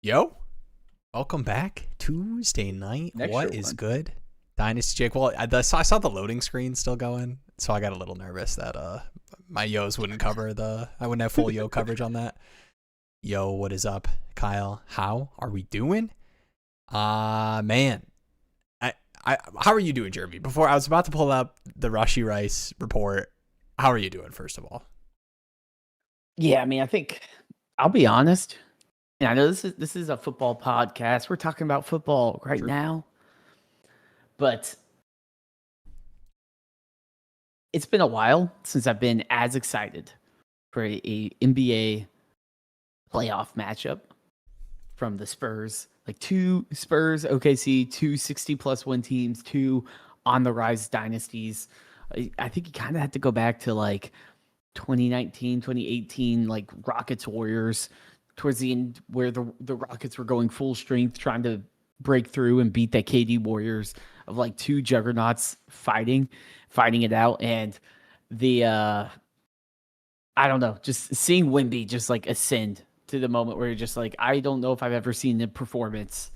Yo, welcome back. Tuesday night. What is good? Dynasty Jake. Well, I saw the loading screen still going, so I got a little nervous that my yos wouldn't cover I wouldn't have full yo coverage on that. Yo, what is up, Kyle? How are we doing? Man. How are you doing, Jeremy? Before I was about to pull up the Rashee Rice report. How are you doing, first of all? Yeah, I mean, I think I'll be honest. And I know this is a football podcast. We're talking about football right now. But it's been a while since I've been as excited for a NBA playoff matchup from the Spurs. Like two Spurs, OKC, two 60-plus win teams, two on-the-rise dynasties. I think you kind of had to go back to like 2019, 2018, like Rockets Warriors towards the end where the Rockets were going full strength, trying to break through and beat that KD Warriors of like two juggernauts fighting it out. And the, I don't know, just seeing Wemby just like ascend to the moment where you're just like, I don't know if I've ever seen a performance.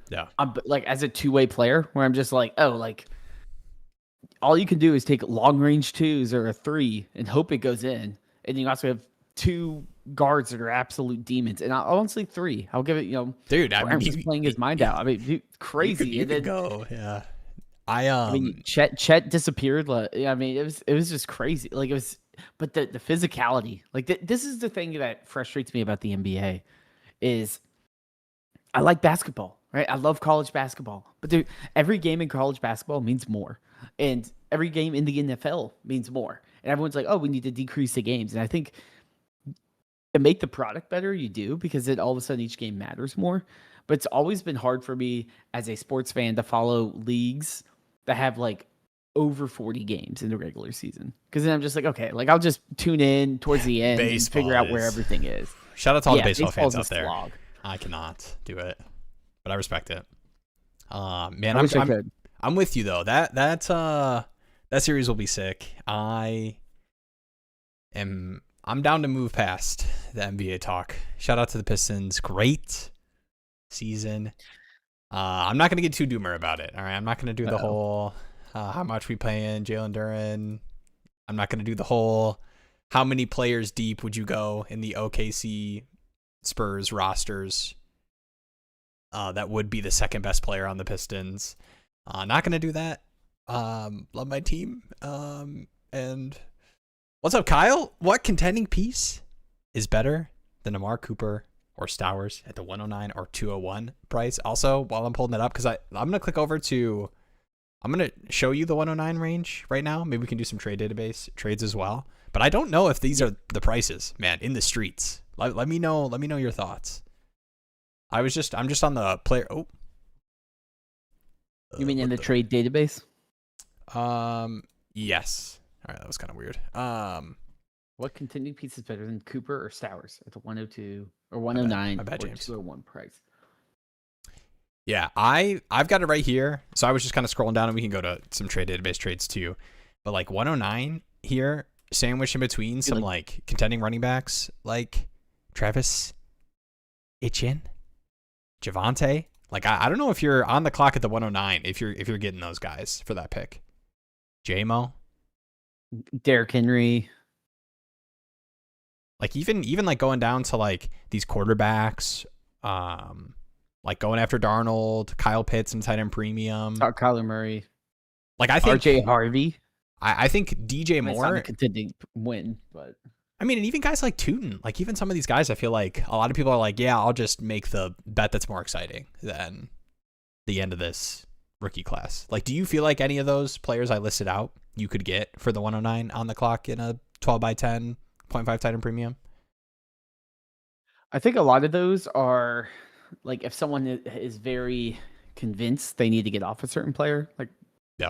Yeah. Like as a two-way player where I'm just like, oh, like all you can do is take long range twos or a three and hope it goes in. And you also have two guards that are absolute demons. And I'll honestly three. I'll give it, dude, I mean, he's playing his mind out. I mean, dude, crazy. You could go. Yeah. I mean, Chet disappeared. I mean, it was just crazy. Like it was, but the physicality, like this is the thing that frustrates me about the NBA is I like basketball, right? I love college basketball, but dude, every game in college basketball means more. And every game in the NFL means more. And everyone's like, oh, we need to decrease the games. And I think to make the product better, you do, because all of a sudden each game matters more. But it's always been hard for me as a sports fan to follow leagues that have like over 40 games in the regular season. Because then I'm just like, okay, like I'll just tune in towards the end and figure out where everything is. Shout out to all the baseball fans out there. Slog. I cannot do it, but I respect it. Man, I'm with you though. That series will be sick. I'm down to move past the NBA talk. Shout out to the Pistons. Great season. I'm not going to get too doomer about it. All right. I'm not going to do the whole how much we paying Jalen Duren. I'm not going to do the whole how many players deep would you go in the OKC Spurs rosters that would be the second best player on the Pistons. Not going to do that. Love my team. And what's up, Kyle? What contending piece is better than Amari Cooper or Stowers at the 109 or 201 price? Also, while I'm pulling that up, because I'm going to click over to, I'm going to show you the 109 range right now. Maybe we can do some trade database trades as well. But I don't know if these are the prices, man, in the streets. Let me know. Let me know your thoughts. I'm just on the player. Oh. You mean in the trade database? Yes. All right, that was kind of weird. What contending piece is better than Cooper or Stowers at the 102 or 109 or 201 price? Yeah, I've got it right here. So I was just kind of scrolling down, and we can go to some trade database trades too. But like 109 here, sandwiched in between some like contending running backs like Travis Etienne, Javonte. Like I don't know if you're on the clock at the 109 if you're getting those guys for that pick. Jamo, Derrick Henry. Like even like going down to like these quarterbacks, like going after Darnold, Kyle Pitts and tight end premium. Kyler Murray. Like I think RJ Harvey. I think DJ Moore. It's not a contending win, but I mean, and even guys like Tootin, like even some of these guys, I feel like a lot of people are like, yeah, I'll just make the bet that's more exciting than the end of this rookie class. Like, do you feel like any of those players I listed out you could get for the 109 on the clock in a 12 by 10 0.5 tight end premium? I think a lot of those are like if someone is very convinced they need to get off a certain player, like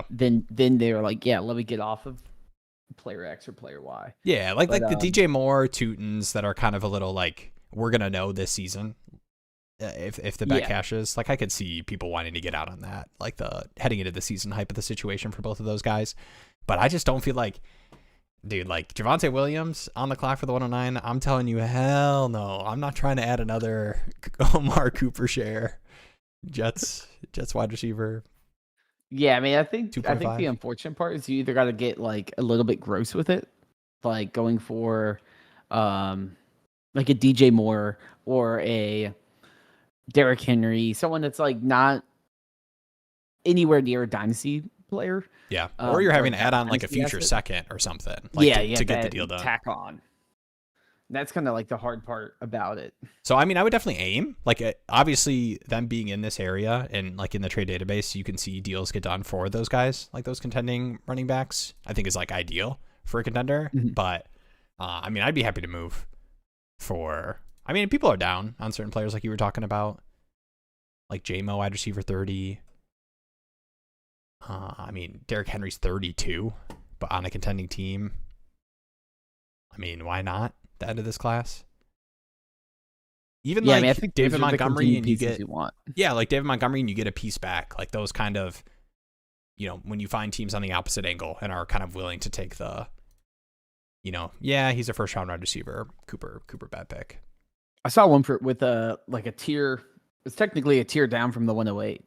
then they're like, yeah, let me get off of player X or player Y. Yeah, like the DJ Moore Tootins that are kind of a little like, we're gonna know this season if the bet cashes. Like I could see people wanting to get out on that, like the heading into the season hype of the situation for both of those guys. But I just don't feel like Dude, like Javonte Williams on the clock for the 109. I'm telling you, hell no. I'm not trying to add another Omar Cooper share. Jets wide receiver. Yeah, I mean, I think the 2.5. unfortunate part is you either got to get like a little bit gross with it, like going for like a DJ Moore or a Derrick Henry, someone that's like not anywhere near a dynasty player. Yeah. Or you're having to add on like a dynasty future asset. second or something. Like Yeah, to get the deal done. Tack on. That's kind of like the hard part about it. So, I mean, I would definitely aim. Like, obviously, them being in this area and, like, in the trade database, you can see deals get done for those guys, like those contending running backs, I think is, like, ideal for a contender. Mm-hmm. But, I mean, I'd be happy to move for... I mean, people are down on certain players like you were talking about. Like, Jamo, wide receiver 30. I mean, Derrick Henry's 32, but on a contending team. I mean, why not? The end of this class. Even like I think David Montgomery and you get like David Montgomery and you get a piece back. Like those kind of, when you find teams on the opposite angle and are kind of willing to take the, he's a first round wide receiver. Cooper bad pick. I saw one with a tier. It's technically a tier down from the 108,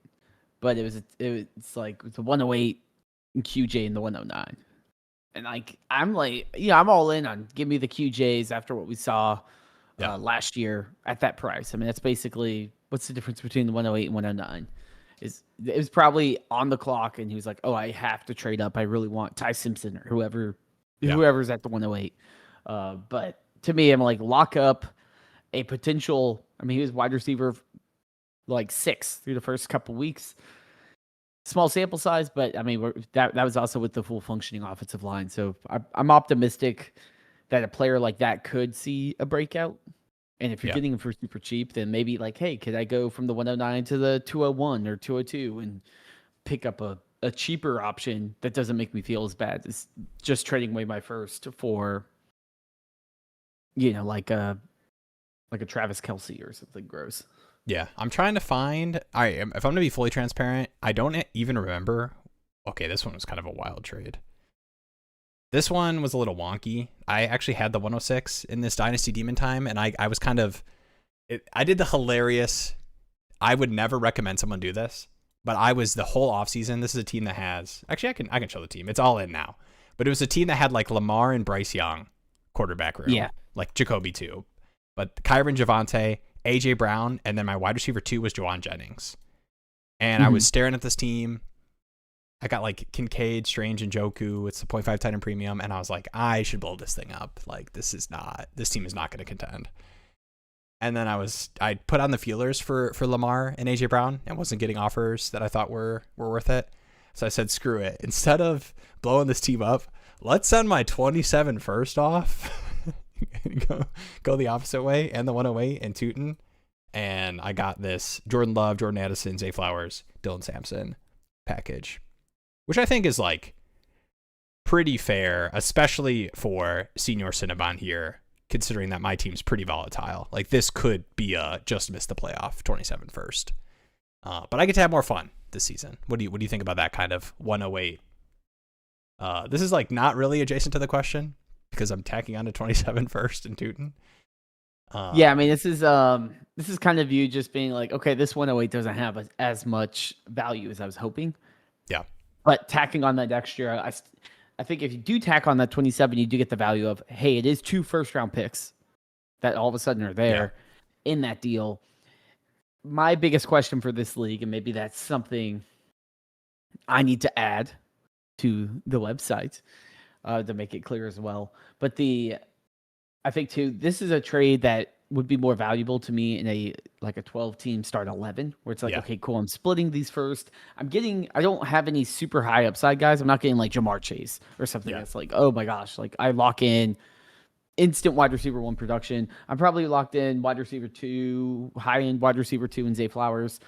but it's like the 108 and QJ in the 109. And I'm all in on give me the QJs after what we saw last year at that price. I mean, that's basically what's the difference between the 108 and 109? It was probably on the clock, and he was like, "Oh, I have to trade up. I really want Ty Simpson or whoever's at the 108." But to me, I'm like, lock up a potential. I mean, he was wide receiver like 6 through the first couple weeks. Small sample size, but I mean that was also with the full functioning offensive line. So I'm optimistic that a player like that could see a breakout. And if you're getting him for super cheap, then maybe like, hey, could I go from the 109 to the 201 or 202 and pick up a cheaper option that doesn't make me feel as bad as just trading away my first for, like a Travis Kelce or something gross. Yeah, I'm trying to find. All right, if I'm going to be fully transparent, I don't even remember. Okay, this one was kind of a wild trade. This one was a little wonky. I actually had the 106 in this Dynasty Demon time, and I was kind of... I did the hilarious... I would never recommend someone do this, but I was the whole offseason. This is a team that has... Actually, I can show the team. It's all in now. But it was a team that had like Lamar and Bryce Young quarterback room. Yeah. Like Jacoby too. But Kyron Javonte... AJ Brown, and then my wide receiver 2 was Juwan Jennings. And I was staring at this team. I got like Kincaid, Strange, and Njoku. It's a 0.5 tight end premium, and I was like, I should blow this thing up. Like this team is not going to contend. And then I put on the feelers for Lamar and AJ Brown and wasn't getting offers that I thought were worth it. So I said, screw it. Instead of blowing this team up, let's send my 27 first off. go the opposite way and the 108 and Tootin, and I got this Jordan Love, Jordan Addison, Zay Flowers, Dylan Sampson package, which I think is like pretty fair, especially for Senior Cinnabon here, considering that my team's pretty volatile. Like this could be a just miss the playoff 27 first, but I get to have more fun this season. What do you think about that kind of 108? This is like not really adjacent to the question, because I'm tacking on to 27 first and Tootin. Yeah, I mean, this is kind of you just being like, okay, this 108 doesn't have as much value as I was hoping. Yeah. But tacking on that extra, I think if you do tack on that 27, you do get the value of, hey, it is 2 first-round picks that all of a sudden are there in that deal. My biggest question for this league, and maybe that's something I need to add to the website, to make it clear as well. But I think too, this is a trade that would be more valuable to me in a 12-team start 11, where it's like, okay, cool, I'm splitting these first. I don't have any super high upside guys. I'm not getting like Jamar Chase or something that's like, oh my gosh, like I lock in instant wide receiver 1 production. I'm probably locked in wide receiver 2, high end wide receiver 2 in Zay Flowers,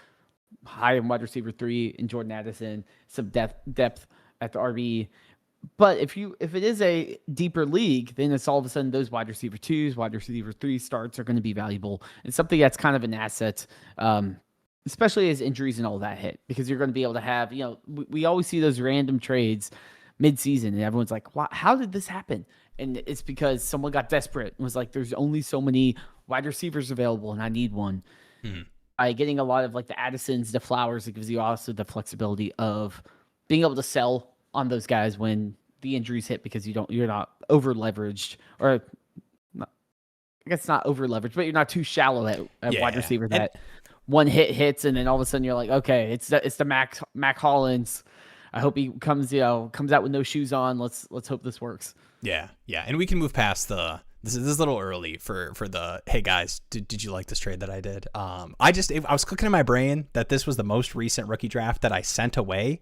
high end wide receiver 3 in Jordan Addison, some depth at the RB. But if it is a deeper league, then it's all of a sudden those wide receiver 2s, wide receiver 3 starts are going to be valuable, and something that's kind of an asset, especially as injuries and all that hit, because you're going to be able to have, we always see those random trades mid-season, and everyone's like, "Wow, how did this happen?" And it's because someone got desperate and was like, "There's only so many wide receivers available, and I need one." By getting a lot of like the Addisons, the Flowers, it gives you also the flexibility of being able to sell on those guys when the injuries hit because you're not over leveraged, or not, I guess not over leveraged, but you're not too shallow at wide receiver that one hits and then all of a sudden you're like, okay, it's the Mac Hollins. I hope he comes out with no shoes on. Let's hope this works. Yeah, and we can move past this is a little early for the, hey guys, did you like this trade that I did? I was clicking in my brain that this was the most recent rookie draft that I sent away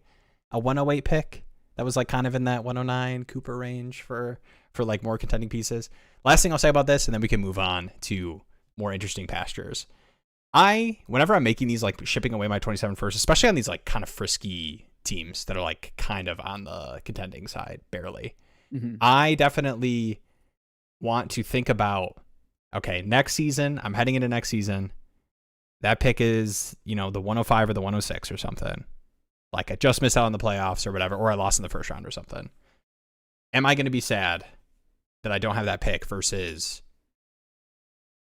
a 108 pick that was like kind of in that 109 Cooper range for like more contending pieces. Last thing I'll say about this, and then we can move on to more interesting pastures. Whenever I'm making these, like shipping away my 27 first, especially on these like kind of frisky teams that are like kind of on the contending side, barely, I definitely want to think about, okay, next season, I'm heading into next season. That pick is, the 105 or the 106 or something. Like I just missed out on the playoffs or whatever, or I lost in the first round or something. Am I going to be sad that I don't have that pick versus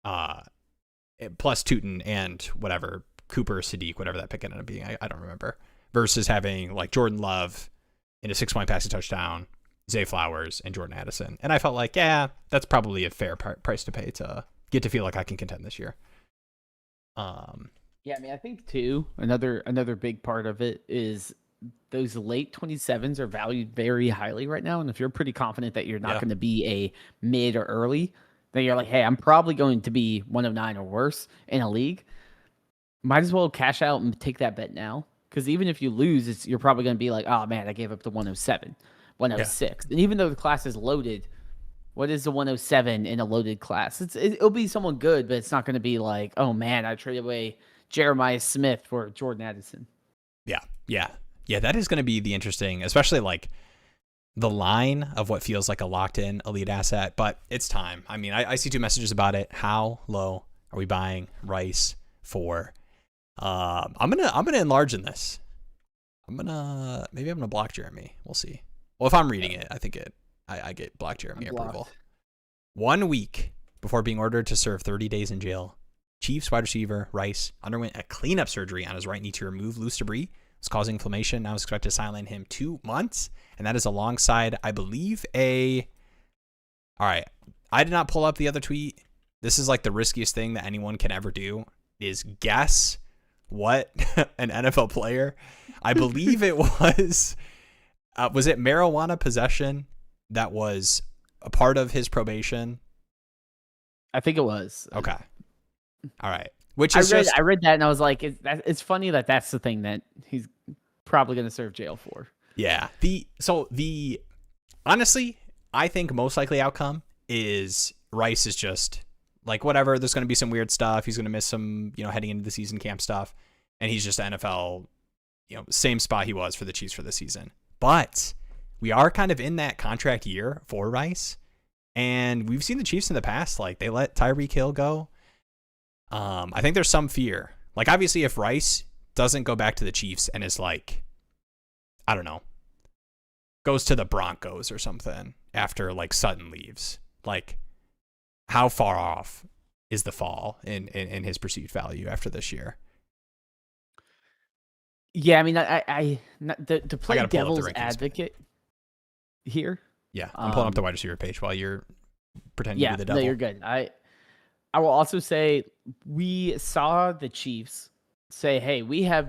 plus Tootin and whatever, Cooper, CeeDee, whatever that pick ended up being, I don't remember, versus having like Jordan Love in a 6-point passing touchdown, Zay Flowers, and Jordan Addison. And I felt like, yeah, that's probably a fair price to pay to get to feel like I can contend this year. Yeah, I mean, I think too, another big part of it is those late 27s are valued very highly right now. And if you're pretty confident that you're not going to be a mid or early, then you're like, hey, I'm probably going to be 109 or worse in a league. Might as well cash out and take that bet now. Because even if you lose, you're probably going to be like, oh man, I gave up the 107, 106. And even though the class is loaded, what is the 107 in a loaded class? It'll be someone good, but it's not going to be like, oh man, I traded away Jeremiah Smith for Jordan Addison. Yeah, that is going to be the interesting, especially like the line of what feels like a locked in elite asset, but it's time. I mean, I see 2 messages about it. How low are we buying Rice for? I'm gonna enlarge in this. I'm gonna block Jeremy. We'll see. Well, if I'm reading it, I think I get block Jeremy approval. 1 week before being ordered to serve 30 days in jail, Chiefs wide receiver Rice underwent a cleanup surgery on his right knee to remove loose debris. It's causing inflammation. Now is expected to sideline him 2 months, and that is alongside, I believe, all right, I did not pull up the other tweet. This is like the riskiest thing that anyone can ever do, is guess what an NFL player, I believe it was it marijuana possession that was a part of his probation? I think it was. Okay. All right. Which is I read that and I was like, it's funny that that's the thing that he's probably going to serve jail for. Yeah. Honestly, I think most likely outcome is Rice is just like, whatever. There's going to be some weird stuff. He's going to miss some, heading into the season camp stuff. And he's just NFL, same spot he was for the Chiefs for the season. But we are kind of in that contract year for Rice. And we've seen the Chiefs in the past, like they let Tyreek Hill go. I think there's some fear. Like, obviously, if Rice doesn't go back to the Chiefs and is like, I don't know, goes to the Broncos or something after like Sutton leaves, like how far off is the fall in his perceived value after this year? Yeah, I mean, to play devil's advocate here. Yeah, I'm pulling up the wide receiver page while you're pretending to be the devil. No, you're good. I will also say we saw the Chiefs say, hey, we have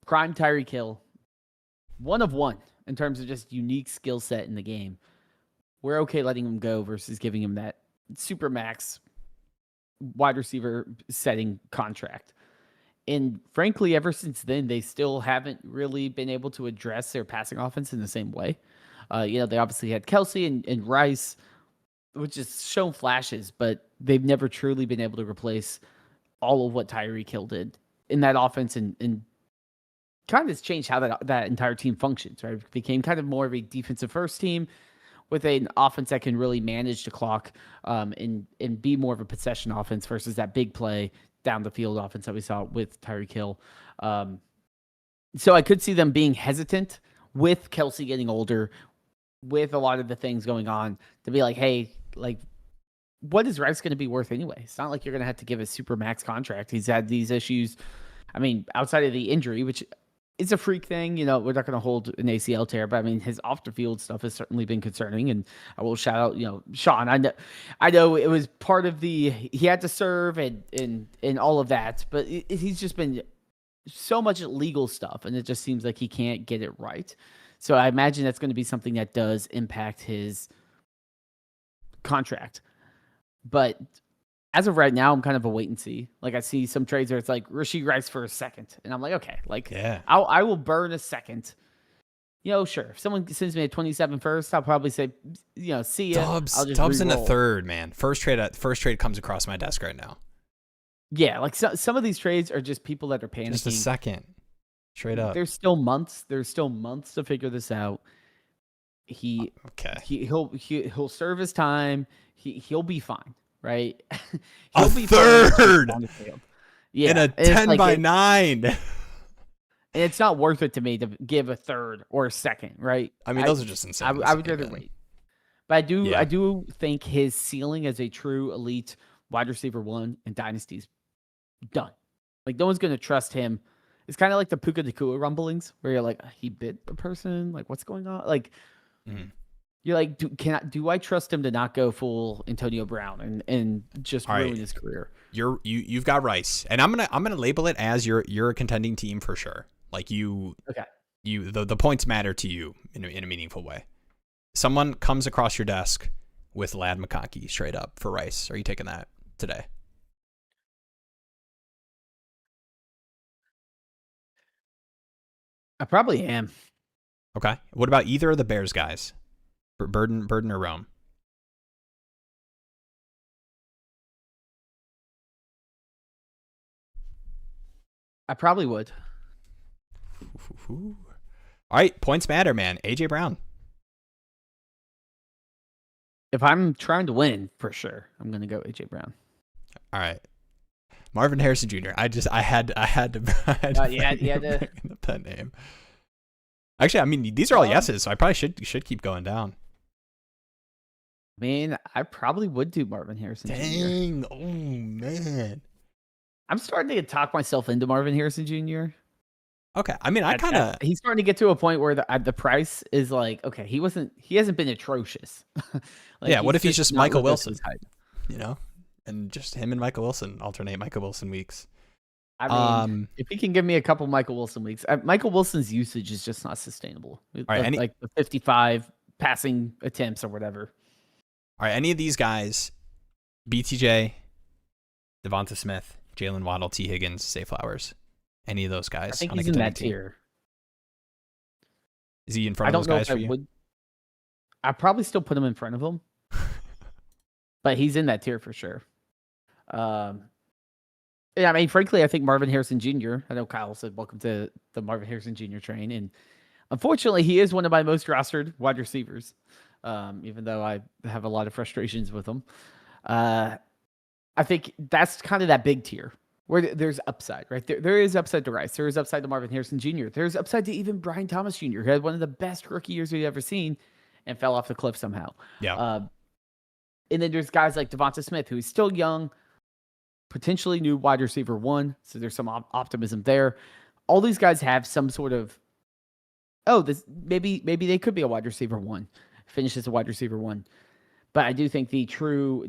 prime Tyreek Hill, 1 of 1 in terms of just unique skill set in the game. We're okay letting him go versus giving him that super max wide receiver setting contract. And frankly, ever since then, they still haven't really been able to address their passing offense in the same way. They obviously had Kelsey and Rice, which has shown flashes, but they've never truly been able to replace all of what Tyreek Hill did in that offense and kind of has changed how that entire team functions, right? It became kind of more of a defensive first team with an offense that can really manage the clock and be more of a possession offense versus that big play down the field offense that we saw with Tyreek Hill. So I could see them being hesitant with Kelsey getting older, with a lot of the things going on, to be like, hey, like, what is Rice going to be worth anyway? It's not like you're going to have to give a super max contract. He's had these issues. I mean, outside of the injury, which is a freak thing, we're not going to hold an ACL tear, but I mean, his off the field stuff has certainly been concerning. And I will shout out, Sean. I know it was part of he had to serve and all of that, but he's just been so much legal stuff, and it just seems like he can't get it right. So I imagine that's going to be something that does impact his contract. But as of right now, I'm kind of a wait and see. Like, I see some trades where it's like Rashee Rice for a second, and I'm like, okay, like, yeah, I will burn a second. Sure. If someone sends me a 27 first, I'll probably say, see ya. Dubs in a third, man. First trade comes across my desk right now. Yeah, like some of these trades are just people that are panicking. Just a second, straight up. There's still months. There's still months to figure this out. He'll serve his time. He'll be fine, right? He'll be third on the field. Yeah, in a 10x9. And it's not worth it to me to give a third or a second, right? I mean, those are just insane. I would rather wait. But I do think his ceiling as a true elite wide receiver 1 in Dynasty's done. Like, no one's going to trust him. It's kind of like the Puka Nacua rumblings where you're like, he bit a person. Like, what's going on? Like, you're like, do I trust him to not go full Antonio Brown and just ruin his career? You've got Rice, and I'm gonna label it as you're a contending team for sure. Like, the points matter to you in a meaningful way. Someone comes across your desk with Lad McConkey straight up for Rice. Are you taking that today? I probably am. Okay. What about either of the Bears guys? Burden or Rome? I probably would. All right. Points matter, man. AJ Brown. If I'm trying to win, for sure, I'm going to go AJ Brown. All right. Marvin Harrison Jr. I had to that name. Actually, I mean, these are all yeses, so I probably should keep going down. I mean, I probably would do Marvin Harrison Jr. Dang. Oh, man. I'm starting to talk myself into Marvin Harrison Jr. Okay. I mean, he's starting to get to a point where the price is like, okay, he hasn't been atrocious. What if he's just Michael Wilson? And just him and Michael Wilson alternate Michael Wilson weeks. I mean, if he can give me a couple Michael Wilson weeks, Michael Wilson's usage is just not sustainable. All right, like the 55 passing attempts or whatever. All right, any of these guys, BTJ, Devonta Smith, Jalen Waddle, T. Higgins, Zay Flowers, any of those guys? I think he's in that tier. Is he in front of those guys for you? I'd probably still put him in front of him, but he's in that tier for sure. Yeah, I mean, frankly, I think Marvin Harrison Jr. I know Kyle said welcome to the Marvin Harrison Jr. train, and unfortunately, he is one of my most rostered wide receivers. Even though I have a lot of frustrations with him, I think that's kind of that big tier where there's upside, right? There is upside to Rice. There is upside to Marvin Harrison Jr. There's upside to even Brian Thomas Jr., who had one of the best rookie years we've ever seen and fell off the cliff somehow. Yeah. And then there's guys like Devonta Smith, who's still young, potentially new wide receiver 1. So there's some optimism there. All these guys have some sort of, this maybe they could be a wide receiver 1, finish as a wide receiver 1. But I do think the true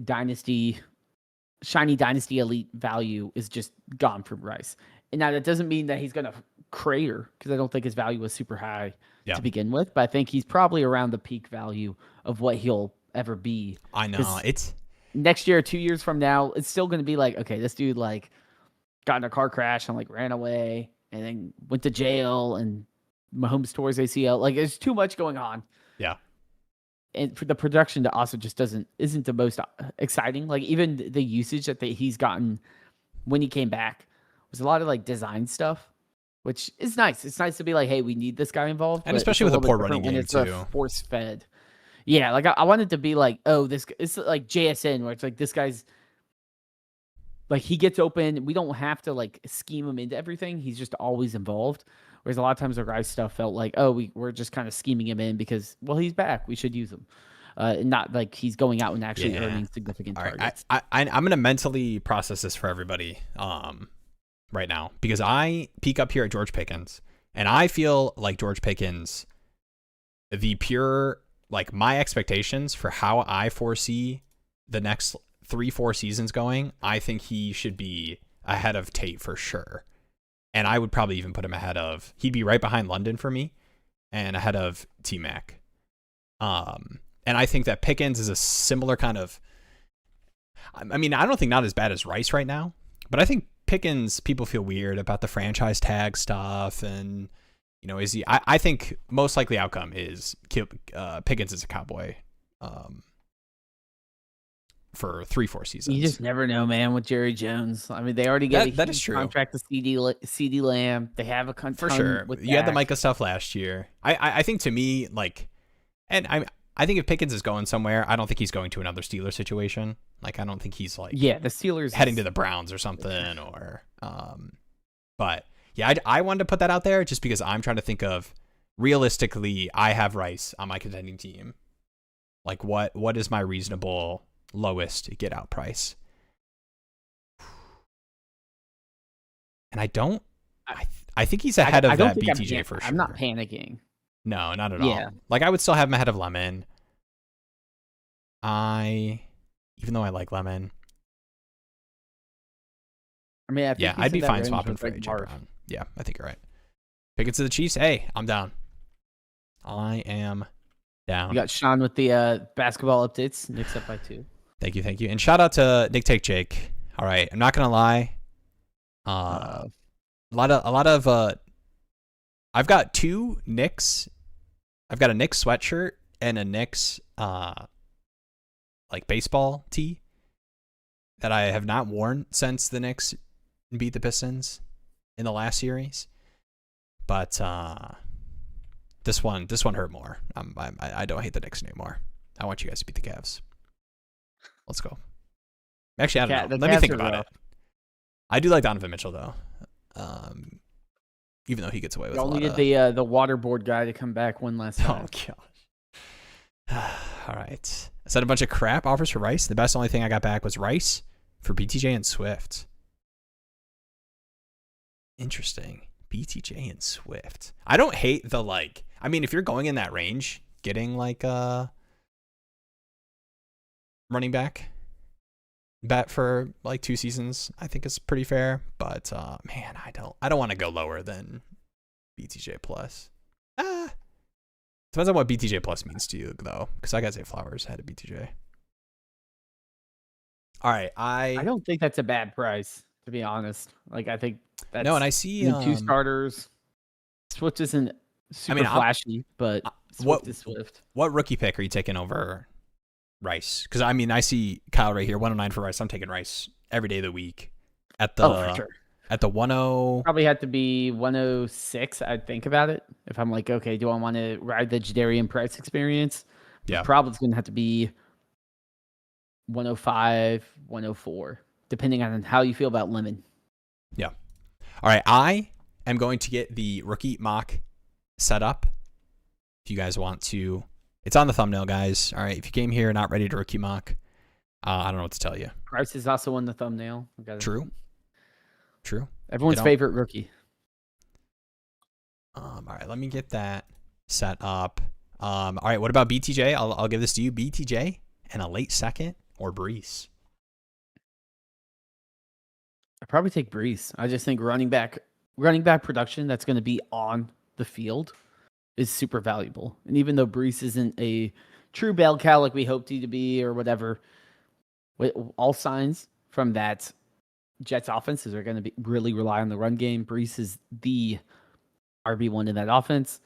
shiny dynasty elite value is just gone from Rice. And now that doesn't mean that he's going to crater, because I don't think his value was super high to begin with. But I think he's probably around the peak value of what he'll ever be. I know. It's next year, 2 years from now, it's still going to be like, okay, this dude like got in a car crash and like ran away and then went to jail and Mahomes tore his ACL. Like, there's too much going on. Yeah. And for the production to also just isn't the most exciting. Like, even the usage that he's gotten when he came back was a lot of like design stuff, which is nice. It's nice to be like, hey, we need this guy involved. And especially with a poor running game too. Force fed. Yeah, like I wanted to be like, it's like JSN, where it's like this guy's like, he gets open. We don't have to like scheme him into everything. He's just always involved. Whereas a lot of times the Rice stuff felt like, oh, we're just kind of scheming him in because, well, he's back. We should use him. And not like he's going out and actually earning significant targets. I'm going to mentally process this for everybody right now, because I peek up here at George Pickens, and I feel like George Pickens, the pure, like my expectations for how I foresee the next 3-4 seasons going, I think he should be ahead of Tate for sure. And I would probably even put him ahead of, he'd be right behind London for me and ahead of T-Mac. And I think that Pickens is a similar kind of, I mean, I don't think not as bad as Rice right now, but I think Pickens, people feel weird about the franchise tag stuff. And, you know, is he, I think most likely outcome is Pickens is a Cowboy for 3-4 seasons. You just never know, man, with Jerry Jones. I mean, they already get that is true. Contract to CeeDee Lamb. They have a for sure. You had the Micah stuff last year. I think, to me, like, and I think if Pickens is going somewhere, I don't think he's going to another Steelers situation. Like, I don't think he's like, the Steelers heading to the Browns or something, or but yeah, I wanted to put that out there just because I'm trying to think of, realistically, I have Rice on my contending team. Like, what is my reasonable lowest get out price? And I think he's ahead of that BTJ for sure. I'm not panicking. No, not at all. Like, I would still have him ahead of Lemon. Even though I like Lemon. I mean, I'd be fine swapping for AJ Brown. Yeah, I think you're right. Pickens to the Chiefs. Hey, I'm down. I am down. You got Sean with the basketball updates. Knicks up by 2. Thank you. And shout out to Nick Take Jake. All right, I'm not gonna lie. A lot of I've got 2 Knicks. I've got a Knicks sweatshirt and a Knicks like baseball tee that I have not worn since the Knicks beat the Pistons in the last series. But this one hurt more. I don't hate the Knicks anymore. I want you guys to beat the Cavs. Let's go. Actually, I don't know. Let me think about it. I do like Donovan Mitchell though. Even though he gets away with a lot of... the waterboard guy to come back one last time. Oh, gosh. All right. I said a bunch of crap offers for Rice. The best only thing I got back was Rice for BTJ and Swift. Interesting. BTJ and Swift. I don't hate the, like... I mean, if you're going in that range, getting, like, a running back bet for like 2 seasons, I think is pretty fair. But man, I don't want to go lower than BTJ plus. Depends on what BTJ plus means to you though, because I got Zay Flowers ahead of BTJ. All right, I don't think that's a bad price, to be honest. Like, I think that's no, and I see 2 starters. Swift isn't super flashy, but Swift is Swift. What rookie pick are you taking over Rice? Because I mean, I see Kyle right here, 109 for Rice. I'm taking Rice every day of the week at the for sure. At the 10. Probably had to be 106. I'd think about it if I'm like, okay, do I want to ride the Jadarian Price experience? Yeah, probably it's going to have to be 105, 104, depending on how you feel about Lemon. Yeah. All right, I am going to get the rookie mock set up. If you guys want to. It's on the thumbnail, guys. All right. If you came here not ready to rookie mock, I don't know what to tell you. Price is also on the thumbnail. True. Everyone's favorite rookie. All right. Let me get that set up. All right. What about BTJ? I'll give this to you. BTJ and a late second or Breece. I'd probably take Breece. I just think running back production that's going to be on the field is super valuable. And even though Breece isn't a true bell cow like we hoped he to be or whatever, all signs from that Jets offenses are going to be really rely on the run game. Breece is the RB1 in that offense.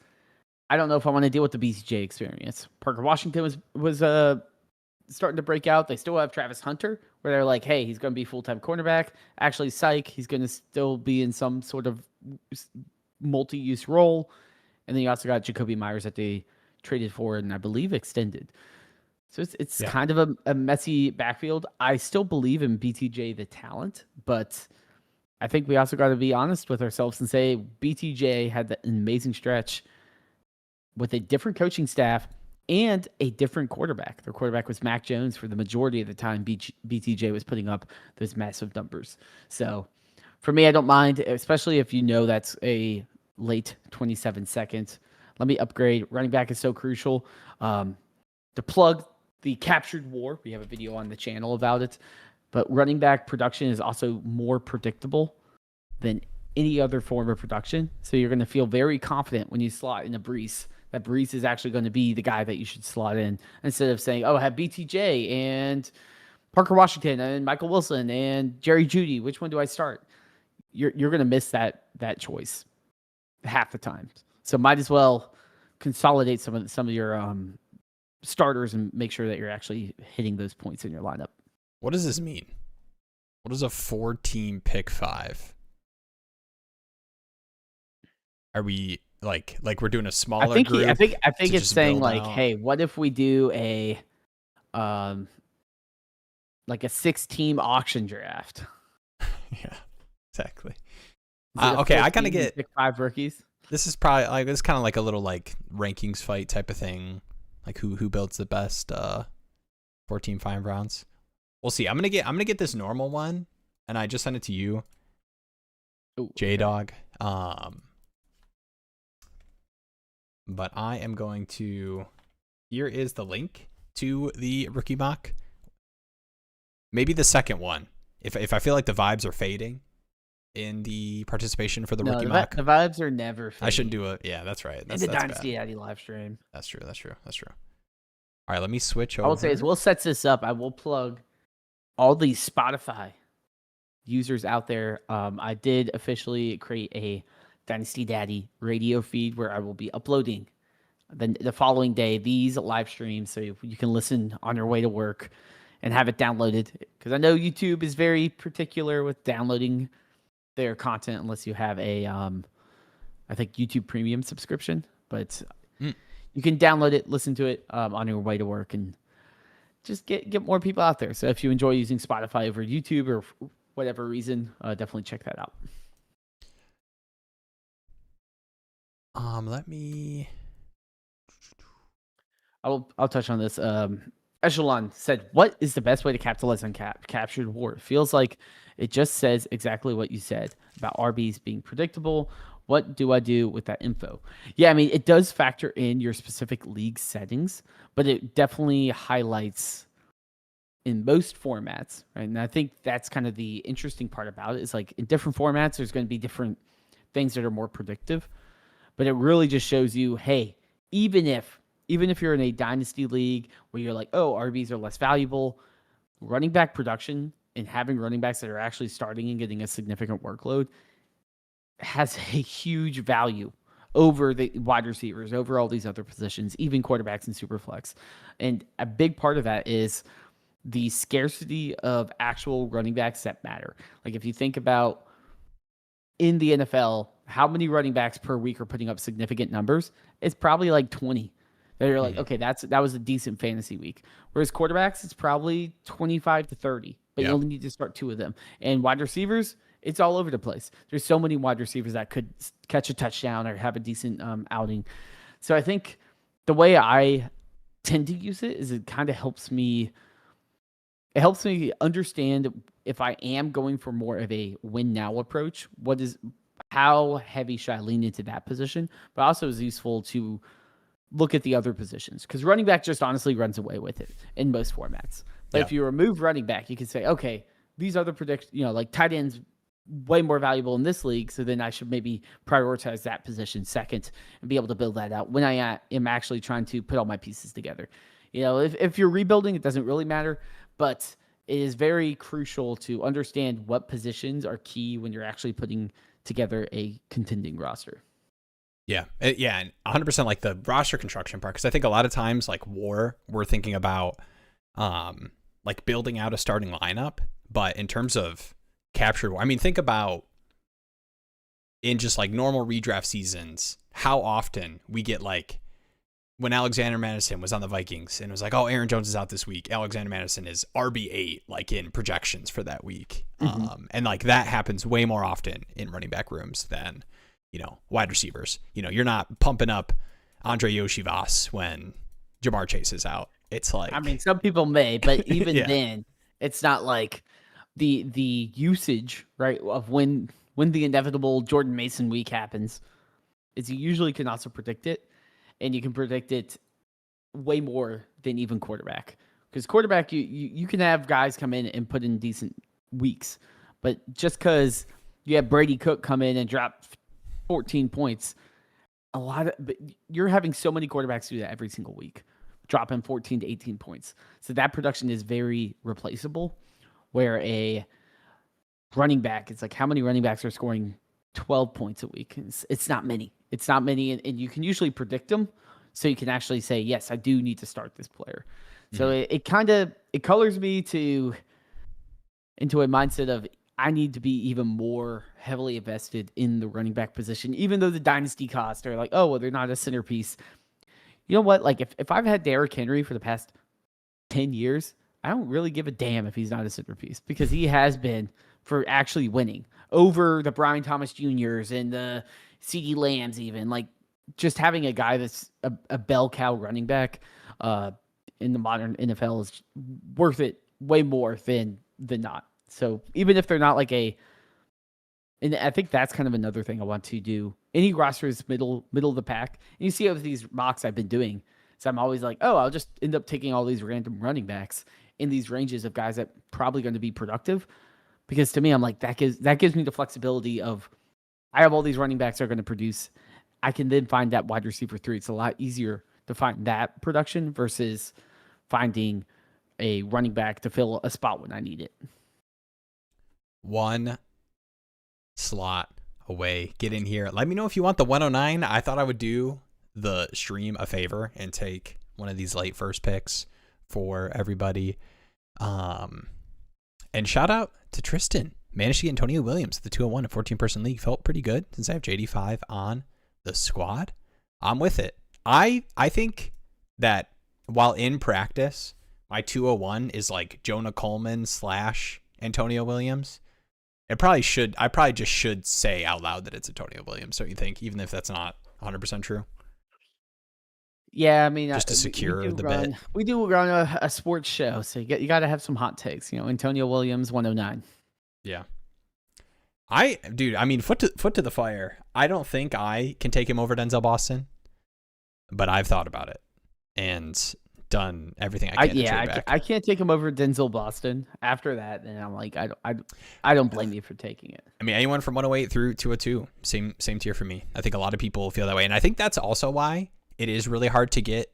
I don't know if I want to deal with the BCJ experience. Parker Washington was starting to break out. They still have Travis Hunter, where they're like, hey, he's going to be full-time cornerback. Actually, psych, he's going to still be in some sort of multi-use role. And then you also got Jacoby Myers that they traded for and I believe extended. So it's kind of a messy backfield. I still believe in BTJ, the talent, but I think we also got to be honest with ourselves and say BTJ had an amazing stretch with a different coaching staff and a different quarterback. Their quarterback was Mac Jones for the majority of the time. BTJ was putting up those massive numbers. So for me, I don't mind, especially if you know that's a late 27 seconds. Let me upgrade. Running back is so crucial. To plug the captured war, we have a video on the channel about it. But running back production is also more predictable than any other form of production. So you're going to feel very confident when you slot in a Breece, that Breece is actually going to be the guy that you should slot in, instead of saying, oh, I have BTJ and Parker Washington and Michael Wilson and Jerry Jeudy. Which one do I start? You're going to miss that choice half the time. So might as well consolidate some of your starters and make sure that you're actually hitting those points in your lineup. What does this mean? What is a 4-team pick 5? Are we like we're doing a smaller group? I think it's saying like, out? Hey, what if we do a like a 6-team auction draft? Yeah, exactly. Okay, I kind of get pick 5 rookies. This is probably like this kind of like a little like rankings fight type of thing, like who builds the best 4-team 5 rounds. We'll see. I'm gonna get this normal one, and I just sent it to you, J-Dog. But I am going to. Here is the link to the rookie mock. Maybe the second one, if I feel like the vibes are fading in the participation for the rookie mock. The vibes are never fading. I shouldn't do it. Yeah, that's right. That's the Dynasty Daddy live stream. That's true. All right, let me switch over. I will say, as we'll set this up, I will plug all these Spotify users out there. I did officially create a Dynasty Daddy radio feed where I will be uploading the following day these live streams, so you can listen on your way to work and have it downloaded. Because I know YouTube is very particular with downloading their content unless you have a, I think, YouTube Premium subscription. But you can download it, listen to it on your way to work, and just get more people out there. So if you enjoy using Spotify over YouTube or whatever reason, definitely check that out. Let me. I'll touch on this. Echelon said, "What is the best way to capitalize on captured war?" It feels like it just says exactly what you said about RBs being predictable. What do I do with that info? Yeah, I mean, it does factor in your specific league settings, but it definitely highlights in most formats, right? And I think that's kind of the interesting part about it, is like in different formats, there's going to be different things that are more predictive, but it really just shows you, hey, even if you're in a dynasty league where you're like, oh, RBs are less valuable, running back production and having running backs that are actually starting and getting a significant workload has a huge value over the wide receivers, over all these other positions, even quarterbacks and superflex. And a big part of that is the scarcity of actual running backs that matter. Like if you think about in the NFL, how many running backs per week are putting up significant numbers? It's probably like 20. They're like, okay, that was a decent fantasy week. Whereas quarterbacks, it's probably 25 to 30, but you only need to start 2 of them. And wide receivers, it's all over the place. There's so many wide receivers that could catch a touchdown or have a decent outing. So I think the way I tend to use it is it kind of helps me. It helps me understand if I am going for more of a win now approach. How heavy should I lean into that position? But also is useful to look at the other positions, because running back just honestly runs away with it in most formats. But if you remove running back, you can say, okay, these other like tight ends way more valuable in this league, so then I should maybe prioritize that position second and be able to build that out when I am actually trying to put all my pieces together. If you're rebuilding, it doesn't really matter, but it is very crucial to understand what positions are key when you're actually putting together a contending roster. Yeah, and 100% like the roster construction part, because I think a lot of times like we're thinking about like building out a starting lineup, but in terms of captured war, I mean, think about in just like normal redraft seasons, how often we get like when Alexander Madison was on the Vikings and it was like, oh, Aaron Jones is out this week. Alexander Madison is RB8, like in projections for that week. And like that happens way more often in running back rooms than, wide receivers. You're not pumping up Andre Yoshivas when Jamar Chase is out. It's like, I mean, some people may, but even then, it's not like the usage, right, of when the inevitable Jordan Mason week happens, is you usually can also predict it, and you can predict it way more than even quarterback. Because quarterback, you can have guys come in and put in decent weeks, but just because you have Brady Cook come in and drop 14 points, but you're having so many quarterbacks do that every single week, dropping 14 to 18 points. So that production is very replaceable, where a running back, it's like how many running backs are scoring 12 points a week? It's not many. It's not many, and you can usually predict them, so you can actually say, yes, I do need to start this player. So it colors me into a mindset of I need to be even more heavily invested in the running back position, even though the dynasty costs are like, oh, well, they're not a centerpiece. You know what? Like if I've had Derrick Henry for the past 10 years, I don't really give a damn if he's not a centerpiece, because he has been for actually winning over the Brian Thomas Jr.'s and the CeeDee Lambs, even like just having a guy that's a bell cow running back in the modern NFL is worth it way more than not. So even if they're not like and I think that's kind of another thing I want to do. Any roster is middle of the pack. And you see with these mocks I've been doing, so I'm always like, oh, I'll just end up taking all these random running backs in these ranges of guys that probably going to be productive. Because to me, I'm like, that gives me the flexibility of, I have all these running backs that are going to produce. I can then find that wide receiver 3. It's a lot easier to find that production versus finding a running back to fill a spot when I need it. One slot away. Get in here. Let me know if you want the 109. I thought I would do the stream a favor and take one of these late first picks for everybody. And shout out to Tristan. Managed to get Antonio Williams, the 201 in 14-person league. Felt pretty good since I have JD5 on the squad. I'm with it. I think that while in practice, my 201 is like Jonah Coleman / Antonio Williams. I probably just should say out loud that it's Antonio Williams, don't you think? Even if that's not 100% true. Yeah, I mean, just to secure the bet. We do run a sports show, so you got to have some hot takes. Antonio Williams 109. Yeah. I mean, foot to the fire. I don't think I can take him over Denzel Boston, but I've thought about it and done everything I can. I can't take him over Denzel Boston. After that, then I'm like, I don't blame you for taking it. I mean, anyone from 108 through 202, same tier for me. I think a lot of people feel that way, and I think that's also why it is really hard to get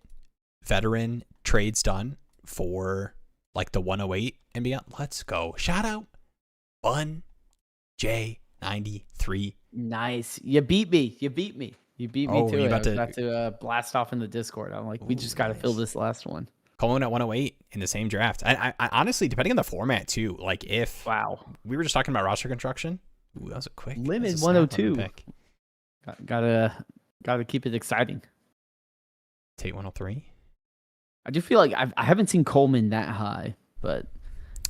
veteran trades done for like the 108 and beyond. Let's go. Shout out Bun J93. Nice. You beat me. You beat me to it. I was about to blast off in the Discord. I'm like, we just got to fill this last one. Coleman at 108 in the same draft. I honestly, depending on the format too, like if we were just talking about roster construction. Ooh, that was a quick limit 102. Gotta keep it exciting. Take 103. I do feel like I haven't seen Coleman that high, but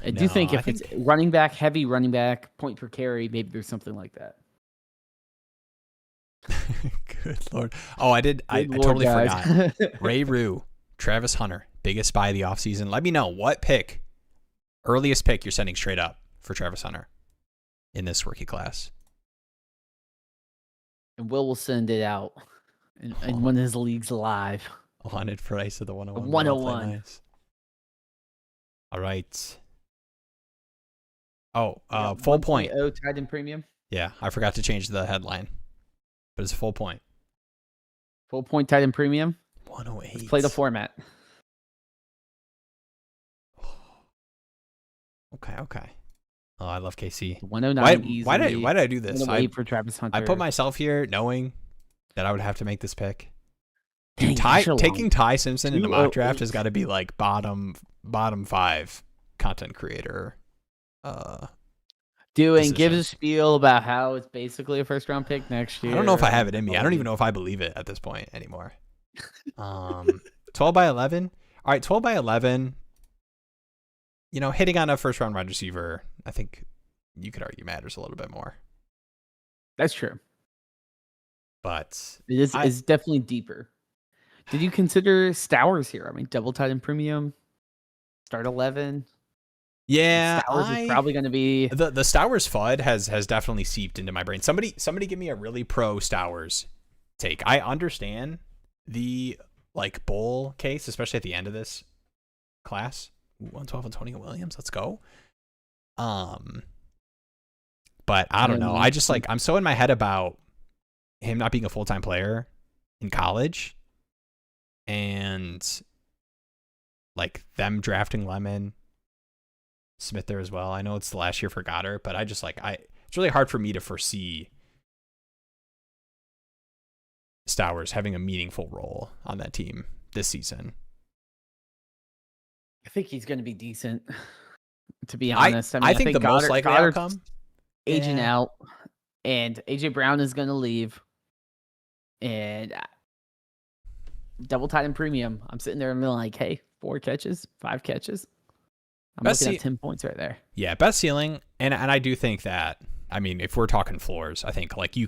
I do think if it's running back, heavy running back, point per carry, maybe there's something like that. Good Lord. Oh, I totally forgot. Ray Rue, Travis Hunter, biggest buy of the offseason. Let me know what earliest pick you're sending straight up for Travis Hunter in this rookie class. And Will send it out in one of his leagues live. Wanted price of the 101. 101. Nice. All right. Oh, full point. Oh, tied in premium. Yeah, I forgot to change the headline, but it's a full point. Full point tied in premium. 108. Let's play the format. Okay. Oh, I love KC. 109. Why did I do this? For Travis Hunter. I put myself here knowing that I would have to make this pick. Dang, taking Ty Simpson in the mock draft has got to be like bottom 5 content creator. Give a spiel about how it's basically a first round pick next year. I don't know if I have it in me. I don't even know if I believe it at this point anymore. 12 by 11. All right, 12 by 11. Hitting on a first round wide receiver, I think you could argue matters a little bit more. That's true. But it's definitely deeper. Did you consider Stowers here? I mean, double tight end premium, start 11. Yeah, Stowers is probably going to be the Stowers FUD has definitely seeped into my brain. Somebody give me a really pro Stowers take. I understand the bull case, especially at the end of this class. 112 and 20 Williams. Let's go. But I don't know. I just I'm so in my head about him not being a full-time player in college, and them drafting Lemon, Smith there as well. I know it's the last year for Goddard, but I just it's really hard for me to foresee Stowers having a meaningful role on that team this season. I think he's going to be decent, to be honest. I think the most likely outcome, aging out, and AJ Brown is going to leave, and double tight end premium. I'm sitting there and being like, hey, 4 catches, 5 catches. I'm looking at 10 points right there. Yeah, best ceiling, and I do think that, I mean, if we're talking floors, I think we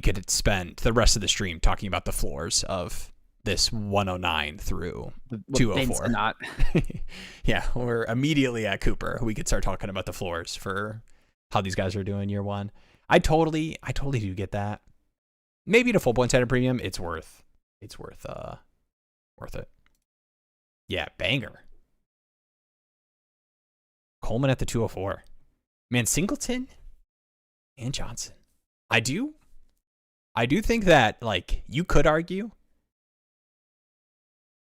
could spend the rest of the stream talking about the floors of this 109 through 204. Not. Yeah, we're immediately at Cooper. We could start talking about the floors for how these guys are doing year one. I totally do get that. Maybe to full point tight end premium, it's worth it. Yeah, banger. Coleman at the 204. Man, Singleton and Johnson. I do think that you could argue.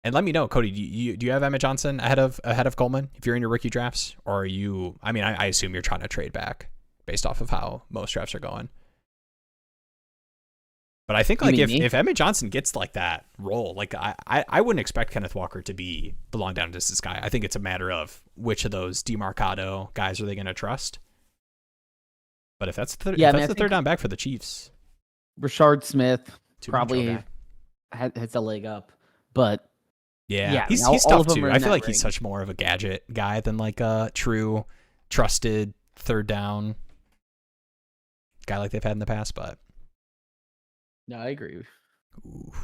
And let me know, Cody, do you have Emmett Johnson ahead of Coleman if you're in your rookie drafts? Or are you, I mean, I assume you're trying to trade back based off of how most drafts are going. But I think if Emmett Johnson gets that role, I wouldn't expect Kenneth Walker to belong down to this guy. I think it's a matter of which of those DeMarcado guys are they going to trust. But if that's the third down back for the Chiefs, Rashard Smith probably has a leg up, but yeah, he's tough too. I feel like he's such more of a gadget guy than a true trusted third down guy like they've had in the past. But no, I agree. Oof.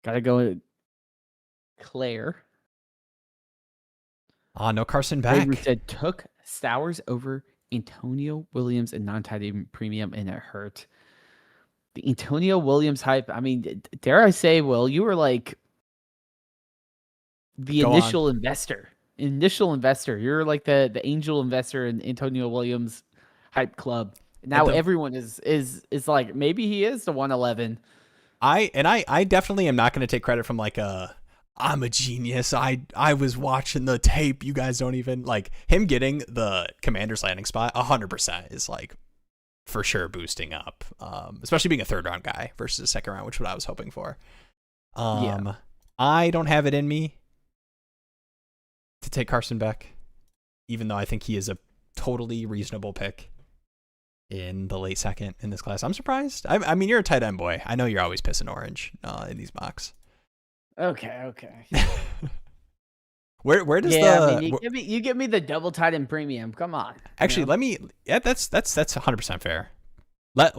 Gotta go with Claire. No Carson back. We said took Stowers over Antonio Williams and non-tight end premium, and it hurt. The Antonio Williams hype. I mean, dare I say, Will, you were the initial investor. You're the angel investor in Antonio Williams hype club. Now everyone is like, maybe he is the 111. I definitely am not going to take credit from I'm a genius. I was watching the tape. You guys don't even him getting the Commander's landing spot. 100% is for sure boosting up, especially being a third round guy versus a second round, which is what I was hoping for. I don't have it in me to take Carson Beck, even though I think he is a totally reasonable pick in the late second in this class. I'm surprised. I mean, you're a tight end boy. I know you're always pissing orange in these mocks. Okay. Where does you give me the double tight end premium? Come on. Actually, let me. Yeah, that's 100% fair. I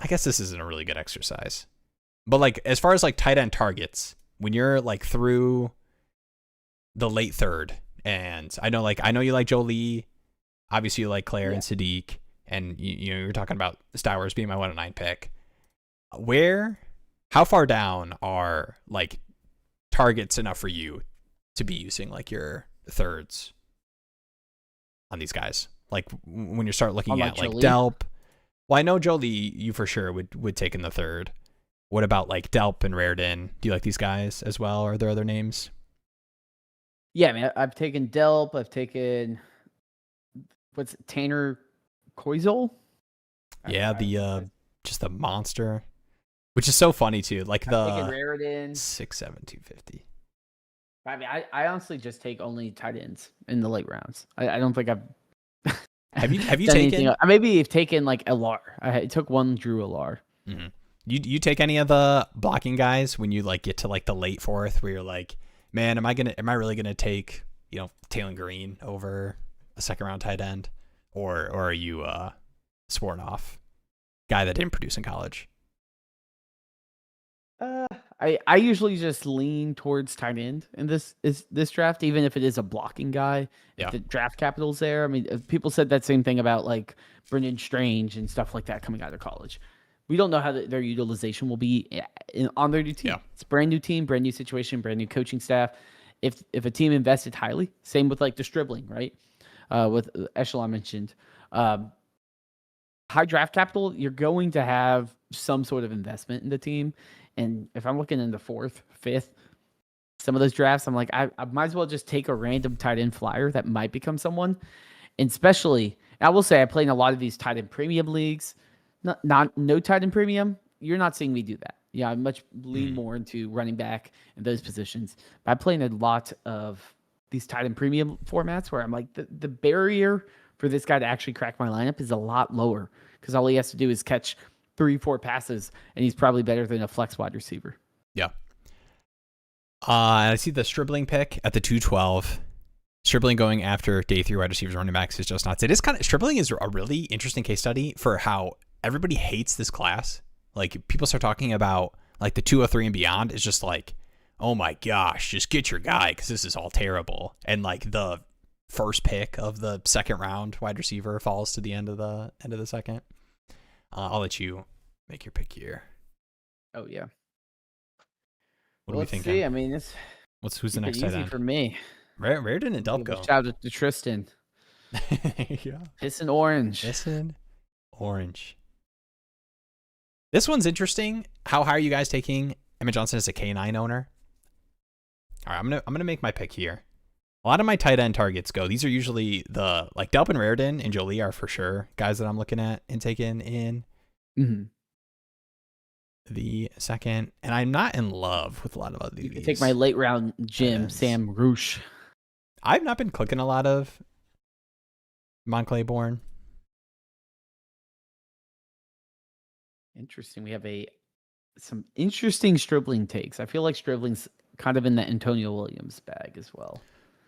guess this isn't a really good exercise, but as far as tight end targets, when you're through the late third, and I know you like Jolie, obviously you like Claire and Sadiq, and you're talking about Stowers being my 109 pick. How far down are targets enough for you to be using your thirds on these guys? When you start looking at Delp. Well, I know Jolie you for sure would take in the third. What about Delp and Raridan? Do you like these guys as well? Or are there other names? Yeah, I mean, I've taken Delp. I've taken Tanner Koizol? Yeah, just the monster. Which is so funny too, the Raridan 6'7", 250. I mean, I honestly just take only tight ends in the late rounds. I don't think I've Have you done anything taken? else. Maybe you've taken like LR. I took one Drew LR. Mm-hmm. You take any of the blocking guys when you like get to like the late fourth where you're like, man, am I really gonna take Taylor Green over a second round tight end, or are you sworn off guy that didn't produce in college? I usually just lean towards tight end in this draft, even if it is a blocking guy. Yeah. If the draft capital's there. I mean, people said that same thing about like Brendan Strange and stuff like that coming out of college. We don't know how their utilization will be on their new team. Yeah. It's a brand new team, brand new situation, brand new coaching staff. If a team invested highly, same with like the Stribling, right? With Echelon mentioned, high draft capital, you're going to have some sort of investment in the team. And if I'm looking in the fourth, fifth, some of those drafts, I'm like, I might as well just take a random tight end flyer that might become someone. And especially, I will say I play in a lot of these tight end premium leagues. No tight end premium. You're not seeing me do that. Yeah, I much lean more into running back in those positions. But I play in a lot of these tight end premium formats where I'm like, the barrier for this guy to actually crack my lineup is a lot lower because all he has to do is catch 3-4 passes, and he's probably better than a flex wide receiver. Yeah. I see the Stribling pick at the 212. Stribling going after day 3 wide receivers, running backs is just nuts. Stribling is a really interesting case study for how everybody hates this class. Like people start talking about like the 203 and beyond is just like, oh my gosh, just get your guy because this is all terrible. And like the first pick of the second round wide receiver falls to the end of the second. I'll let you make your pick here. Oh yeah. What do we think? See. I mean, who's the next tight end for me? Raritan and Delco. Shout out to Tristan. Yeah. Pissin Orange. This one's interesting. How high are you guys taking Emmett Johnson as a K9 owner? All right, I'm gonna make my pick here. A lot of my tight end targets go. These are usually the like Delpin Raritan and Jolie are for sure guys that I'm looking at and taking in the second. And I'm not in love with a lot of other these. Take my late round Jim Sam Roosh. I've not been clicking a lot of Mon Claiborne. Interesting. We have some interesting Stribling takes. I feel like Stribling's kind of in the Antonio Williams bag as well.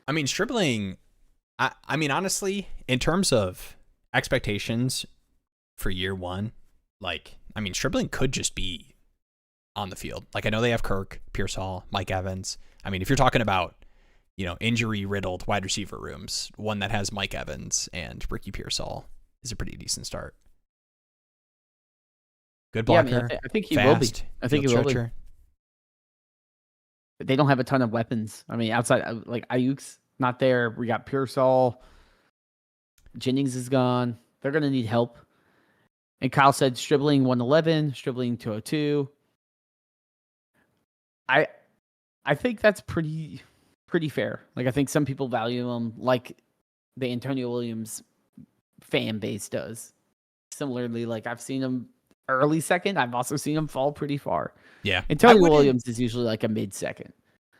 I mean, Stribling, I mean, honestly, in terms of expectations for year one, like, I mean, Stribling could just be on the field. Like, I know they have Kirk, Pierce Hall, Mike Evans. I mean, if you're talking about, injury-riddled wide receiver rooms, one that has Mike Evans and Ricky Pierce Hall is a pretty decent start. Good blocker. Yeah, I mean, I think he fast, will be. I think he will be. But they don't have a ton of weapons. I mean, outside, like, Ayuk's not there. We got Pearsall. Jennings is gone. They're going to need help. And Kyle said Stribling 111, Stribling 202. I think that's pretty fair. Like, I think some people value him like the Antonio Williams fan base does. Similarly, like, I've seen him early second. I've also seen him fall pretty far. Yeah. Antonio Williams is usually like a mid second.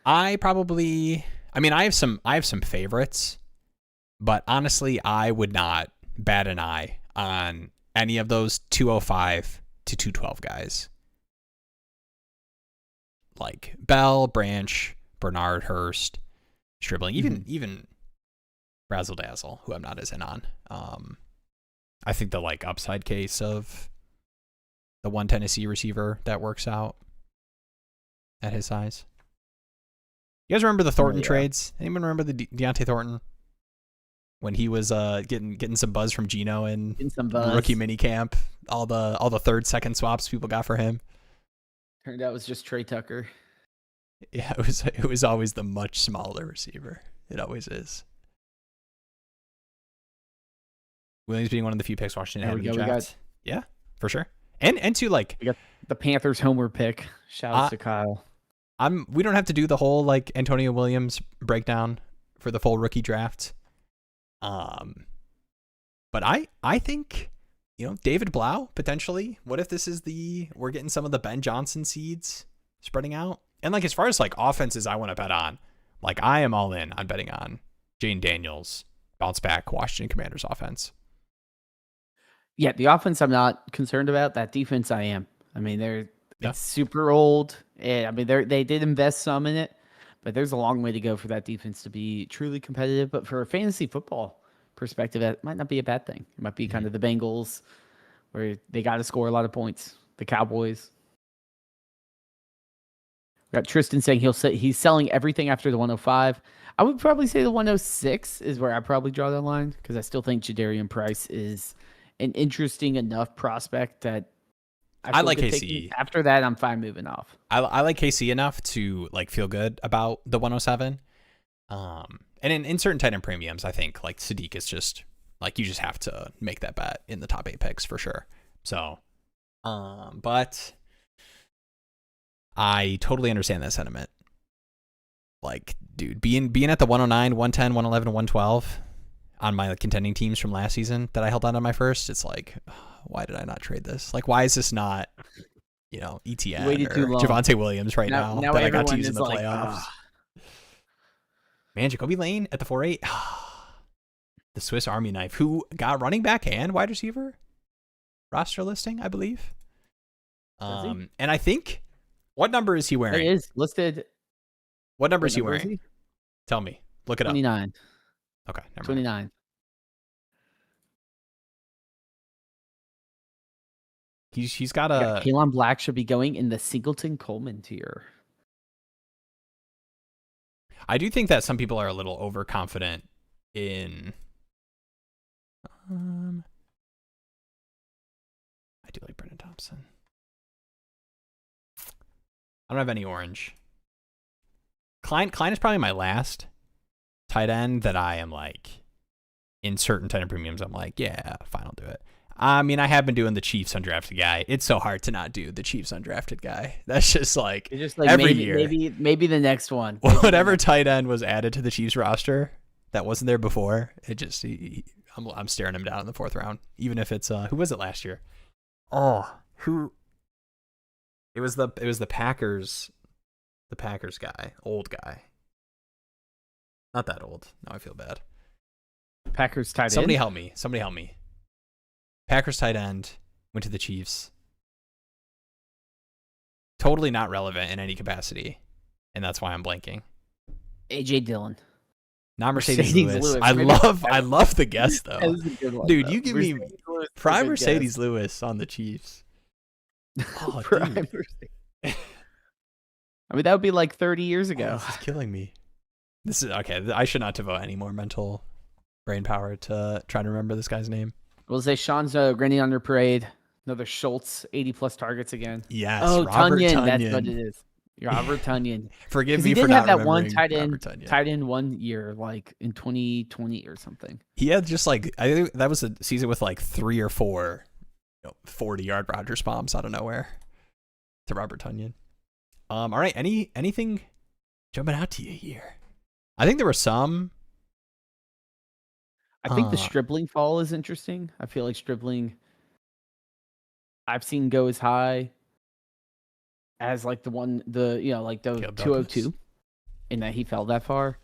I have some favorites, but honestly, I would not bat an eye on any of those 205 to 212 guys. Like Bell, Branch, Bernard, Hurst, Stribling, even Razzle Dazzle, who I'm not as in on. I think the like upside case of the one Tennessee receiver that works out at his size. You guys remember the Thornton trades? Anyone remember the Deontay Thornton? When he was getting some buzz from Gino in rookie minicamp, all the third, second swaps people got for him. Turned out it was just Trey Tucker. Yeah, it was always the much smaller receiver. It always is. Williams being one of the few picks Washington had in the draft. Yeah, for sure. And to like we got the Panthers homer pick. Shout out to Kyle. We don't have to do the whole like Antonio Williams breakdown for the full rookie draft. But I think, David Blau potentially. What if this is we're getting some of the Ben Johnson seeds spreading out? And like as far as like offenses I want to bet on, like I am all in on betting on Jayden Daniels bounce back Washington Commanders offense. Yeah, the offense I'm not concerned about. That defense I am. I mean, it's super old. And I mean, they did invest some in it, but there's a long way to go for that defense to be truly competitive. But for a fantasy football perspective, that might not be a bad thing. It might be kind of the Bengals, where they got to score a lot of points. The Cowboys. We got Tristan saying he's selling everything after the 105. I would probably say the 106 is where I probably draw the line, because I still think Jadarian Price is an interesting enough prospect that I like KC. After that, I'm fine moving off. I like KC enough to like feel good about the 107. And in certain tight end premiums, I think like CeeDee is just like, you just have to make that bet in the top 8 picks for sure. So, but I totally understand that sentiment. Like, dude, being at the 109, 110, 111, 112 on my contending teams from last season that I held on my first, it's like, why did I not trade this? Like, why is this not, ETN or Javonte Williams now that I got to use in the playoffs? Man, Jacoby Lane at the 4.8. The Swiss Army knife, who got running back and wide receiver roster listing, I believe. And I think, what number is he wearing? It is listed. What number is he wearing? Tell me. Look it 29. Up. Okay, never 29. Mind. He's got a... Kalen Black should be going in the Singleton-Coleman tier. I do think that some people are a little overconfident in... I do like Brendan Thompson. I don't have any orange. Klein is probably my last tight end that I am like, in certain tight end premiums, I'm like, yeah, fine, I'll do it. I mean, I have been doing the Chiefs undrafted guy. It's so hard to not do the Chiefs undrafted guy. That's just like, every year. Maybe the next one. Whatever tight end was added to the Chiefs roster that wasn't there before, it just, I'm staring him down in the 4th round. Even if it's, who was it last year? It was the Packers. The Packers guy, old guy. Not that old. Now I feel bad. Packers tight end. Somebody help me. Packers tight end went to the Chiefs. Totally not relevant in any capacity, and that's why I'm blanking. AJ Dillon. Not Mercedes Lewis. I love the guess though. One, dude, you give me prime Mercedes Lewis on the Chiefs. Oh, prime. I mean, that would be like 30 years ago. This is killing me. This is okay. I should not devote any more mental brain power to trying to remember this guy's name. We'll say Sean's grinning under parade. Another Schultz, 80+ targets again. Yes. Oh, Tunyon. That's what it is. Robert Tunyon. Forgive me for not remembering. He did have that one tight end 1 year, like in 2020 or something. He had just like, I think that was a season with like 3 or 4 40-yard Rodgers bombs out of nowhere to Robert Tunyon. All right. Anything jumping out to you here? I think there were some. I think the Stripling fall is interesting. I feel like Stripling, I've seen go as high as like the 202, and that he fell that far.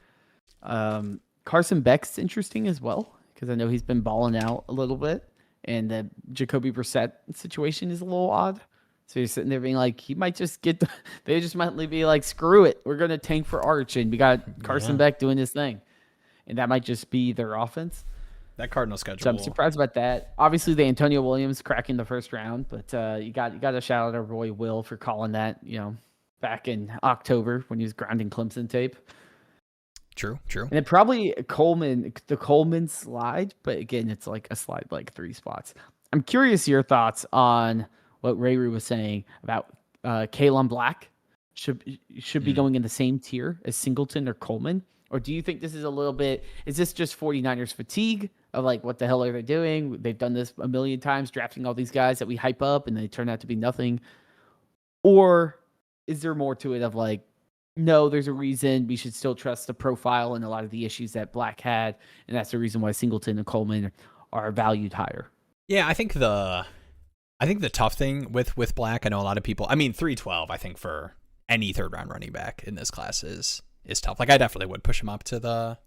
Carson Beck's interesting as well, because I know he's been balling out a little bit, and the Jacoby Brissett situation is a little odd. So you're sitting there being like, he might just they just might be like, screw it, we're going to tank for Arch, and we got Carson Beck doing his thing. And that might just be their offense. That Cardinal schedule. So I'm surprised about that. Obviously, the Antonio Williams cracking the first round, but you got to shout out our boy Will for calling that, back in October when he was grinding Clemson tape. True. And then probably the Coleman slide, but again, it's like a slide like 3 spots. I'm curious your thoughts on what Ray was saying about Kalen Black should be going in the same tier as Singleton or Coleman? Or do you think this is a little bit, is this just 49ers fatigue of like, what the hell are they doing? They've done this a million times, drafting all these guys that we hype up and they turn out to be nothing. Or is there more to it of like, no, there's a reason we should still trust the profile and a lot of the issues that Black had, and that's the reason why Singleton and Coleman are valued higher? Yeah, I think the tough thing with Black, I know a lot of people, 312, I think for any 3rd round running back in this class is tough. Like, I definitely would push him up to the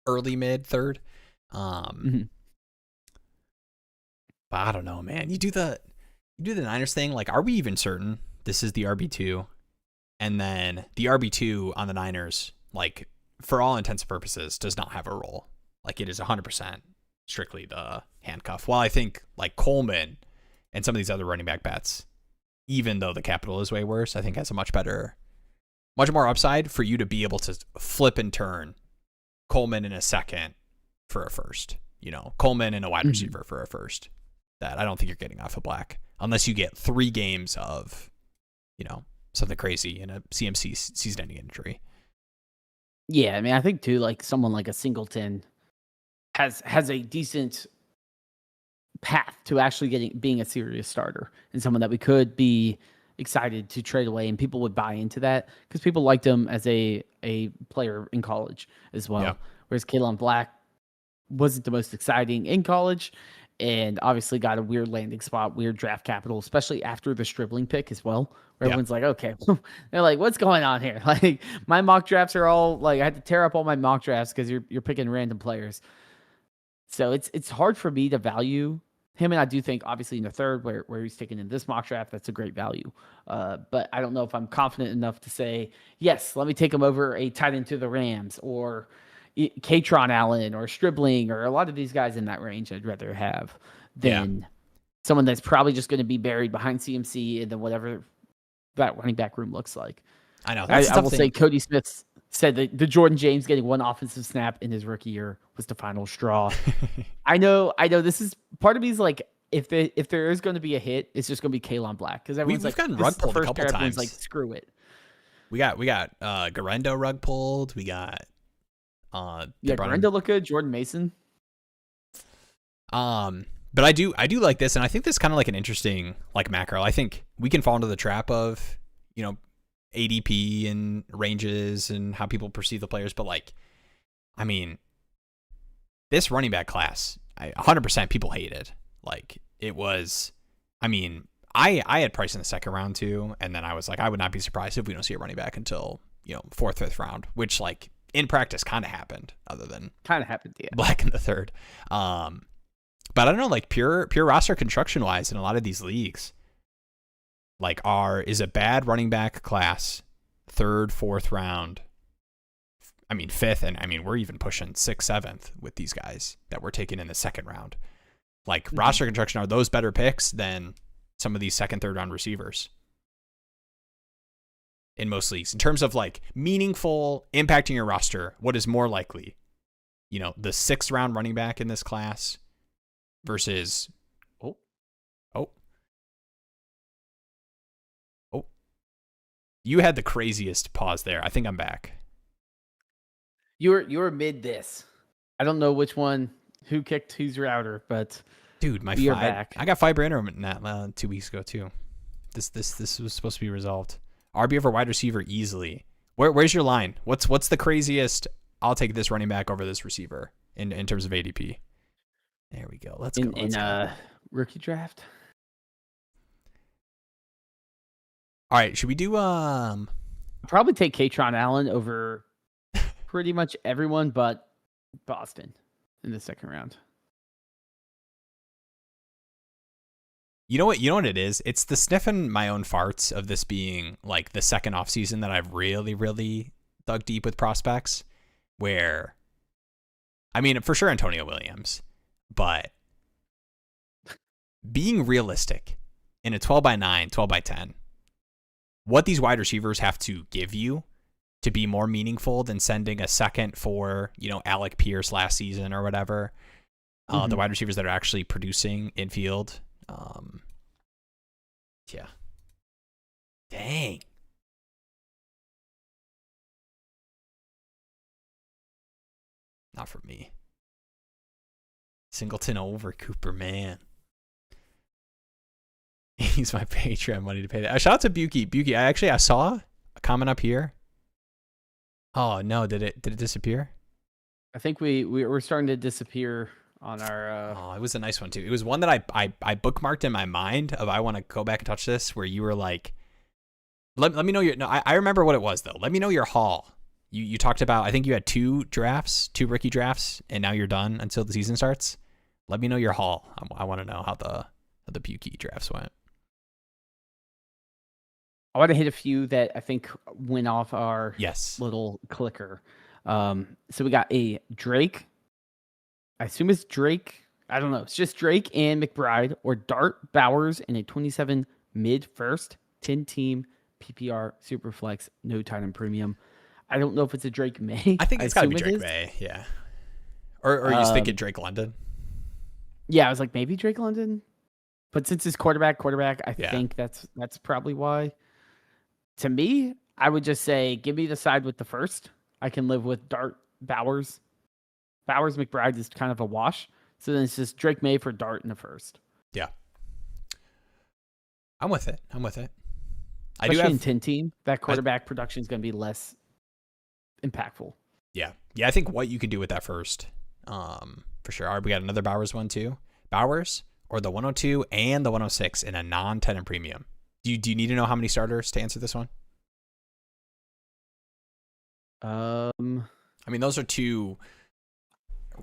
early mid 3rd. But I don't know, man. You do the Niners thing. Like, are we even certain this is the RB2? And then the RB2 on the Niners, like, for all intents and purposes, does not have a role. Like, it is 100% strictly the handcuff. While I think, like, Coleman and some of these other running back bets, even though the capital is way worse, I think has a much more upside for you to be able to flip and turn Coleman in a second for a first. Coleman and a wide receiver for a first. That I don't think you're getting off of Black unless you get 3 games of, something crazy in a CMC season-ending injury. Yeah, I mean, I think too, like someone like a Singleton has a decent path to actually being a serious starter and someone that we could be excited to trade away, and people would buy into that because people liked him as a player in college as well. Yeah. Whereas Kalen Black wasn't the most exciting in college, and obviously got a weird landing spot, weird draft capital, especially after the Stribling pick as well, where everyone's like, okay, they're like, what's going on here? Like, my mock drafts are all like, I had to tear up all my mock drafts because you're picking random players. So it's hard for me to value him, and I do think obviously in the third where he's taken in this mock draft, that's a great value. But I don't know if I'm confident enough to say, yes, let me take him over a tight end to the Rams or Katron Allen or Stribling or a lot of these guys in that range. I'd rather have than someone that's probably just going to be buried behind CMC and then whatever that running back room looks like. I know. I will say Cody Smith said that the Jordan James getting one offensive snap in his rookie year was the final straw. I know. This is part of me is like, if there is going to be a hit, it's just going to be Kalen Black because everyone's we've like, gotten rug pulled a couple times. Everyone's like, screw it. We got Garendo rug pulled. We got Garendo look good. Jordan Mason. But I do like this, and I think this is kind of like an interesting like macro. I think we can fall into the trap of ADP and ranges and how people perceive the players, but like, I mean, this running back class, 100% people hated. Like, it was, I mean, I had Price in the second round too, and then I was like, I would not be surprised if we don't see a running back until 4th, 5th round, which like in practice kind of happened, other than Black in the third. But I don't know, like pure roster construction wise in a lot of these leagues, like is a bad running back class 3rd, 4th round. I mean 5th, and I mean we're even pushing 6th, 7th with these guys that we're taking in the 2nd round. Like roster construction, are those better picks than some of these 2nd, 3rd round receivers in most leagues in terms of like meaningful impacting your roster? What is more likely, the 6th round running back in this class versus you had the craziest pause there. I think I'm back. You were mid this. I don't know which one, who kicked whose router, but dude, you're back. I got fiber internet 2 weeks ago too. This was supposed to be resolved. RB over wide receiver easily. Where's your line? What's the craziest? I'll take this running back over this receiver in terms of ADP. There we go. Let's go. In rookie draft. All right, should we do probably take Katron Allen over pretty much everyone but Boston in the 2nd round. You know what it is? It's the sniffing my own farts of this being like the second off season that I've really, really dug deep with prospects, where, I mean, for sure Antonio Williams, but being realistic in a 12x9, 12x10, what these wide receivers have to give you to be more meaningful than sending a second for, Alec Pierce last season or whatever, the wide receivers that are actually producing in field. Yeah. Dang. Not for me. Singleton over Cooper, man. Use my Patreon money to pay that. Shout out to Buki. I saw a comment up here. Oh no, did it disappear? I think we were starting to disappear on our Oh, it was a nice one too. It was one that I bookmarked in my mind of I want to go back and touch this, where you were like, let me know your I remember what it was though. Let me know your haul. You talked about, I think you had 2 rookie drafts, and now you're done until the season starts. let me know your haul. I want to know how the Pukey drafts went. I want to hit a few that I think went off our little clicker. So we got a Drake. I assume it's Drake. I don't know. It's just Drake and McBride or Dart Bowers in a 27 mid first 10-team PPR Superflex, no tight end premium. I don't know if it's a Drake May. I think it's got to be Drake May, yeah. Or you just think it Drake London? Yeah, I was like, maybe Drake London. But since it's quarterback, I think that's probably why. To me, I would just say, give me the side with the first. I can live with Dart Bowers. Bowers McBride is kind of a wash. So then it's just Drake May for Dart in the first. Yeah. I'm with it. Especially in 10-team, that quarterback production is going to be less impactful. Yeah. Yeah, I think what you could do with that first, for sure. All right, we got another Bowers one too. Bowers or the 102 and the 106 in a non-tenant premium. Do you need to know how many starters to answer this one? I mean, those are two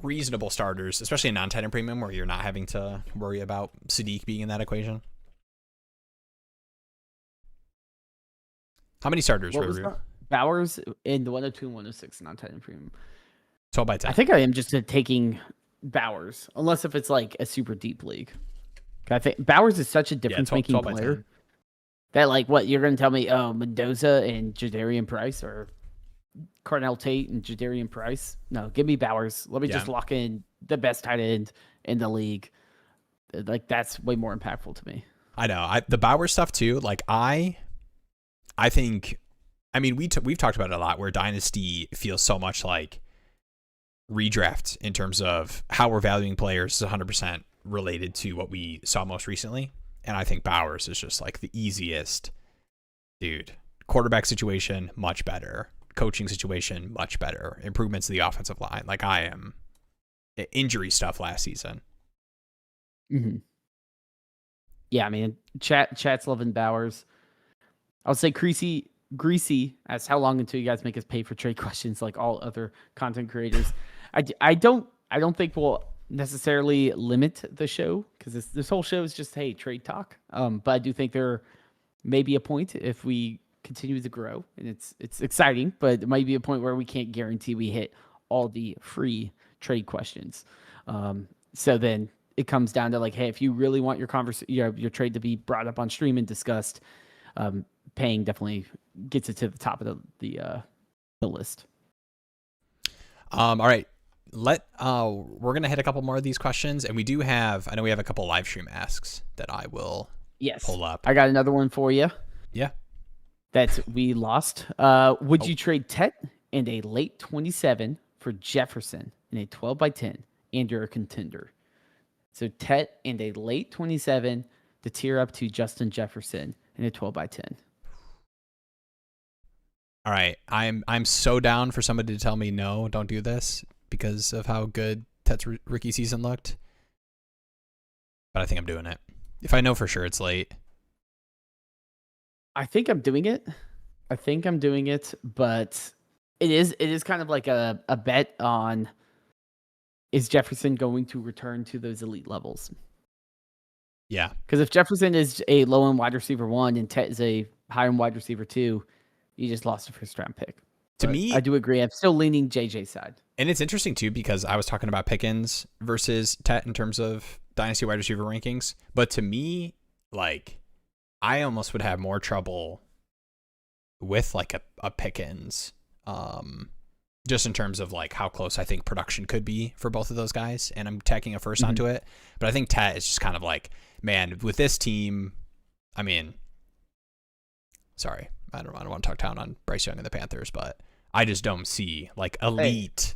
reasonable starters, especially a non-tenant premium where you're not having to worry about CeeDee being in that equation. How many starters were Bowers in the 102 and 106 non-tenant premium? 12 by 10. I think I am just taking Bowers, unless if it's like a super deep league. I think Bowers is such a difference-making player that, like, what you're going to tell me? Oh, Mendoza and Jadarian Price, or Carnell Tate and Jadarian Price? No, give me Bowers. Let me just lock in the best tight end in the league. Like, that's way more impactful to me. I know. The Bowers stuff too. Like, I think, I mean, we've talked about it a lot, where Dynasty feels so much like redraft in terms of how we're valuing players is 100% related to what we saw most recently. And I think Bowers is just like the easiest, dude. Quarterback situation, much better. Coaching situation, much better. Improvements to the offensive line. Like, I am injury stuff last season. Mm-hmm. Yeah, I mean, chat's loving Bowers. I would say greasy as how long until you guys make us pay for trade questions like all other content creators. I don't think we'll necessarily limit the show, because this whole show is just, hey, trade talk. But I do think there may be a point if we continue to grow, and it's exciting, but it might be a point where we can't guarantee we hit all the free trade questions. So then it comes down to, like, hey, if you really want your trade to be brought up on stream and discussed, paying definitely gets it to the top of the list. All right. We're gonna hit a couple more of these questions, and I know we have a couple live stream asks that I will pull up. I got another one for you. Yeah. That we lost. Would you trade Tet and a late 27 for Jefferson in a 12 by 10 and you're a contender? So Tet and a late 27 to tier up to Justin Jefferson in a 12 by 10. All right. I'm so down for somebody to tell me no, don't do this, because of how good Tet's rookie season looked. But I think I'm doing it. If I know for sure it's late. I think I'm doing it, but it is kind of like a bet on, is Jefferson going to return to those elite levels? Yeah. Because if Jefferson is a low-end wide receiver 1 and Tet is a high-end wide receiver 2, you just lost a first-round pick. To me, I do agree. I'm still leaning JJ's side. And it's interesting, too, because I was talking about Pickens versus Tet in terms of Dynasty wide receiver rankings. But to me, like, I almost would have more trouble with, like, a Pickens, just in terms of, like, how close I think production could be for both of those guys. And I'm tacking a first onto it. But I think Tet is just kind of like, man, with this team, I mean, sorry, I don't want to talk down on Bryce Young and the Panthers, but I just don't see, like, elite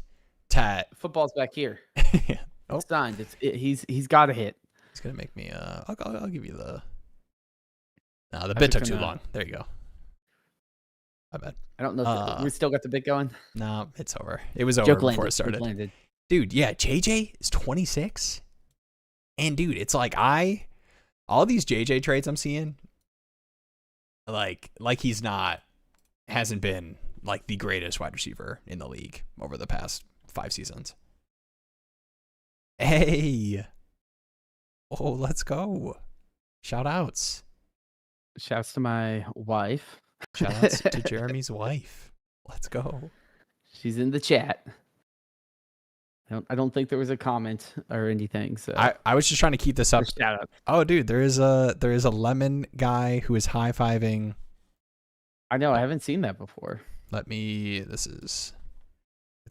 Tet. Football's back here. Yeah. It's signed. He's got to hit. He's gonna make me. I'll give you the. No, the bit took too long. There you go. I bet. I don't know if we still got the bit going. No, it's over. It was over before it started. Landed. Dude, yeah, JJ is 26, and dude, it's like all these JJ trades I'm seeing, like he's hasn't been like the greatest wide receiver in the league over the past 5 seasons. Hey, Oh, let's go. Shout outs. Shouts to my wife. Shout outs to Jeremy's wife. Let's go. She's in the chat. I don't think there was a comment or anything. So I was just trying to keep this up. Shout out. Oh, dude, there is a lemon guy who is high-fiving. I know, I haven't seen that before. It's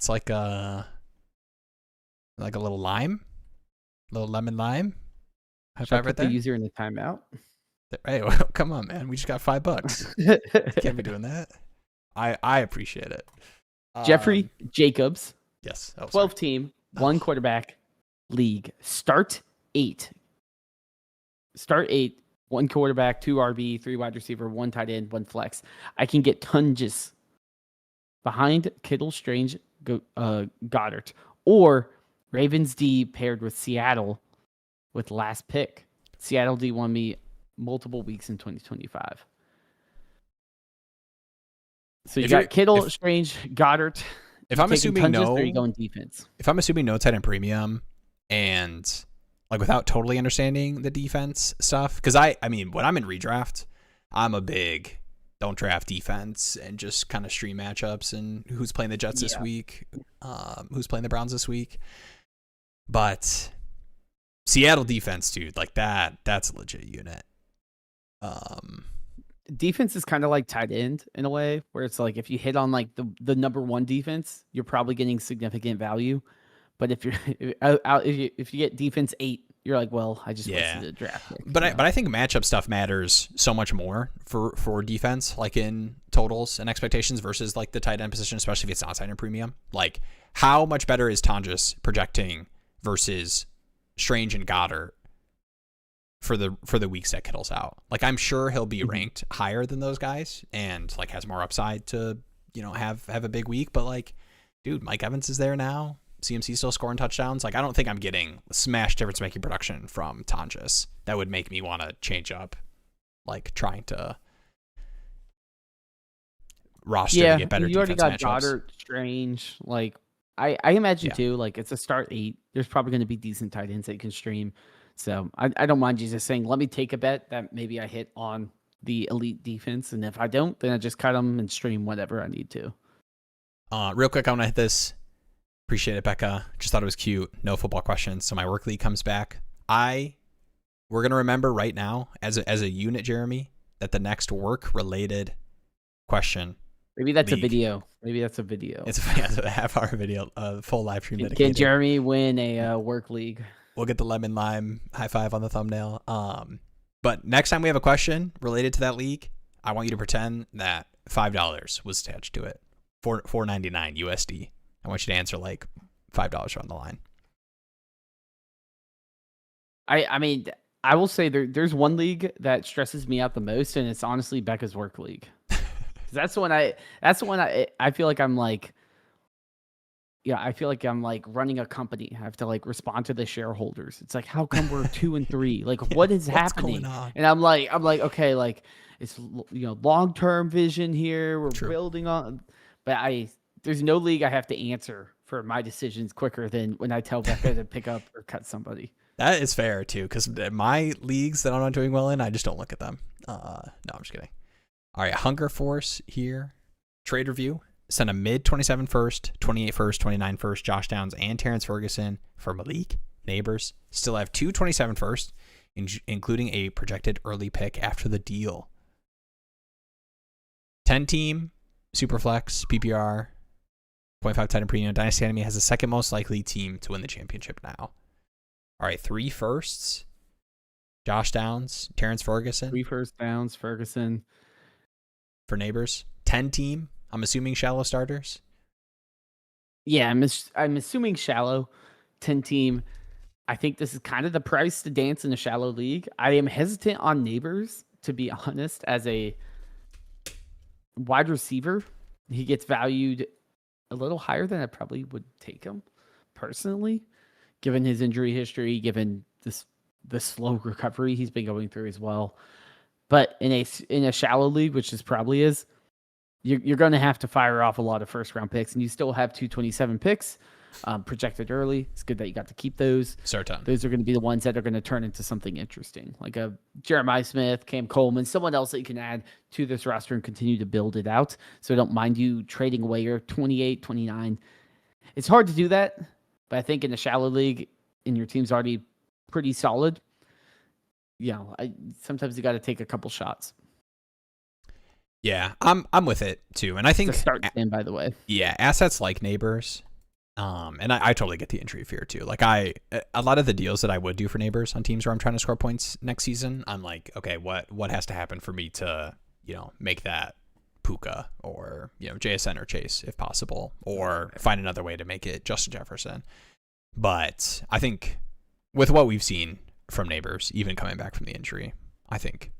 like a little lime, little lemon lime. High Should I five right put the there. user in the timeout? Hey, well, come on, man. We just got $5. You can't be doing that. I appreciate it. Jeffrey Jacobs. Yes. 12 team, 1 quarterback league. Start 8. 1 quarterback, 2 RB, 3 wide receiver, 1 tight end, 1 flex. I can get Tunges behind Kittle, Strange, Goddard, or Ravens D paired with Seattle with last pick. Seattle D won me multiple weeks in 2025. So you got Kittle, Strange, Goddard. If I'm assuming no, are you going defense? If I'm assuming no tight end premium and like without totally understanding the defense stuff, because I mean when I'm in redraft, I'm a big don't draft defense and just kind of stream matchups and who's playing the Jets this week, who's playing the Browns this week. But Seattle defense, dude, like that's a legit unit. Defense is kind of like tight end in a way, where it's like if you hit on like the number 1 defense, you're probably getting significant value. But if you get defense 8, you're like, well, I just wasted a draft pick. But I think matchup stuff matters so much more for defense, like in totals and expectations versus like the tight end position, especially if it's not tight end premium. Like how much better is Tunges projecting versus Strange and Goddard for the weeks that Kittle's out? Like I'm sure he'll be ranked higher than those guys and like has more upside to, have a big week. But like, dude, Mike Evans is there now. CMC still scoring touchdowns. Like I don't think I'm getting smash difference making production from Tunges that would make me want to change up, like trying to roster to get better you already defense got matchups. Goddard, Strange. Like I imagine too. Like it's a start 8. There's probably going to be decent tight ends that you can stream. So I don't mind you just saying, let me take a bet that maybe I hit on the elite defense, and if I don't, then I just cut them and stream whatever I need to. Real quick, I want to hit this. Appreciate it, Becca. Just thought it was cute. No football questions. So my work league comes back. We're gonna remember right now as a unit, Jeremy, that the next work related question. Maybe that's a video. It's a half-hour video, full live stream dedicated. Can Jeremy win a work league? We'll get the lemon lime high five on the thumbnail. But next time we have a question related to that league, I want you to pretend that $5 was attached to it. $4.99 USD. I want you to answer like $5 on the line. I mean, I will say there's one league that stresses me out the most, and it's honestly Becca's work league. That's the one I feel like I'm like, I feel like I'm like running a company. I have to like respond to the shareholders. It's like, how come we're 2 and 3? Like, what is happening? And I'm like, okay, like it's long-term vision here. We're building on, but there's no league I have to answer for my decisions quicker than when I tell Becca to pick up or cut somebody. That is fair too, because my leagues that I'm not doing well in, I just don't look at them. No, I'm just kidding. All right, Hunger Force here. Trade review. Send a mid 27 first, 28 first, 29 first, Josh Downs and Terrence Ferguson for Malik. Neighbors still have 2 27 first, including a projected early pick after the deal. 10 team, Superflex, PPR, 0.5 tight end premium. Dynasty Enemy has the second most likely team to win the championship now. All right, 3 firsts. Josh Downs, Terrence Ferguson. 3 first Downs, Ferguson. For Neighbors. 10 team, I'm assuming shallow starters. Yeah, I'm assuming shallow. 10 team. I think this is kind of the price to dance in a shallow league. I am hesitant on Neighbors, to be honest, as a wide receiver. He gets valued a little higher than I probably would take him personally, given his injury history, given the slow recovery he's been going through as well. But in a shallow league, which this probably is, you're going to have to fire off a lot of first round picks, and you still have 227 picks. projected early. It's good that you got to keep those. Certain. Those are going to be the ones that are going to turn into something interesting, like a Jeremiah Smith, Cam Coleman, someone else that you can add to this roster and continue to build it out. So I don't mind you trading away your 28, 29. It's hard to do that, but I think in a shallow league, and your team's already pretty solid, sometimes you got to take a couple shots. Yeah, I'm with it too, and I think it's a start in, by the way. Yeah, assets like Neighbors, and I totally get the injury fear too. Like a lot of the deals that I would do for Neighbors on teams where I'm trying to score points next season, I'm like, okay, what has to happen for me to make that Puka or JSN or Chase if possible, or find another way to make it Justin Jefferson. But I think with what we've seen from Neighbors, even coming back from the injury, I think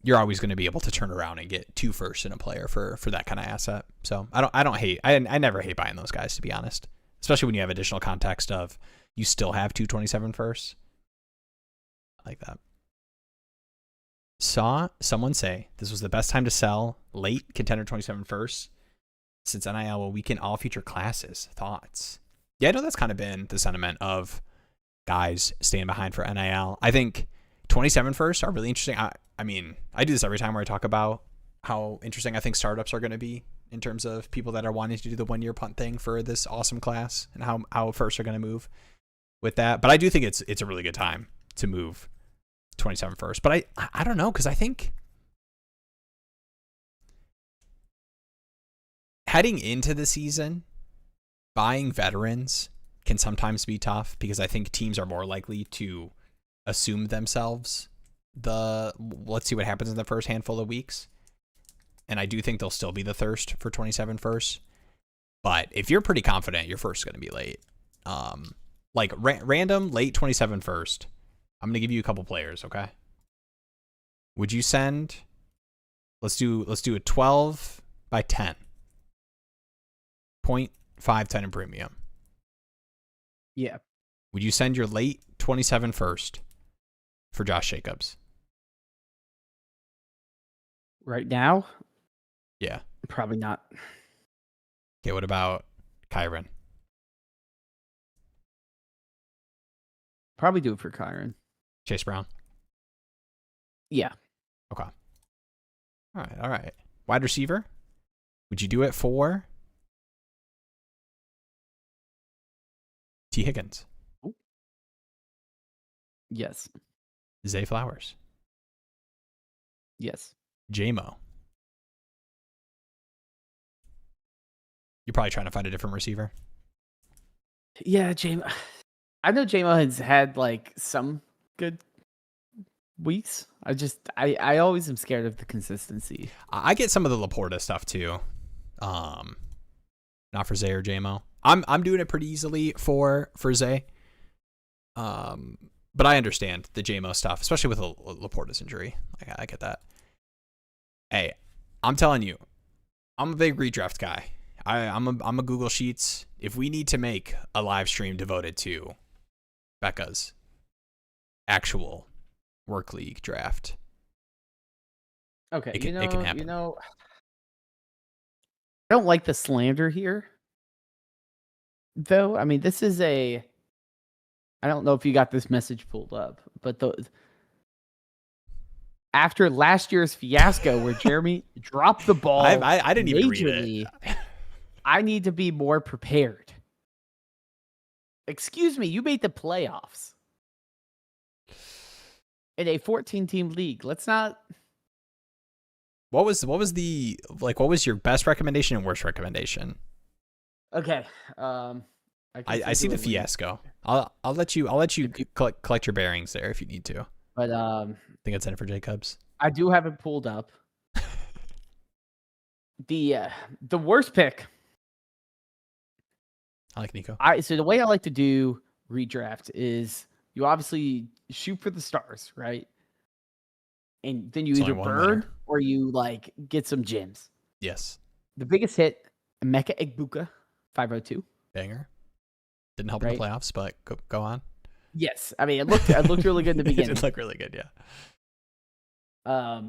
you're always going to be able to turn around and get 2 firsts in a player for that kind of asset. So I never hate buying those guys, to be honest, especially when you have additional context of you still have 227 firsts. I like that. Saw someone say this was the best time to sell late contender 27 firsts since NIL will weaken all future classes. Thoughts? Yeah, I know that's kind of been the sentiment of guys staying behind for NIL. I think 27 firsts are really interesting. I mean, I do this every time where I talk about how interesting I think startups are going to be in terms of people that are wanting to do the 1 year punt thing for this awesome class and how firsts are going to move with that. But I do think it's a really good time to move 27 firsts. But I don't know, because I think heading into the season, buying veterans can sometimes be tough because I think teams are more likely to assume themselves let's see what happens in the first handful of weeks. And I do think there'll still be the thirst for 27 firsts. But if you're pretty confident your first is going to be late, like random late 27 first, I'm going to give you a couple players, okay? Would you send, let's do a 12 by 10. 0.510 in premium. Yeah. Would you send your late 27 first for Josh Jacobs? Right now? Yeah. Probably not. Okay, what about Kyron? Probably do it for Kyron. Chase Brown? Yeah. Okay. All right. Wide receiver? Would you do it for T. Higgins? Yes. Zay Flowers? Yes. Jamo? You're probably trying to find a different receiver. Yeah, Jamo. I know Jamo has had like some good weeks. I always am scared of the consistency. I get some of the Laporta stuff too. Not for Zay or Jamo. I'm doing it pretty easily for Zay. But I understand the Jamo stuff, especially with Laporta's injury. I get that. Hey, I'm telling you, I'm a big redraft guy. I'm a Google Sheets. If we need to make a live stream devoted to Becca's actual work league draft, okay, it can happen. I don't like the slander here, though. I mean, this is I don't know if you got this message pulled up, but after last year's fiasco where Jeremy dropped the ball, I didn't even read it. I need to be more prepared. Excuse me, you made the playoffs in a 14-team league. Let's not. What was your best recommendation and worst recommendation? Okay. I see the fiasco. I'll let you collect your bearings there if you need to. But I think it's in for Jacobs. I do have it pulled up. The worst pick. I like Nico. So the way I like to do redraft is you obviously shoot for the stars, right? And then you either burn or you like get some gems. Yes. The biggest hit, Emeka Egbuka, 502. Banger. Didn't help in the playoffs, but go on. Yes. I mean, it looked really good in the beginning. It did look really good, yeah.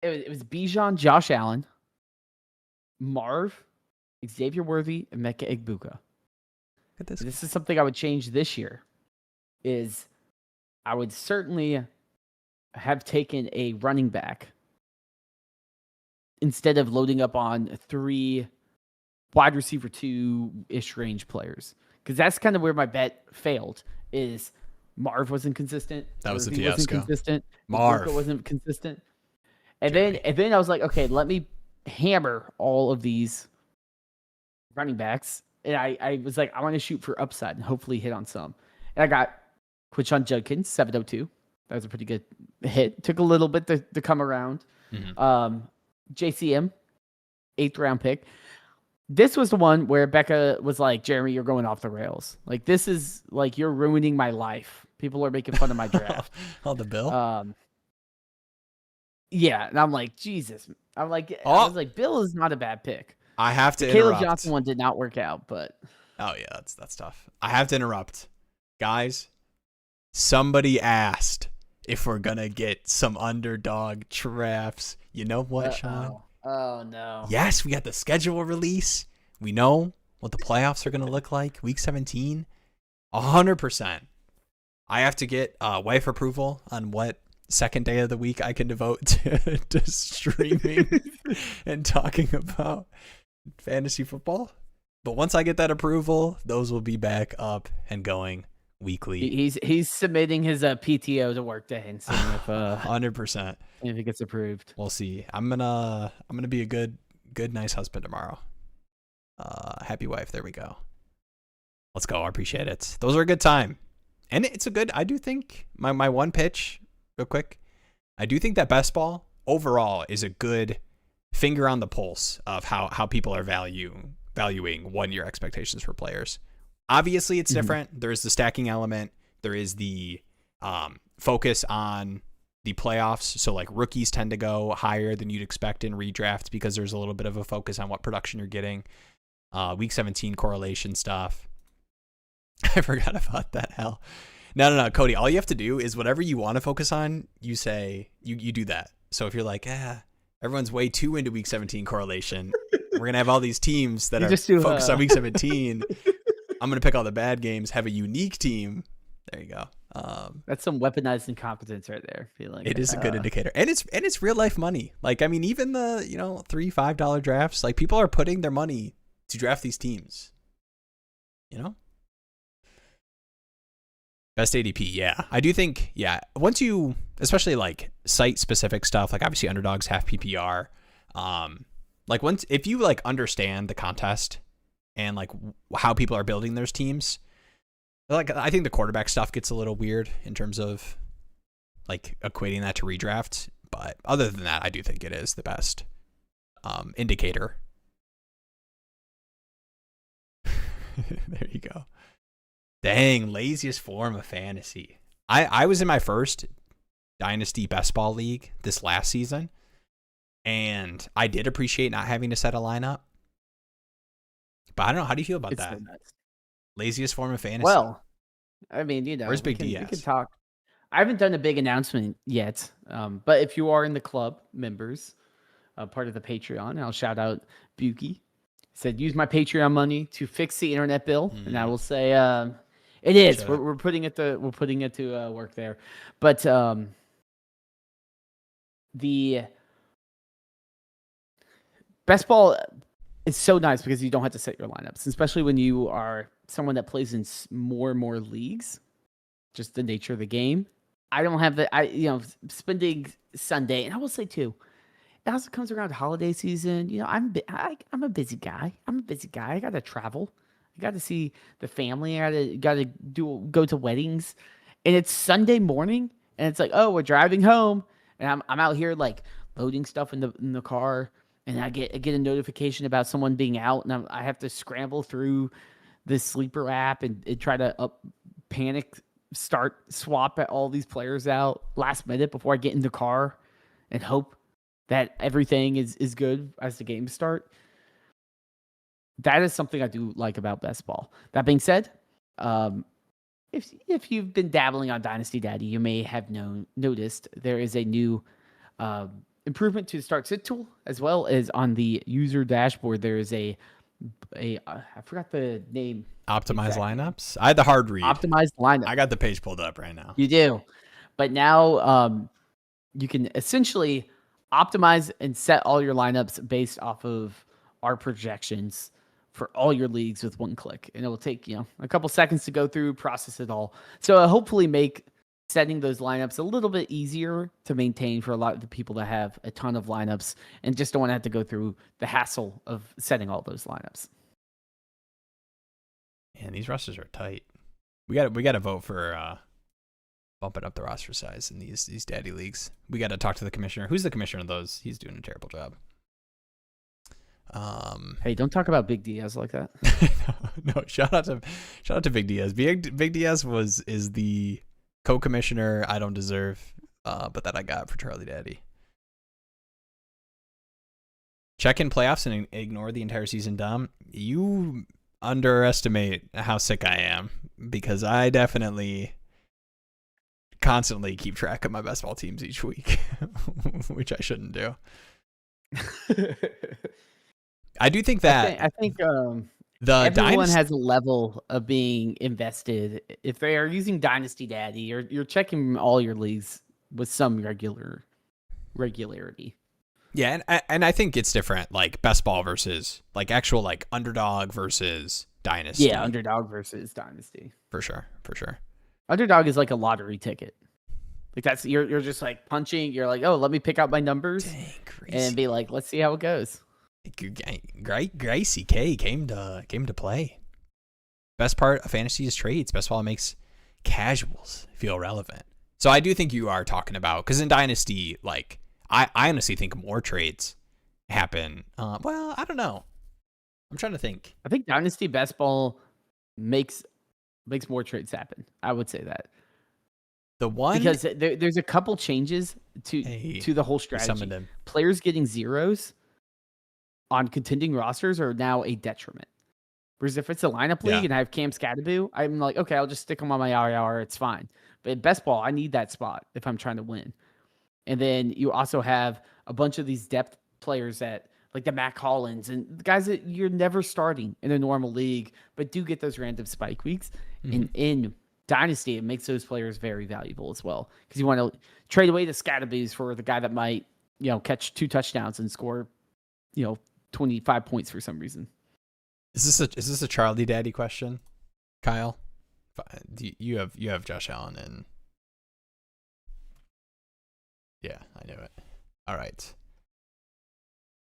It was Bijan, Josh Allen, Marv, Xavier Worthy, and Emeka Egbuka. at this. This is something I would change this year. Is I would certainly have taken a running back instead of loading up on 3 wide receiver 2-ish range players, because that's kind of where my bet failed. Is Marv wasn't consistent. That was the Irving wasn't fiasco. consistent. Marv wasn't consistent. And then I was like, okay, let me hammer all of these running backs. And I was like, I want to shoot for upside and hopefully hit on some. And I got Quinshon Judkins, 702. That was a pretty good hit. Took a little bit to come around. Mm-hmm. JCM, 8th round pick. This was the one where Becca was like, Jeremy, you're going off the rails. Like, this is like, you're ruining my life. People are making fun of my draft. Oh, the Bill? Yeah. And I'm like, Jesus. I was like, Bill is not a bad pick. I have to Caleb interrupt. Johnson one did not work out, but. Oh, yeah, that's tough. I have to interrupt. Guys, somebody asked if we're going to get some underdog drafts. You know what, Sean? Oh, no. Yes, we got the schedule release. We know what the playoffs are going to look like. Week 17. 100%. I have to get wife approval on what second day of the week I can devote to streaming and talking about fantasy football. But once I get that approval, those will be back up and going weekly. He's submitting his PTO to Workday and seeing if 100% if it gets approved. We'll see. I'm gonna be a good nice husband tomorrow. Happy wife. There we go. Let's go. I appreciate it. Those are a good time, and it's a good. I do think my one pitch, real quick. I do think that best ball overall is a good finger on the pulse of how people are valuing 1-year expectations for players. Obviously, it's different. There is the stacking element. There is the focus on the playoffs. So, like, rookies tend to go higher than you'd expect in redrafts because there's a little bit of a focus on what production you're getting. Week 17 correlation stuff. I forgot about that. Hell. No, Cody. All you have to do is whatever you want to focus on, you say, you do that. So if you're like, everyone's way too into week 17 correlation, we're going to have all these teams that are focused on week 17. I'm going to pick all the bad games, have a unique team. There you go. That's some weaponized incompetence right there. It is a good indicator. And it's real life money. Like, I mean, even the, $3-5 drafts, like, people are putting their money to draft these teams. Best ADP, yeah. I do think, once you, especially like site specific stuff, like obviously underdogs, half PPR, if you like understand the contest and like how people are building those teams, like I think the quarterback stuff gets a little weird in terms of like equating that to redraft. But other than that, I do think it is the best indicator. There you go. Dang, laziest form of fantasy. I was in my first Dynasty Best Ball League this last season, and I did appreciate not having to set a lineup. But I don't know. How do you feel about that? So laziest form of fantasy? Well, I mean, where's Big DS? We can talk. I haven't done a big announcement yet, but if you are in the club members, part of the Patreon, I'll shout out Buki. Said, use my Patreon money to fix the internet bill, and I will say, it is. We're putting it to work there, but the best ball is so nice because you don't have to set your lineups, especially when you are someone that plays in more and more leagues. Just the nature of the game. I don't have spending Sunday, and I will say too. It also comes around holiday season. I'm a busy guy. I got to travel. I got to see the family. I got to go to weddings, and it's Sunday morning, and it's like, oh, we're driving home, and I'm out here like loading stuff in the car, and I get a notification about someone being out, and I have to scramble through this sleeper app and try to panic swap at all these players out last minute before I get in the car, and hope that everything is good as the games start. That is something I do like about best ball. That being said, if you've been dabbling on Dynasty Daddy, you may have noticed there is a new improvement to the start sit tool, as well as on the user dashboard. There is a I forgot the name. Optimize exact name. lineups. I had the hard read. Optimized lineup. I got the page pulled up right now. You do, but now you can essentially optimize and set all your lineups based off of our projections for all your leagues with one click, and it will take a couple seconds to go through, process it all. So it'll hopefully make setting those lineups a little bit easier to maintain for a lot of the people that have a ton of lineups and just don't want to have to go through the hassle of setting all those lineups. Man, these rosters are tight. We got to vote for bumping up the roster size in these daddy leagues. We got to talk to the commissioner. Who's the commissioner of those? He's doing a terrible job. Hey, don't talk about Big Diaz like that. No, shout out to Big Diaz. Big Diaz is the co-commissioner I don't deserve, but that I got for Charlie Daddy. Check in playoffs and ignore the entire season dumb. You underestimate how sick I am, because I definitely constantly keep track of my best ball teams each week, which I shouldn't do. I do think that I think everyone has a level of being invested. If they are using Dynasty Daddy, you're checking all your leagues with some regularity. Yeah, and I think it's different, like best ball versus like actual like underdog versus dynasty. Yeah, underdog versus dynasty. For sure. Underdog is like a lottery ticket. Like that's you're just like punching. You're like, oh, let me pick out my numbers and be like, let's see how it goes. Gracie K came to play. Best part of fantasy is trades. Best ball makes casuals feel relevant. So I do think you are talking about, because in dynasty, like I honestly think more trades happen. Well, I don't know. I'm trying to think. I think dynasty best ball makes more trades happen. I would say that. The one, because there's a couple changes to the whole strategy. Players getting zeros on contending rosters are now a detriment. Whereas if it's a lineup league and I have Cam Scatterboo, I'm like, okay, I'll just stick him on my IR. It's fine. But in best ball, I need that spot if I'm trying to win. And then you also have a bunch of these depth players that, like the Matt Collins and guys that you're never starting in a normal league, but do get those random spike weeks. Mm-hmm. In Dynasty, it makes those players very valuable as well, because you want to trade away the Scatterboos for the guy that might, catch 2 touchdowns and score, 25 points for some reason. Is this a Charlie Daddy question, Kyle? You have Josh Allen and yeah, I knew it. All right,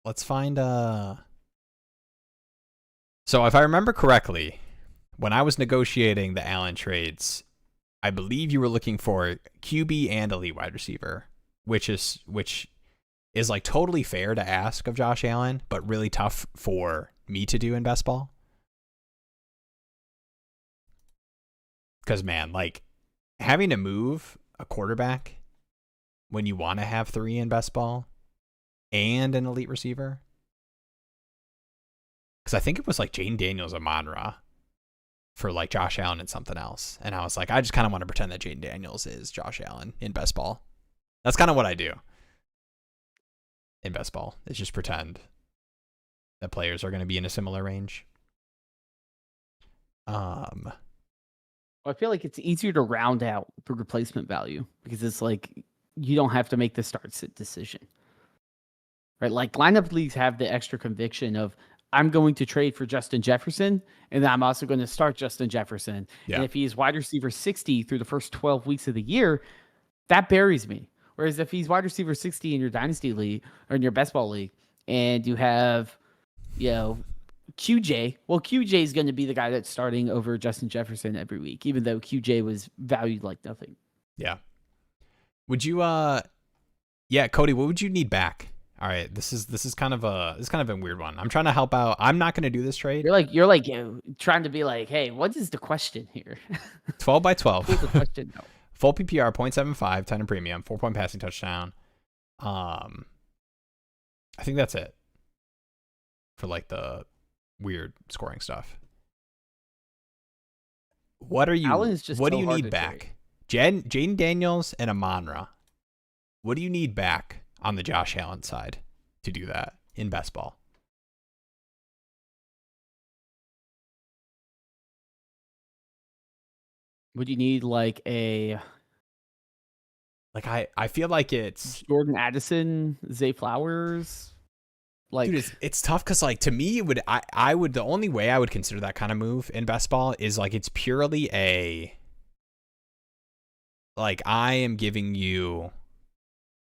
let's find So if I remember correctly, when I was negotiating the Allen trades, I believe you were looking for QB and elite wide receiver, which is like totally fair to ask of Josh Allen, but really tough for me to do in best ball. Because, man, like having to move a quarterback when you want to have 3 in best ball and an elite receiver. Because I think it was like Jayden Daniels, Amon-Ra for like Josh Allen and something else. And I was like, I just kind of want to pretend that Jayden Daniels is Josh Allen in best ball. That's kind of what I do in best ball, is just pretend that players are going to be in a similar range. I feel like it's easier to round out the replacement value, because it's like you don't have to make the start-sit decision, right? Like lineup leagues have the extra conviction of, I'm going to trade for Justin Jefferson, and then I'm also going to start Justin Jefferson. Yeah. And if he's wide receiver 60 through the first 12 weeks of the year, that buries me. Whereas if he's wide receiver 60 in your dynasty league or in your best ball league, and you have, QJ, well, QJ is going to be the guy that's starting over Justin Jefferson every week, even though QJ was valued like nothing. Yeah. Would you, Cody, what would you need back? All right, this is kind of a weird one. I'm trying to help out. I'm not going to do this trade. You're like trying to be like, hey, what is the question here? 12 by 12. What's the question? No. Full PPR, 0.75, 10 in premium, 4-point passing touchdown. I think that's it for like the weird scoring stuff. What do you need back? Jayden Daniels and Amon-Ra. What do you need back on the Josh Allen side to do that in best ball? Would you need like a I feel like it's Jordan Addison, Zay Flowers? Like, dude, it's tough because like to me, I would the only way I would consider that kind of move in best ball is like it's purely a like I am giving you,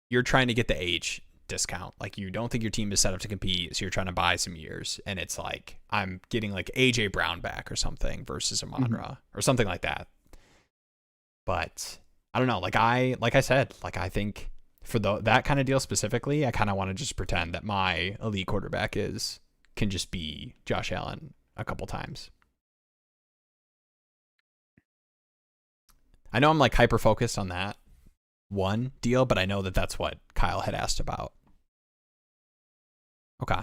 you're trying to get the age discount. Like you don't think your team is set up to compete, so you're trying to buy some years, and it's like I'm getting like AJ Brown back or something versus Amon-Ra or something like that. But I don't know. Like I said, like I think for that kind of deal specifically, I kind of want to just pretend that my elite quarterback can just be Josh Allen a couple times. I know I'm like hyper focused on that one deal, but I know that that's what Kyle had asked about. Okay.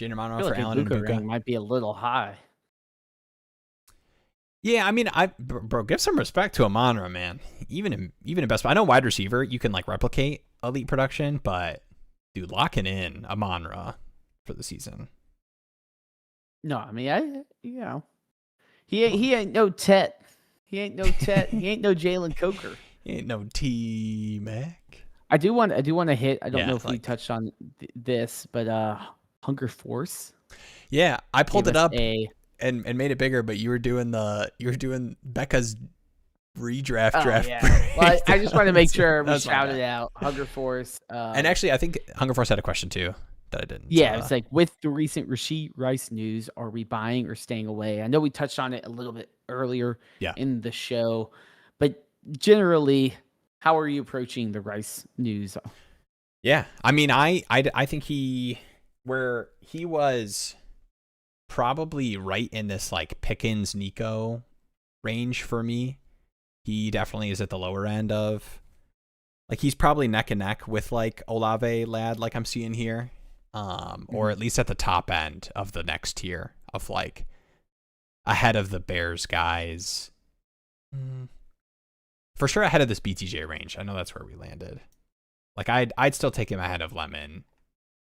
Jayden Amon-Ra for like Allen and Buka might be a little high. Yeah, I mean, bro, give some respect to Amon-Ra, man. Even in best ball, I know wide receiver you can like replicate elite production, but dude, locking in Amon-Ra for the season. No, I mean, he ain't no Tet. He ain't no Tet. He ain't no Jalen Coker. He ain't no T-Mac. I do want to hit. I don't know if we touched on this, but Hunger Force. Yeah, I pulled it up and made it bigger, but you were doing Becca's redraft draft. Yeah. Well, I just wanted to make sure we shouted out Hunger Force. And actually, I think Hunger Force had a question too that I didn't. Yeah, it's like, with the recent Rashee Rice news, are we buying or staying away? I know we touched on it a little bit earlier in the show, but generally, how are you approaching the Rice news? Yeah, I mean, I think where he was probably right in this like Pickens Nico range for me. He definitely is at the lower end of, like, he's probably neck and neck with like Olave Lad, like I'm seeing here, or at least at the top end of the next tier of like ahead of the Bears guys. For sure ahead of this BTJ range. I know that's where we landed. Like I'd still take him ahead of Lemon,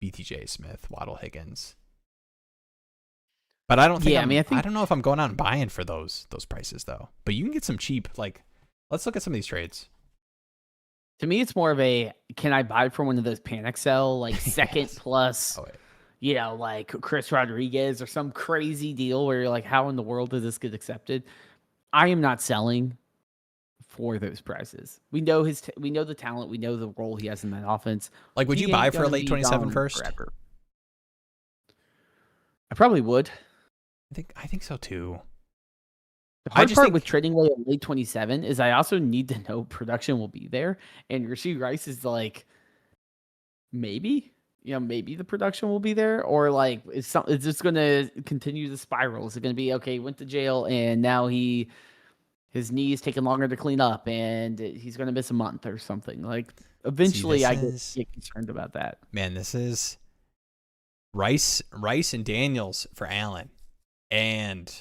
BTJ, Smith, Waddle, Higgins. But I don't think I don't know if I'm going out and buying for those prices though. But you can get some cheap. Like, let's look at some of these trades. To me, it's more of a, can I buy from one of those panic sell, like second plus, like Chris Rodriguez or some crazy deal where you're like, how in the world does this get accepted? I am not selling for those prices. We know we know the talent, we know the role he has in that offense. Like, would you buy for a late 27 first? Forever. I probably would. I think so too. The hard part with trading away at late 27 is I also need to know production will be there. And Rashee Rice is like, maybe the production will be there, or like it's just going to continue to spiral. Is it going to be, okay, he went to jail and now his knee is taking longer to clean up and he's going to miss a month or something? Like, eventually I get concerned about that. Man, this is Rice and Daniels for Allen. And